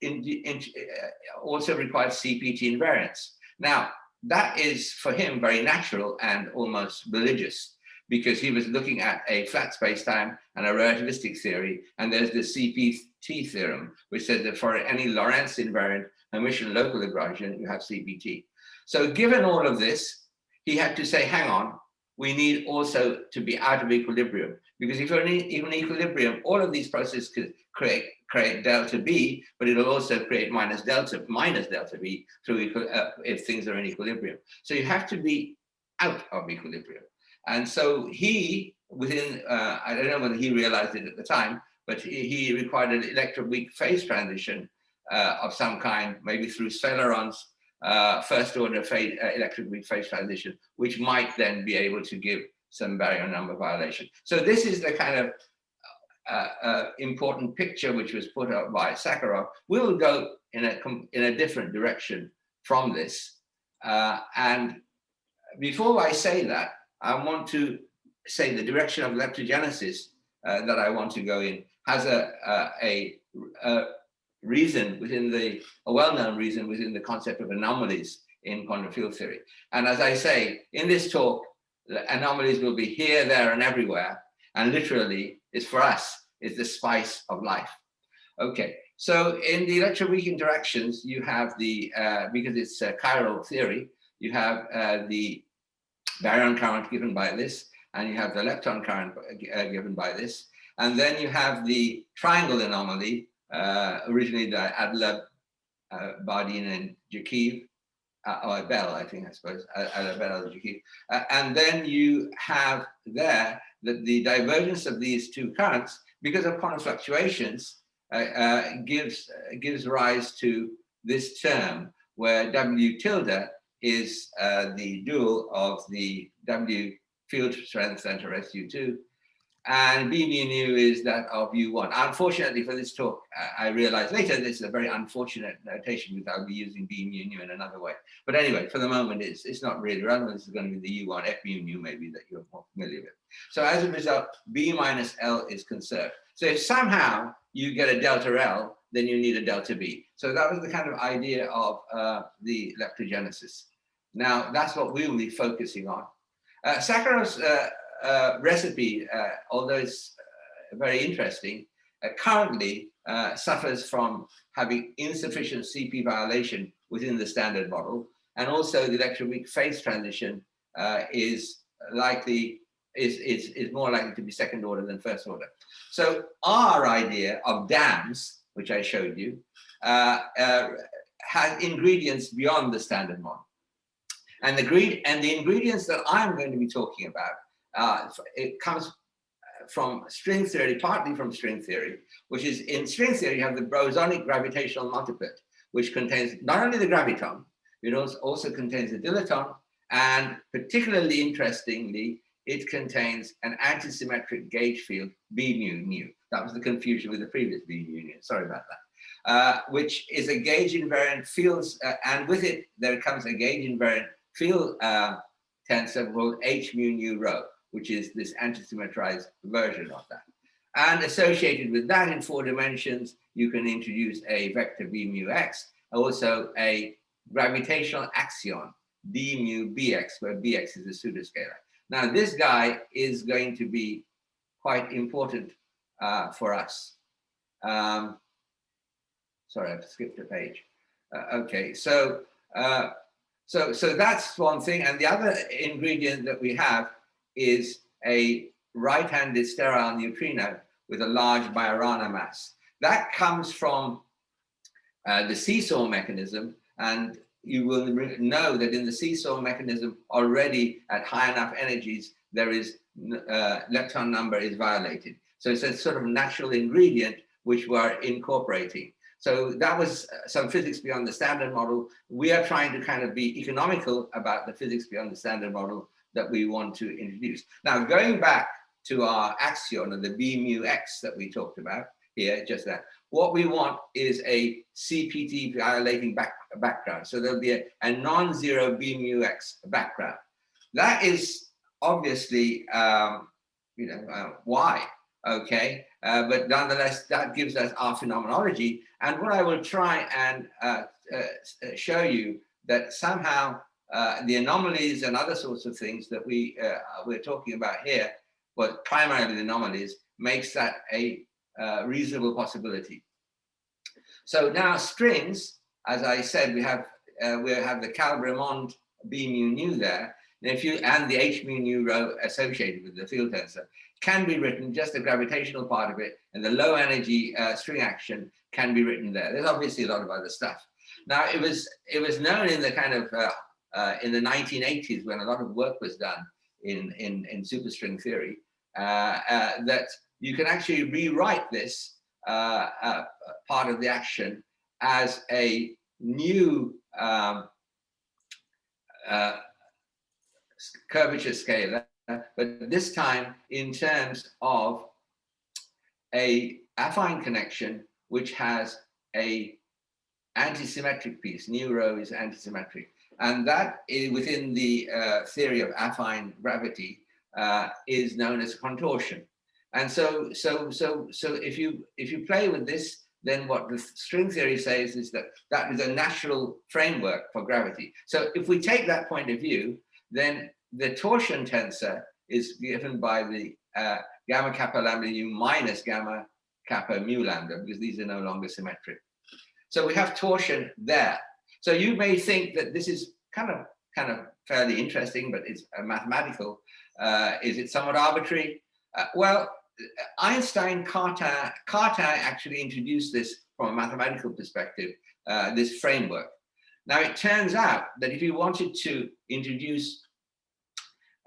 also required CPT invariance. Now, that is for him very natural and almost religious, because he was looking at a flat space-time and a relativistic theory, and there's the CPT theorem, which said that for any Lorentz invariant Hermitian local Lagrangian, you have CPT. So given all of this, he had to say, hang on, we need also to be out of equilibrium. Because if you're in equilibrium, all of these processes could create delta B, but it'll also create minus delta B through if things are in equilibrium. So you have to be out of equilibrium. And so he, within, I don't know whether he realized it at the time, but he required an electroweak phase transition of some kind, maybe through Scalarons, first order electric weak phase transition, which might then be able to give some baryon number violation. So this is the kind of important picture which was put up by Sakharov. We will go in a different direction from this. And before I say that, I want to say the direction of electrogenesis that I want to go in has a reason within a well-known reason within the concept of anomalies in quantum field theory. And as I say, in this talk, the anomalies will be here, there, and everywhere. And literally, it's for us, it's the spice of life. Okay, so in the electroweak interactions, you have the, because it's chiral theory, you have the baryon current given by this, and you have the electron current given by this. And then you have the triangle anomaly, originally the Adler, Bardeen, and Jakiv, or Bell, I think, I suppose, Adler, Bell, Jakiv. And then you have there that the divergence of these two currents, because of quantum fluctuations, gives rise to this term where W tilde is the dual of the W field strength center SU2, and B mu nu is that of U1. Unfortunately for this talk, I realized later this is a very unfortunate notation because I'll be using B mu nu in another way. But anyway, for the moment, it's not really relevant. This is going to be the U1, F mu nu maybe that you're more familiar with. So as a result, B minus L is conserved. So if somehow you get a delta L, then you need a delta B. So that was the kind of idea of the electrogenesis. Now, that's what we will be focusing on. Sakharov's recipe, although it's very interesting, currently suffers from having insufficient CP violation within the standard model, and also the electroweak phase transition is more likely to be second order than first order. So our idea of dams, which I showed you, has ingredients beyond the standard model. And the ingredients that I'm going to be talking about, it comes from string theory, partly from string theory, which is in string theory, you have the bosonic gravitational multiplet, which contains not only the graviton, it also contains the dilaton, and particularly interestingly, it contains an antisymmetric gauge field, B mu nu. That was the confusion with the previous B mu nu, sorry about that, which is a gauge invariant fields, and with it, there comes a gauge invariant field tensor called H mu nu rho, which is this antisymmetrized version of that. And associated with that in 4 dimensions, you can introduce a vector B mu x, also a gravitational axion, D mu bx, where bx is a pseudoscalar. Now, this guy is going to be quite important for us. Sorry, I've skipped a page. Okay, so that's one thing. And the other ingredient that we have is a right-handed sterile neutrino with a large Majorana mass. That comes from the seesaw mechanism, and you will know that in the seesaw mechanism already at high enough energies, there is electron number is violated. So it's a sort of natural ingredient which we're incorporating. So that was some physics beyond the standard model. We are trying to kind of be economical about the physics beyond the standard model that we want to introduce. Now, going back to our axion of the B mu x that we talked about here, just that, what we want is a CPT violating background. So there'll be a non-zero B mu x background. That is obviously, why, okay? But nonetheless, that gives us our phenomenology. And what I will try and show you that somehow the anomalies and other sorts of things that we're talking about here, but primarily the anomalies, makes that a reasonable possibility. So now strings, as I said, we have the Cal-Bremond B mu nu there. and the h mu nu rho associated with the field tensor can be written, just the gravitational part of it, and the low energy string action can be written there. There's obviously a lot of other stuff. Now, it was known in the kind of in the 1980s, when a lot of work was done in superstring theory, that you can actually rewrite this part of the action as a new curvature scalar, but this time in terms of a affine connection which has a antisymmetric piece. Nu rho is antisymmetric, and that is within the theory of affine gravity is known as contortion. And so if you play with this, then what the string theory says is that that is a natural framework for gravity. So if we take that point of view, then the torsion tensor is given by the gamma kappa lambda nu minus gamma kappa mu lambda, because these are no longer symmetric. So we have torsion there. So you may think that this is kind of fairly interesting, but it's mathematical. Is it somewhat arbitrary? Well, Einstein, Cartan actually introduced this from a mathematical perspective, this framework. Now, it turns out that if you wanted to introduce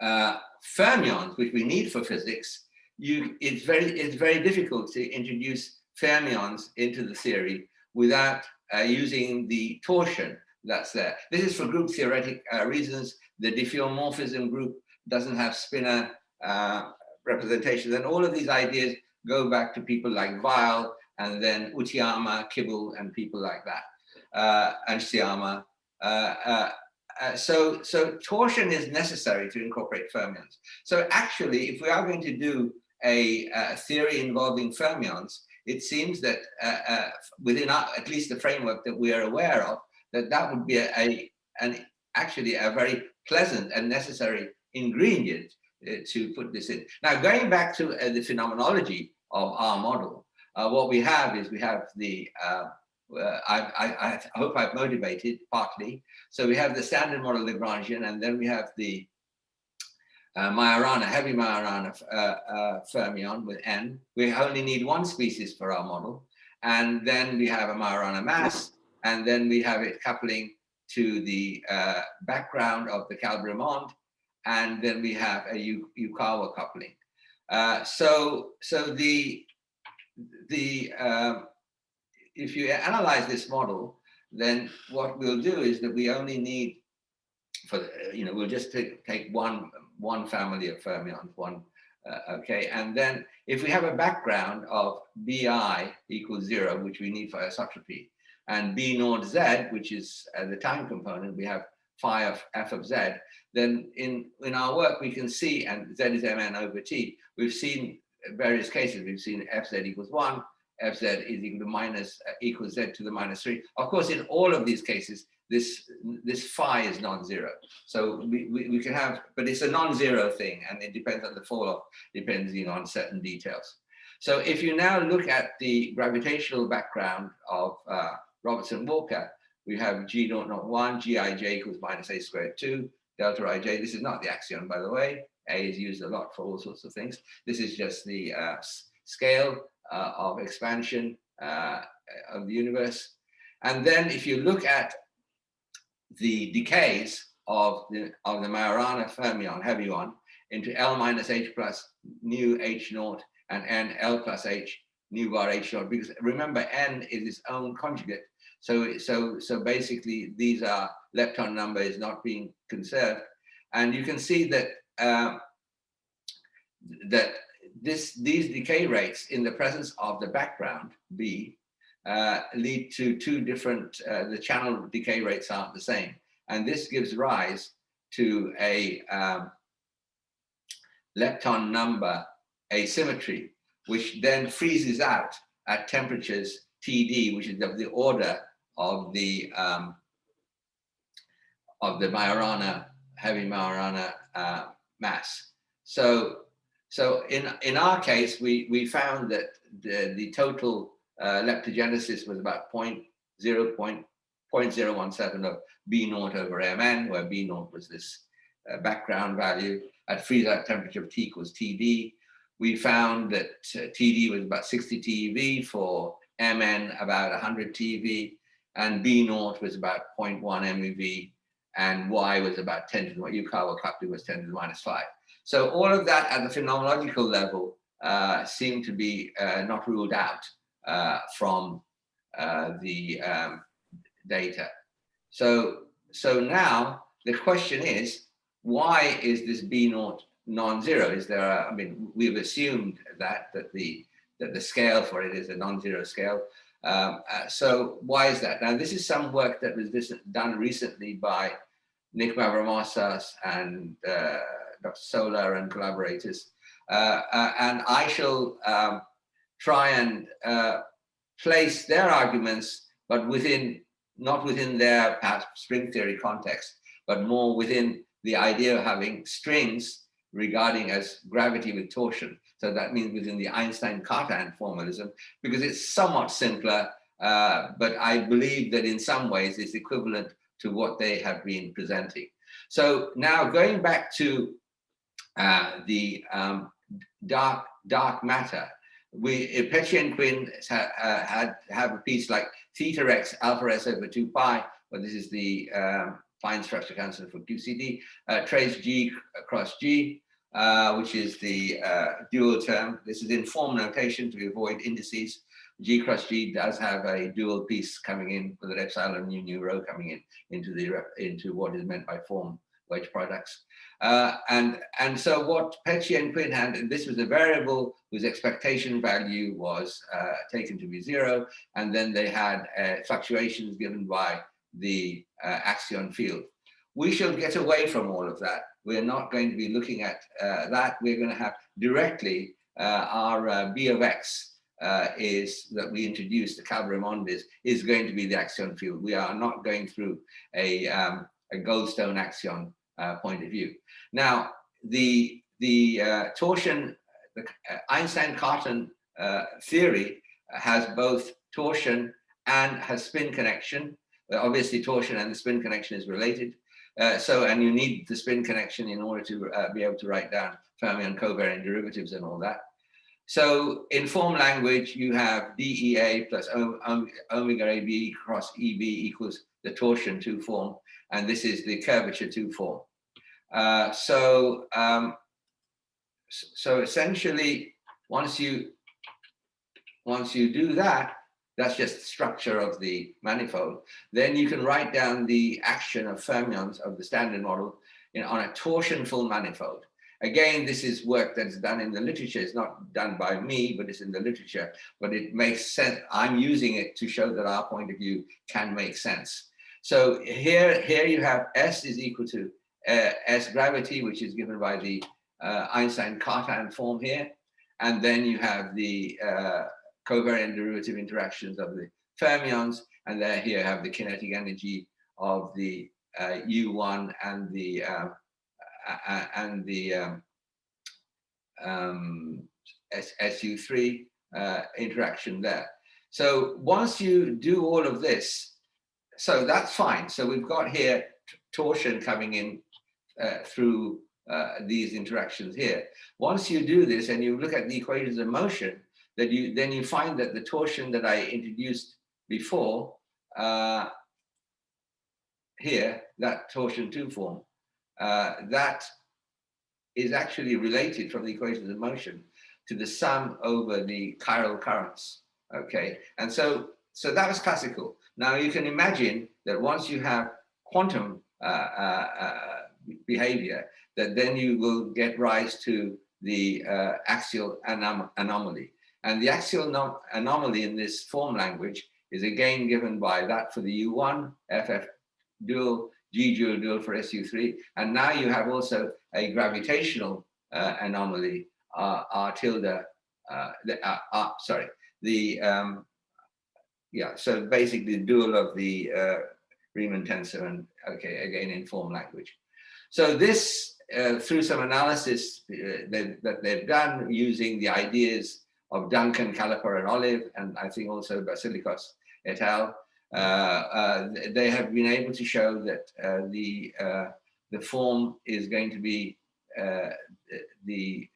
fermions, which we need for physics, it's very difficult to introduce fermions into the theory without using the torsion that's there. This is for group theoretic reasons. The diffeomorphism group doesn't have spinor representations, and all of these ideas go back to people like Weil, and then Uchiyama, Kibble, and people like that, and Siyama. So torsion is necessary to incorporate fermions. So actually, if we are going to do a theory involving fermions, it seems that within at least the framework that we are aware of, that would be actually a very pleasant and necessary ingredient to put this in. Now, going back to the phenomenology of our model, what we have is we have the, I hope I've motivated partly. So we have the standard model Lagrangian, and then we have the Majorana, heavy Majorana fermion with N. We only need one species for our model. And then we have a Majorana mass, and then we have it coupling to the background of the Cabré-Monde, and then we have a Yukawa coupling. So if you analyze this model, then what we'll do is that we only need, we'll just take one family of fermions, okay, and then if we have a background of Bi equals 0, which we need for isotropy, and B naught Z, which is the time component, we have phi of f of z, then in our work we can see, and z is mn over t, we've seen various cases. We've seen fz equals 1, fz is equals z to the minus 3. Of course, in all of these cases, this phi is non-zero. So we can have, but it's a non-zero thing, and it depends on the fall-off, depends on certain details. So if you now look at the gravitational background of Robertson-Walker, we have G naught naught 1, Gij equals minus a squared 2, delta Ij. This is not the axiom, by the way. A is used a lot for all sorts of things. This is just the scale of expansion of the universe. And then if you look at the decays of the Majorana fermion, heavy one, into L minus H plus nu H naught and N L plus H nu bar H naught, because remember N is its own conjugate. So basically these are lepton number is not being conserved. And you can see that these decay rates in the presence of the background B lead to two different, the channel decay rates aren't the same. And this gives rise to a lepton number asymmetry, which then freezes out at temperatures TD, which is of the order of the Majorana, heavy Majorana mass. So in our case, we found that the total leptogenesis was about 0.017 of B naught over Mn, where B naught was this background value at freeze-out temperature of T equals TD. We found that TD was about 60 TeV, for Mn about 100 TeV, and B0 was about 0.1 MeV, and Y was about 10 to the Yukawa coupling was 10 to the minus 5. So all of that at the phenomenological level seemed to be not ruled out from the data. So now the question is, why is this B0 non-zero? Is there a, I mean, we've assumed that the scale for it is a non-zero scale. So why is that? Now, this is some work that was done recently by Nick Mavromassas and Dr. Solar and collaborators. And I shall try and place their arguments, but not within their perhaps string theory context, but more within the idea of having strings regarding as gravity with torsion. So that means within the Einstein-Cartan formalism, because it's somewhat simpler, but I believe that in some ways it's equivalent to what they have been presenting. So now going back to the dark matter, Petrie and Quinn have a piece like theta x alpha s over 2 pi, but this is the fine structure constant for QCD, trace G across G, which is the dual term. This is in form notation to avoid indices. G cross G does have a dual piece coming in with an epsilon nu rho coming in into what is meant by form wedge products. And so what Petrie and Quinn had, and this was a variable whose expectation value was taken to be 0, and then they had fluctuations given by the axion field. We shall get away from all of that. We're not going to be looking at that. We're going to have directly our B of x is that we introduced, the Calvary-Mondis, is going to be the axion field. We are not going through a Goldstone axion point of view. Now, the torsion, the Einstein-Cartan theory has both torsion and has spin connection. Obviously, torsion and the spin connection is related. And you need the spin connection in order to be able to write down fermion covariant derivatives and all that. So in form language, you have DEA plus omega AB cross EB equals the torsion 2 form, and this is the curvature 2 form. So essentially, once you do that, that's just the structure of the manifold. Then you can write down the action of fermions of the standard model on a torsion-full manifold. Again, this is work that's done in the literature. It's not done by me, but it's in the literature. But it makes sense. I'm using it to show that our point of view can make sense. So here you have S is equal to S gravity, which is given by the Einstein-Cartan form here. And then you have the covariant derivative interactions of the fermions. And there here have the kinetic energy of the U1 and the SU3 interaction there. So once you do all of this, so that's fine. So we've got here torsion coming in through these interactions here. Once you do this and you look at the equations of motion, then you find that the torsion that I introduced before here, that torsion 2 form, that is actually related from the equations of motion to the sum over the chiral currents. Okay, and so that was classical. Now you can imagine that once you have quantum behavior, that then you will get rise to the axial anomaly. And the axial anomaly in this form language is again given by that for the U1, FF dual, G dual for SU3. And now you have also a gravitational anomaly, R tilde, so basically the dual of the Riemann tensor, and okay, again in form language. So this, through some analysis that they've done using the ideas of Duncan, Caliper, and Olive, and I think also Basilikos et al., they have been able to show that the the form is going to be the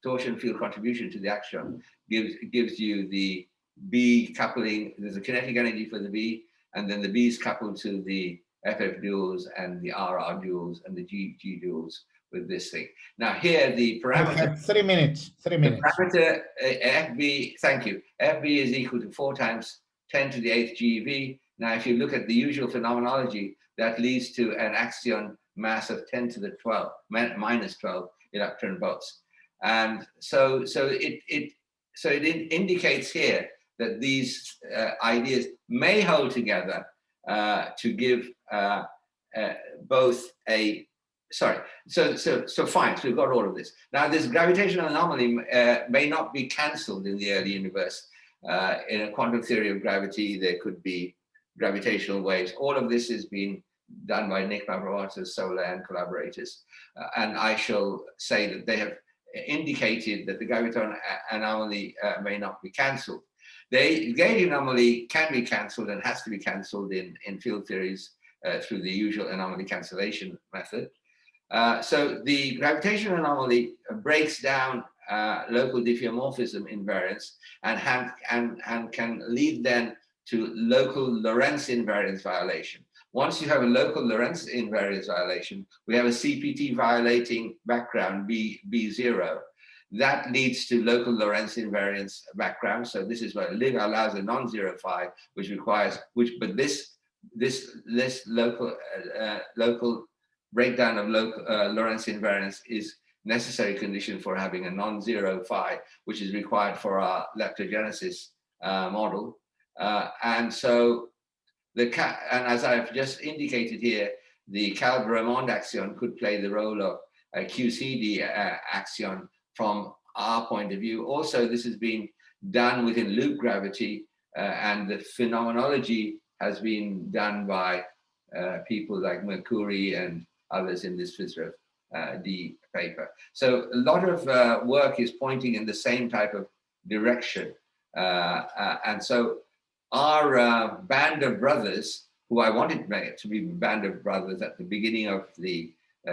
torsion field contribution to the axion gives you the B coupling. There's a kinetic energy for the B, and then the B is coupled to the FF duals and the RR duals and the GG duals with this thing. Now here the parameter. I have 3 minutes. 3 minutes. The parameter FB. Thank you. FB is equal to 4 times 10 to the 8th GeV. Now, if you look at the usual phenomenology, that leads to an axion mass of 10 to the 12 minus 12 electron volts, and so it indicates here that these ideas may hold together to give both a sorry. So fine. So we've got all of this. Now, this gravitational anomaly may not be cancelled in the early universe. In a quantum theory of gravity, there could be gravitational waves. All of this has been done by Nick Mavromatos, Solar, and collaborators. And I shall say that they have indicated that the gravitational anomaly may not be cancelled. The gauge anomaly can be cancelled and has to be cancelled in field theories through the usual anomaly cancellation method. So the gravitational anomaly breaks down local diffeomorphism invariance and can lead then to local Lorentz invariance violation. Once you have a local Lorentz invariance violation, we have a CPT violating background B0. That leads to local Lorentz invariance background. So this is where LIG allows a non-zero phi, which requires but this local breakdown of local Lorentz invariance is necessary condition for having a non-zero phi, which is required for our leptogenesis model. And so and as I've just indicated here, the Calvert-Raymond axion could play the role of a QCD axion from our point of view. Also, this has been done within loop gravity, and the phenomenology has been done by people like Mercury and others in this FISREF D paper. So a lot of work is pointing in the same type of direction. And so our band of brothers, who I wanted to be a band of brothers at the beginning of the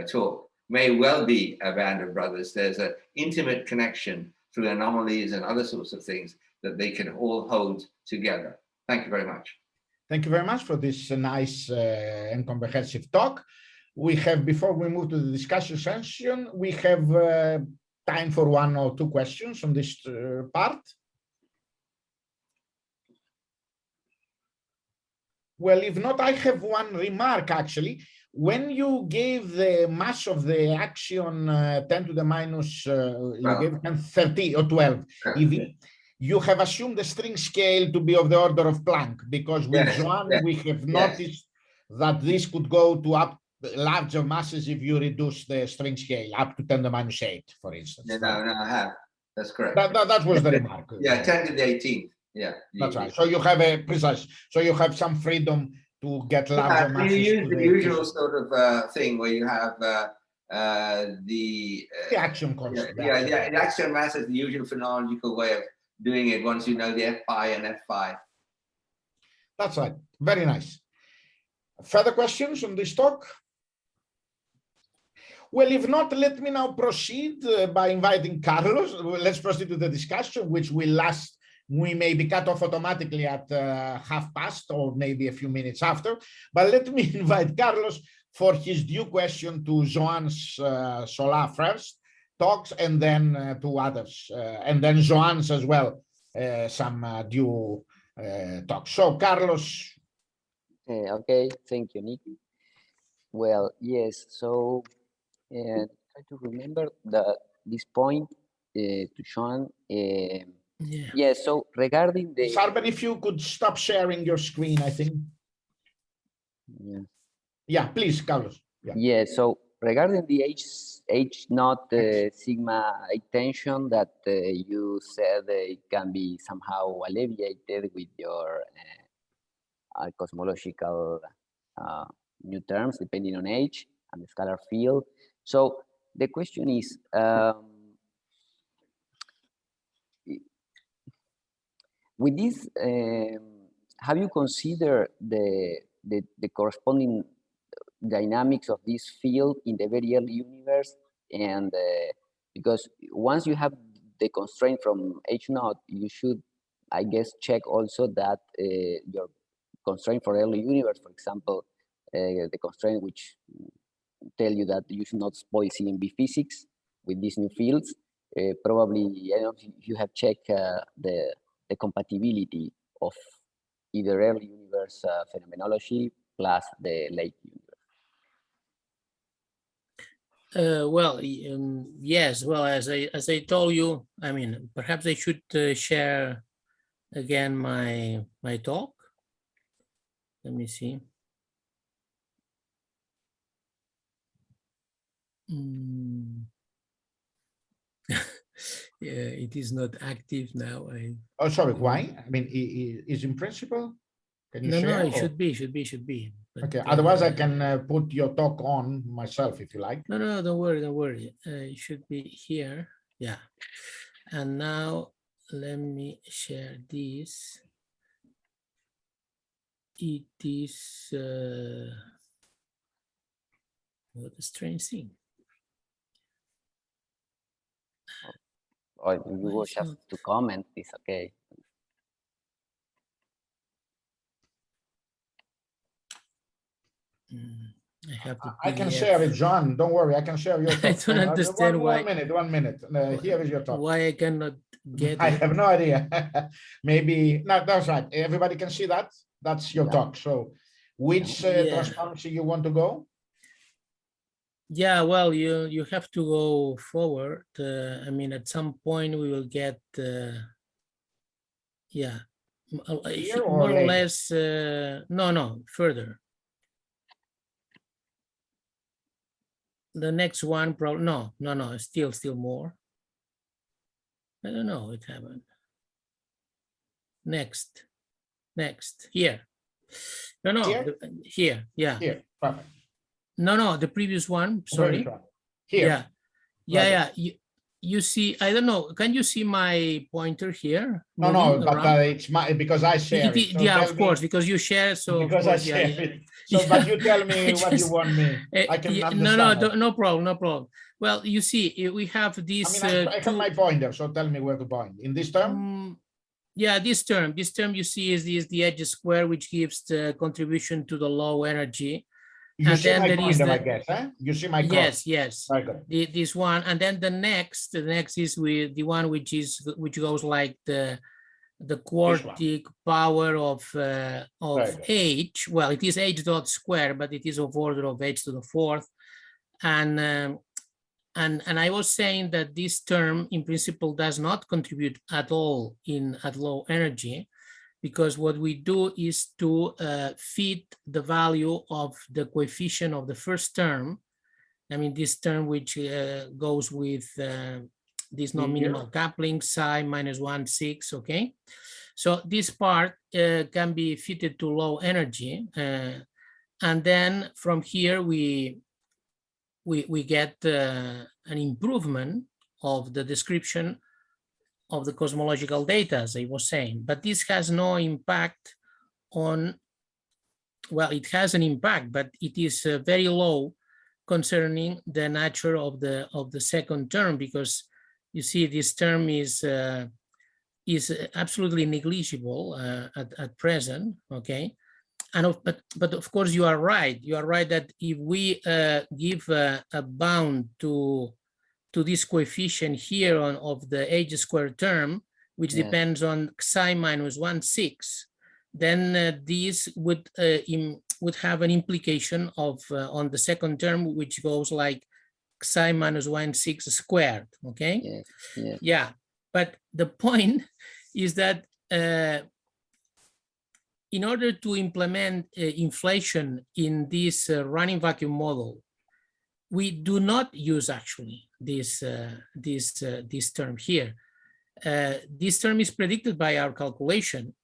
talk, may well be a band of brothers. There's an intimate connection through anomalies and other sorts of things that they can all hold together. Thank you very much. Thank you very much for this nice and comprehensive talk. We have, before we move to the discussion session, we have time for 1 or 2 questions on this part. Well, if not, I have one remark actually. When you gave the mass of the axion 10 to the minus, you gave 30 or 12 EV, you have assumed the string scale to be of the order of Planck, because with Joan, we have noticed that this could go to up larger masses if you reduce the string scale up to 10 to the minus 8, for instance. No, I have. That's correct. That was the remark. 10 to the 18th. Yeah. That's right. So you have a precise, so you have some freedom to get larger masses. You use the usual sort of thing where you have the axion constant. The axion mass is the usual phenomenological way of doing it once you know the F pi and F phi. That's right. Very nice. Further questions on this talk? Well, if not, let me now proceed by inviting Carlos. Let's proceed to the discussion, which will last. We may be cut off automatically at past or maybe a few minutes after. But let me invite Carlos for his due question to Joan's Solar first talks, and then to others, and then Joan's as well, some due talks. So, Carlos. Okay, thank you, Nick. Well, yes, so try to remember this point to Joan. Yes, so regarding the... Sarben, if you could stop sharing your screen, I think. Yeah, please, Carlos. Yeah, so regarding the H naught sigma tension that you said it can be somehow alleviated with your cosmological new terms depending on H and the scalar field. So the question is, with this, have you considered the corresponding dynamics of this field in the very early universe, and because once you have the constraint from H naught, you should, I guess, check also that your constraint for early universe, for example, the constraint which tell you that you should not spoil CMB physics with these new fields. Probably, I don't know if you have checked the compatibility of either early universe phenomenology plus the late universe. Well, yes. Well, as I told you, I mean, perhaps I should share again my talk. Let me see. Yeah, it is not active now. Oh, sorry. Why? I mean, is in principle. Can you share? No, it or? should be. But, Okay. Otherwise, I can put your talk on myself if you like. No, don't worry. It should be here. Yeah. And now let me share this. It is what a strange thing. Or you will just to comment, it's okay. I have the I can share it, John. Don't worry. I can share your talk. I don't understand why. 1 minute. Here is your talk. Why I cannot get I it. have no idea. Maybe, no, that's right. Everybody can see that. That's your talk. So which transparency you want to go? Yeah, well, you have to go forward. I mean, at some point we will get, yeah, Here or more or later? less, no, further. The next one, probably, no, still more. I don't know, it happened. Next, here. No, here, yeah. Here, perfect. No, the previous one, sorry. Here. Yeah. You see, I don't know, can you see my pointer here? No, but it's my, because I share it. So yeah, of course, because you share, so because of course, I share it. So, but you tell me what you want me. I can understand. No problem. Well, you see, we have this. I mean, I have my pointer, so tell me where to point. In this term? Yeah, this term you see is the edge square, which gives the contribution to the low energy. You and see then my there is pointer, I guess, eh? You see my cross. Yes. Very good. This one, and then the next is with the one which goes like the quartic power of h. Well, it is h dot square, but it is of order of h to the fourth. And I was saying that this term in principle does not contribute at all at low energy, because what we do is to fit the value of the coefficient of the first term. I mean, this term which goes with this non-minimal coupling, psi minus 1/6, okay? So this part can be fitted to low energy. And then from here, we get an improvement of the description of the cosmological data, as I was saying, but this has no impact on, well, it has an impact, but it is very low concerning the nature of the second term, because you see this term is absolutely negligible at present, okay? And but of course you are right that if we give a bound to this coefficient here of the h squared term, which depends on psi minus 1/6, then this would have an implication of on the second term, which goes like psi minus 1/6 squared, okay? Yeah, but the point is that in order to implement inflation in this running vacuum model, we do not use actually this term here. This term is predicted by our calculation,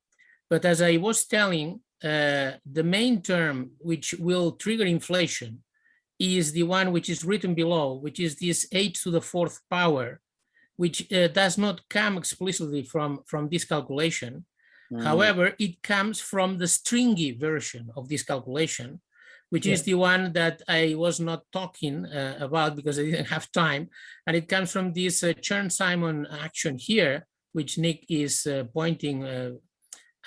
but as I was telling, the main term which will trigger inflation is the one which is written below, which is this h to the fourth power, which does not come explicitly from this calculation. However, it comes from the stringy version of this calculation, which is the one that I was not talking about because I didn't have time. And it comes from this Chern-Simon action here, which Nick is pointing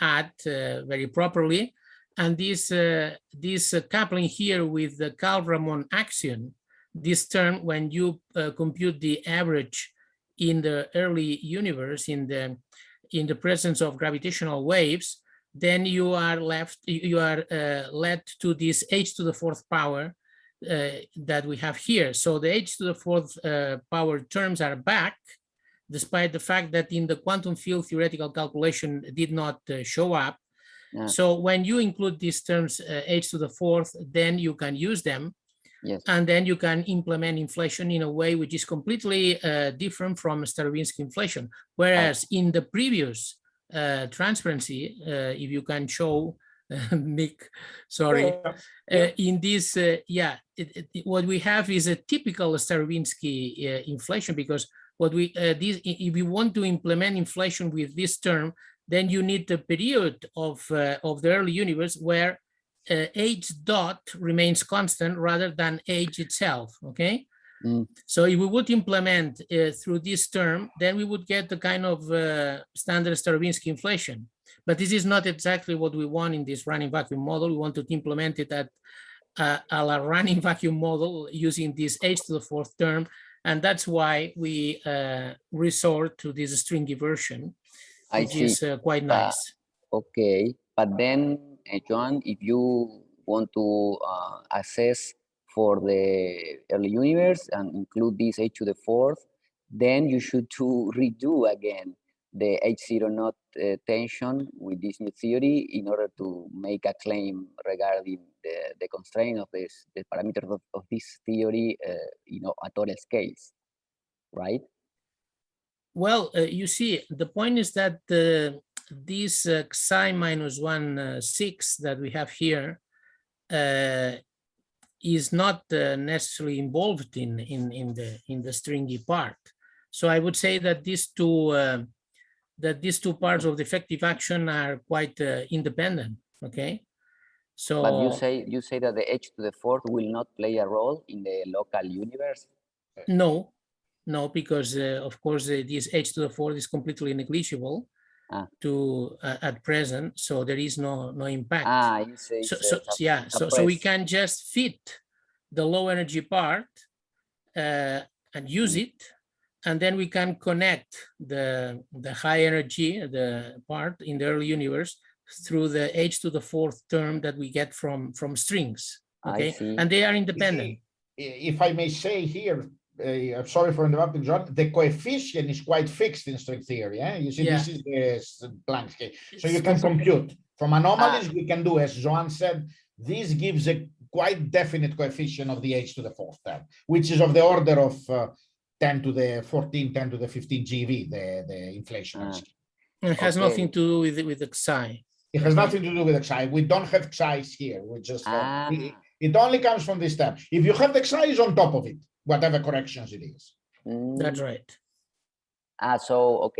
at very properly. And this coupling here with the Karl-Ramon axion, this term, when you compute the average in the early universe in the presence of gravitational waves, then you are led to this h to the fourth power that we have here. So the h to the fourth power terms are back, despite the fact that in the quantum field theoretical calculation did not show up. Yeah. So when you include these terms h to the fourth, then you can use them. Yes. And then you can implement inflation in a way which is completely different from Starobinsky inflation. Whereas in the previous transparency, if you can show, Nick, sorry, in this, what we have is a typical Starobinsky inflation, because what we, if you want to implement inflation with this term, then you need the period of the early universe where h dot remains constant rather than h itself, okay? So if we would implement through this term, then we would get the kind of standard Starobinsky inflation. But this is not exactly what we want in this running vacuum model. We want to implement it at a running vacuum model using this h to the fourth term. And that's why we resort to this stringy version, which is quite nice. Okay, but then, Joan, if you want to assess for the early universe and include this h to the fourth, then you should redo again the h0 naught tension with this new theory in order to make a claim regarding the constraint of the parameters of this theory, at all scales, right? Well, you see, the point is that this psi minus 1/6 that we have here is not necessarily involved in the stringy part. So I would say that these two parts of the effective action are quite independent. Okay, so but you say that the h to the fourth will not play a role in the local universe. No, because of course this h to the fourth is completely negligible at present, so there is no impact. You say so we can just fit the low energy part and use it, and then we can connect the high energy, the part in the early universe, through the h to the fourth term that we get from strings. Okay, and they are independent. If I may say here, I'm sorry for interrupting, John. The coefficient is quite fixed in string theory. You see, this is the blank scale. So you can compute. From anomalies, we can do, as Joan said, this gives a quite definite coefficient of the h to the fourth term, which is of the order of 10 to the 14, 10 to the 15 GeV, the inflation. It has nothing to do with the psi. It has nothing to do with the psi. We don't have psi's here. We just have, it only comes from this term. If you have the psi on top of it, whatever corrections it is. That's right. So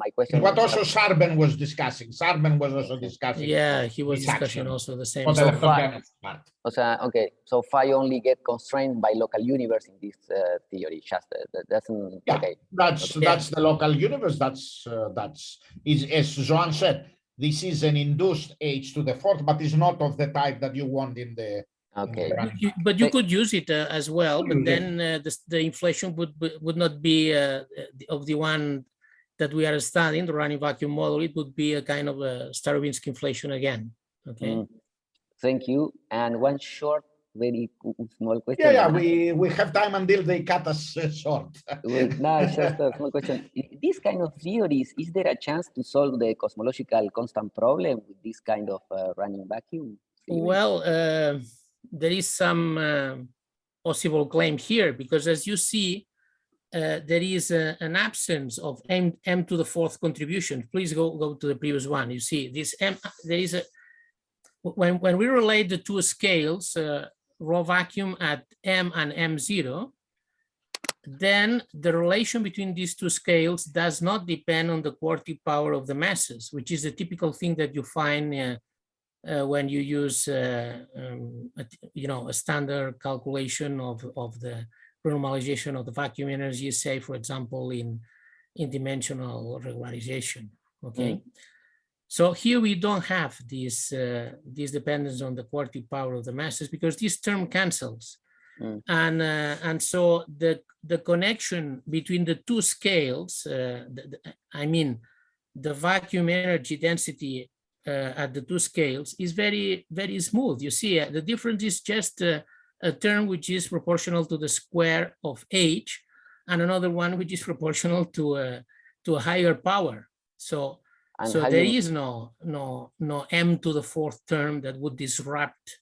my question is what also Sarben was discussing. Sarben was also discussing. Yeah, he was discussing also the same. So phi only get constrained by local universe in this theory. Just that's the local universe. That's as Joan said. This is an induced h to the fourth, but it's not of the type that you want in the. But you could use it as well, but then the inflation would not be of the one that we are studying, the running vacuum model. It would be a kind of a Starobinsky inflation again. Okay. Thank you. And one short, very small question. We have time until they cut us short. No, just a small question. This kind of theories, is there a chance to solve the cosmological constant problem with this kind of running vacuum theory? Well, there is some possible claim here, because as you see, there is an absence of m to the fourth contribution. Please go to the previous one. You see this m. There is a when we relate the two scales, raw vacuum at m and m0, then the relation between these two scales does not depend on the quartic power of the masses, which is the typical thing that you find when you use a standard calculation of the renormalization of the vacuum energy, say, for example, in dimensional regularization. Okay. So here we don't have this dependence on the quartic power of the masses, because this term cancels. And so the connection between the two scales, I mean, the vacuum energy density at the two scales is very, very smooth. You see, the difference is just a term which is proportional to the square of h, and another one which is proportional to a higher power. So there is no m to the fourth term that would disrupt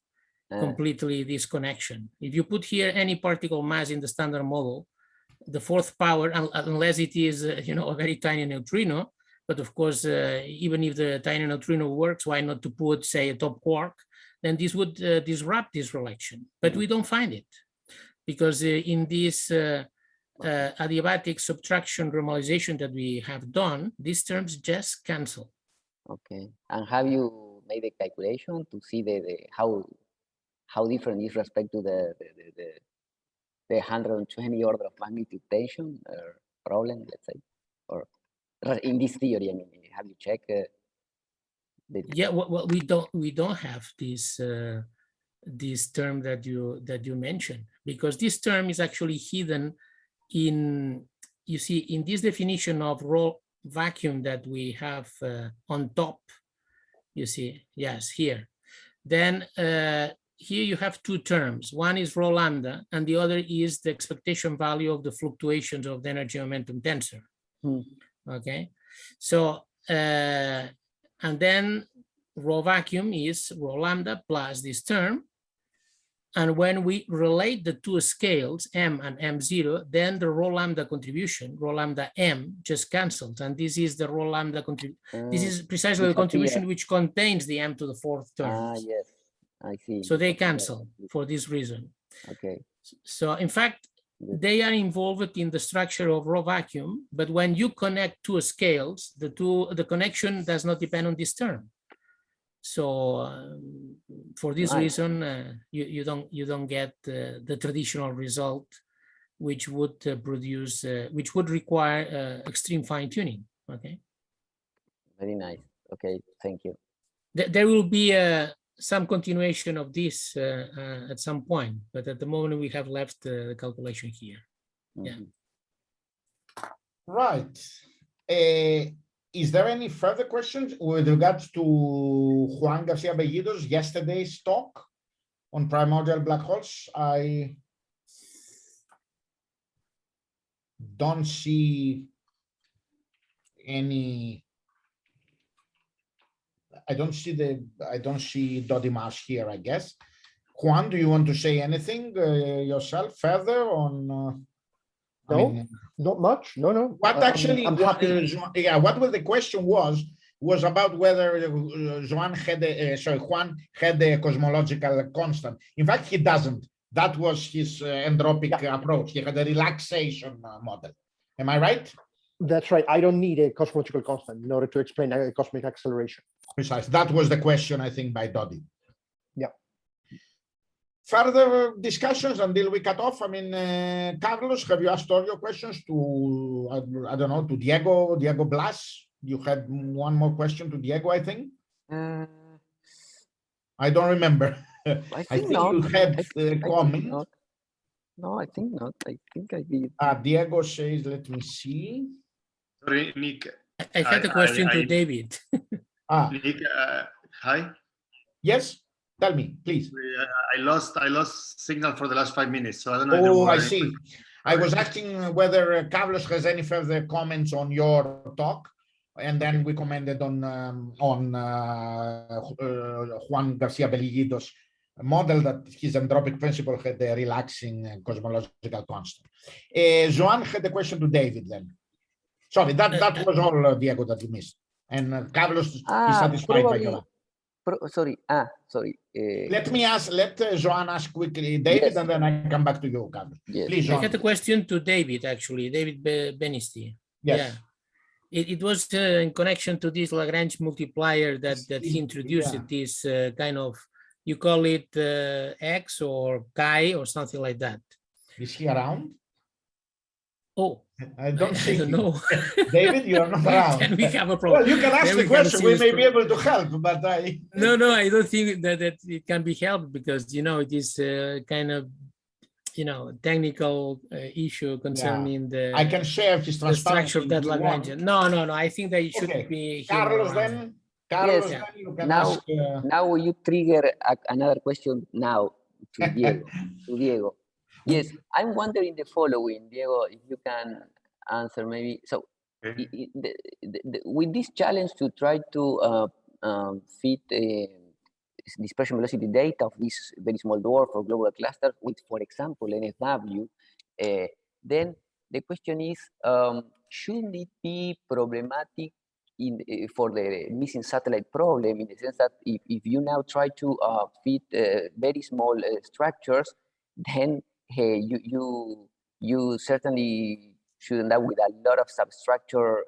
completely this connection. If you put here any particle mass in the standard model, the fourth power, unless it is a very tiny neutrino, but of course, even if the tiny neutrino works, why not to put, say, a top quark? Then this would disrupt this relation, but we don't find it, because in this adiabatic subtraction renormalization that we have done, these terms just cancel. Okay, and have you made a calculation to see how different is respect to the 120 order of magnitude tension problem, let's say, or in this theory? I mean, have you checked? Yeah, well, we don't have this term that you mentioned, because this term is actually hidden in, you see, in this definition of raw vacuum that we have on top. You see, yes, here. Then here you have two terms. One is rho lambda, and the other is the expectation value of the fluctuations of the energy momentum tensor. Okay, so and then rho vacuum is rho lambda plus this term. And when we relate the two scales, m and m0, then the rho lambda contribution, rho lambda m, just cancels. And this is the rho lambda contribution. This is precisely the contribution which contains the m to the fourth term. Yes, I see. So they cancel for this reason. Okay. So in fact, they are involved in the structure of rho vacuum, but when you connect two scales, the connection does not depend on this term. So for this reason, you don't get the traditional result, which would produce, which would require extreme fine tuning. Okay. Very nice. Okay, thank you. There will be some continuation of this at some point, but at the moment we have left the calculation here. Yeah. Right. Is there any further questions with regards to Juan Garcia Bellido's yesterday's talk on primordial black holes? I don't see any. I don't see Dodimas here, I guess. Juan, do you want to say anything yourself further on? No, not much. No. What actually? I'm happy. What was the question was about whether Juan had a cosmological constant. In fact, he doesn't. That was his entropic approach. He had a relaxation model. Am I right? That's right. I don't need a cosmological constant in order to explain a cosmic acceleration. Precise. That was the question, I think, by Dodi. Yeah. Further discussions until we cut off. I mean, Carlos, have you asked all your questions to, I don't know, to Diego Blas? You had one more question to Diego, I think. I don't remember. I think you had a comment. No, I think not. I think I did. Diego says, let me see. Sorry, Nick. I had a question to David. Nick, hi. Yes, tell me, please. I lost signal for the last 5 minutes, so I don't know. Oh, I see. I was asking whether Carlos has any further comments on your talk, and then we commented on Juan Garcia Bellido's model that his entropic principle had a relaxing cosmological constant. Joan had a question to David then. Sorry, that was all, Diego, that you missed. And Carlos is satisfied by your sorry. Let Joan ask quickly, David, and then I come back to you, Carlos. Yes. Please, Joan. I had a question to David, actually, David Benisti. Yes. Yeah. It was in connection to this Lagrange multiplier that he introduced. Yeah. This kind of, you call it X or chi or something like that. Is he around? Oh, I don't see don't him. know. David, you are not around. Then we have a problem. Well, you can ask Then the we have a question. We serious may be problem. able to help, but I. No, I don't think that it can be helped because, you know, it is kind of, you know, technical issue concerning I can share his the structure transparency of that if you Lagrange. want. No, I think that it should Okay. be him Carlos, around. then. Carlos, Yes. then you can Now, ask. now you trigger another question now to Diego. To Diego. Yes, I'm wondering the following, Diego, if you can answer maybe. So, with this challenge to try to fit dispersion velocity data of this very small dwarf or global cluster with, for example, NFW, then the question is, shouldn't it be problematic for the missing satellite problem, in the sense that if you now try to fit very small structures, then you certainly should end up with a lot of substructure,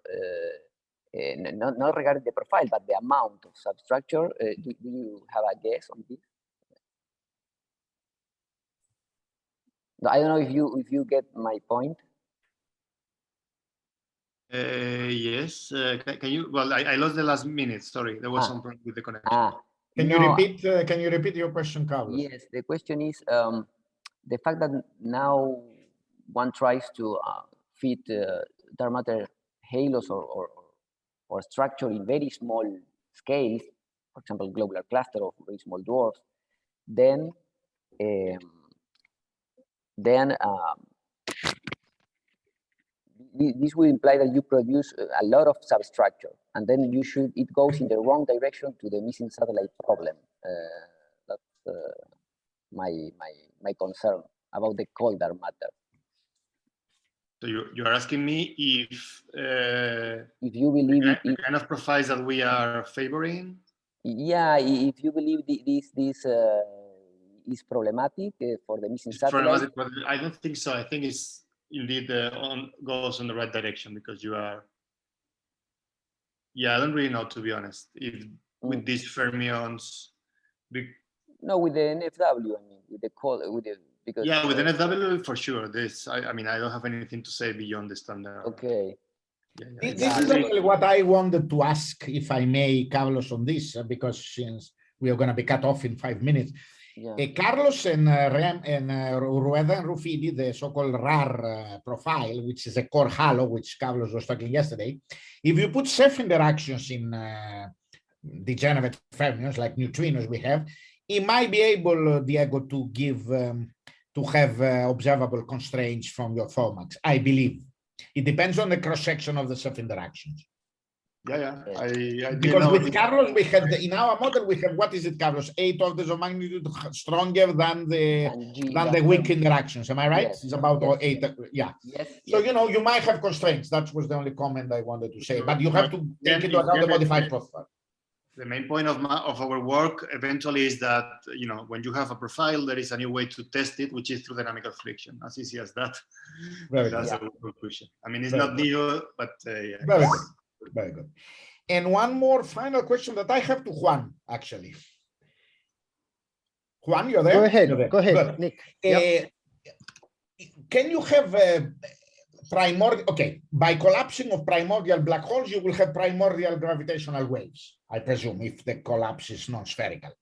not regarding the profile, but the amount of substructure. Do you have a guess on this? No, I don't know if you get my point. Yes. Can you? Well, I lost the last minute. Sorry, there was some problem with the connection. Can you repeat your question, Carlos? Yes, the question is the fact that now one tries to fit dark matter halos or structure in very small scales, for example, globular cluster or very small dwarfs, then this will imply that you produce a lot of substructure, and then it goes in the wrong direction to the missing satellite problem. That's my concern about the cold dark matter. So you are asking me if you believe the kind of profiles that we are favoring. Yeah, if you believe this is problematic for the missing satellite. I don't think so. I think it's indeed goes in the right direction, because you are. Yeah, I don't really know, to be honest, if with these fermions. No, with the NFW, I mean, with the because. Yeah, with NFW for sure. I mean, I don't have anything to say beyond the standard. Okay. Yeah, this is actually what I wanted to ask, if I may, Carlos, on this, because since we are going to be cut off in 5 minutes. Yeah. Carlos and Rueda and Rufidi, the so-called RAR profile, which is a core halo, which Carlos was talking yesterday. If you put self interactions in degenerate fermions like neutrinos we have, it might be able, Diego, to give to have observable constraints from your formats, I believe. It depends on the cross-section of the self-interactions. Yeah. Because with Carlos, we had in our model, we have, what is it, Carlos? 8 orders of magnitude stronger than the weak interactions. Am I right? Yes. It's about 8. Yeah. Yes. So, you know, you might have constraints. That was the only comment I wanted to say. But you have to take into account the modified profile. The main point of our work eventually is that, you know, when you have a profile, there is a new way to test it, which is through dynamical friction. As easy as that. That's a conclusion. I mean, it's not new, but yeah. Very good. Very good. And one more final question that I have to Juan, actually. Juan, you're there? Go ahead, Nick. Can you have primordial, by collapsing of primordial black holes, you will have primordial gravitational waves, I presume, if the collapse is non-spherical.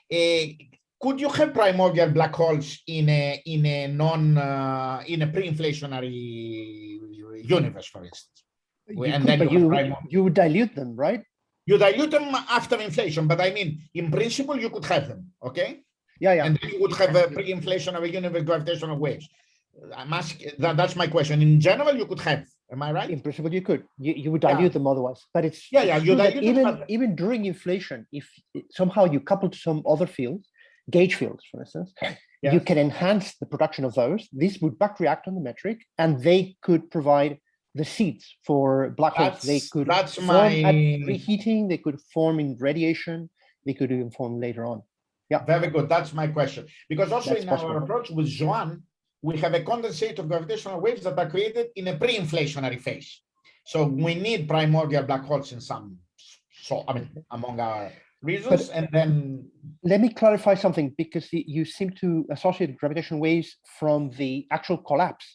Could you have primordial black holes in a pre-inflationary universe, for instance? You dilute them, right? You dilute them after inflation, but I mean, in principle, you could have them, okay? Yeah. And then you would have a pre-inflationary universe gravitational waves. I'm asking, that's my question. In general, you could have. Am I right? In principle, you could. You would dilute them otherwise. But it's you dilute them, even during inflation, if somehow you couple to some other fields, gauge fields, for instance, you can enhance the production of those. These would back react on the metric, and they could provide the seeds for black holes. They could form at reheating. They could form in radiation. They could even form later on. Yeah. Very good. That's my question. Because also in our approach with Joan, we have a condensate of gravitational waves that are created in a pre-inflationary phase. So we need primordial black holes in some, so I mean, among our reasons, and then let me clarify something, because you seem to associate gravitational waves from the actual collapse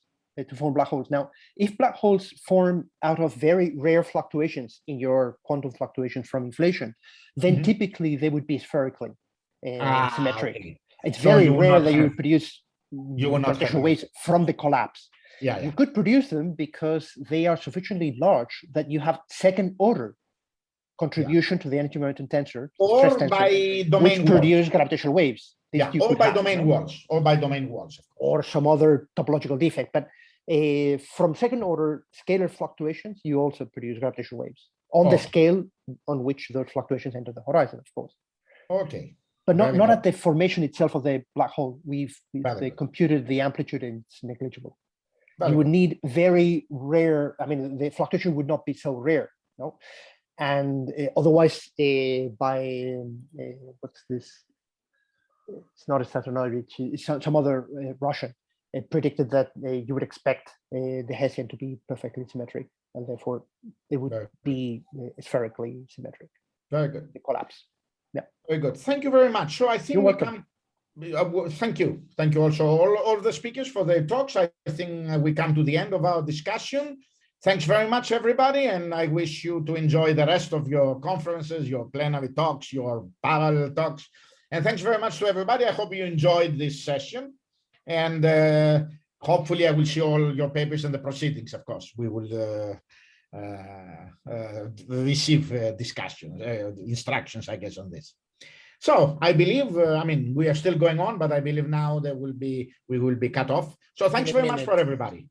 to form black holes. Now, if black holes form out of very rare fluctuations in your quantum fluctuations from inflation, then typically they would be spherically symmetric. Okay. It's So very you will rare not that you have- would produce gravitational waves from the collapse. Yeah, You could produce them because they are sufficiently large that you have second order contribution to the energy momentum tensor, or stress tensor, by domain which walls. produce gravitational waves. This Yeah, you or could by have, domain no? walls, or by domain walls. Or some other topological defect. But from second order scalar fluctuations, you also produce gravitational waves on the scale on which those fluctuations enter the horizon, of course. Okay. But not, Very not good. at the formation itself of the black hole. We've Very good. computed the amplitude and it's negligible. Very You would good. need very rare, I mean, the fluctuation would not be so rare, no? And otherwise, by what's this? It's not a Saturnoid, it's some other Russian predicted that you would expect the Hessian to be perfectly symmetric, and therefore it would be spherically symmetric. Very good. The collapse. Yeah. Very good. Thank you very much. So I think You're we welcome. come. Thank you. Thank you also all the speakers for their talks. I think we come to the end of our discussion. Thanks very much, everybody, and I wish you to enjoy the rest of your conferences, your plenary talks, your parallel talks. And thanks very much to everybody. I hope you enjoyed this session. And hopefully I will see all your papers and the proceedings, of course. We will receive discussions, instructions, I guess, on this. So I believe, I mean, we are still going on, but I believe now we will be cut off. So thanks very much for everybody.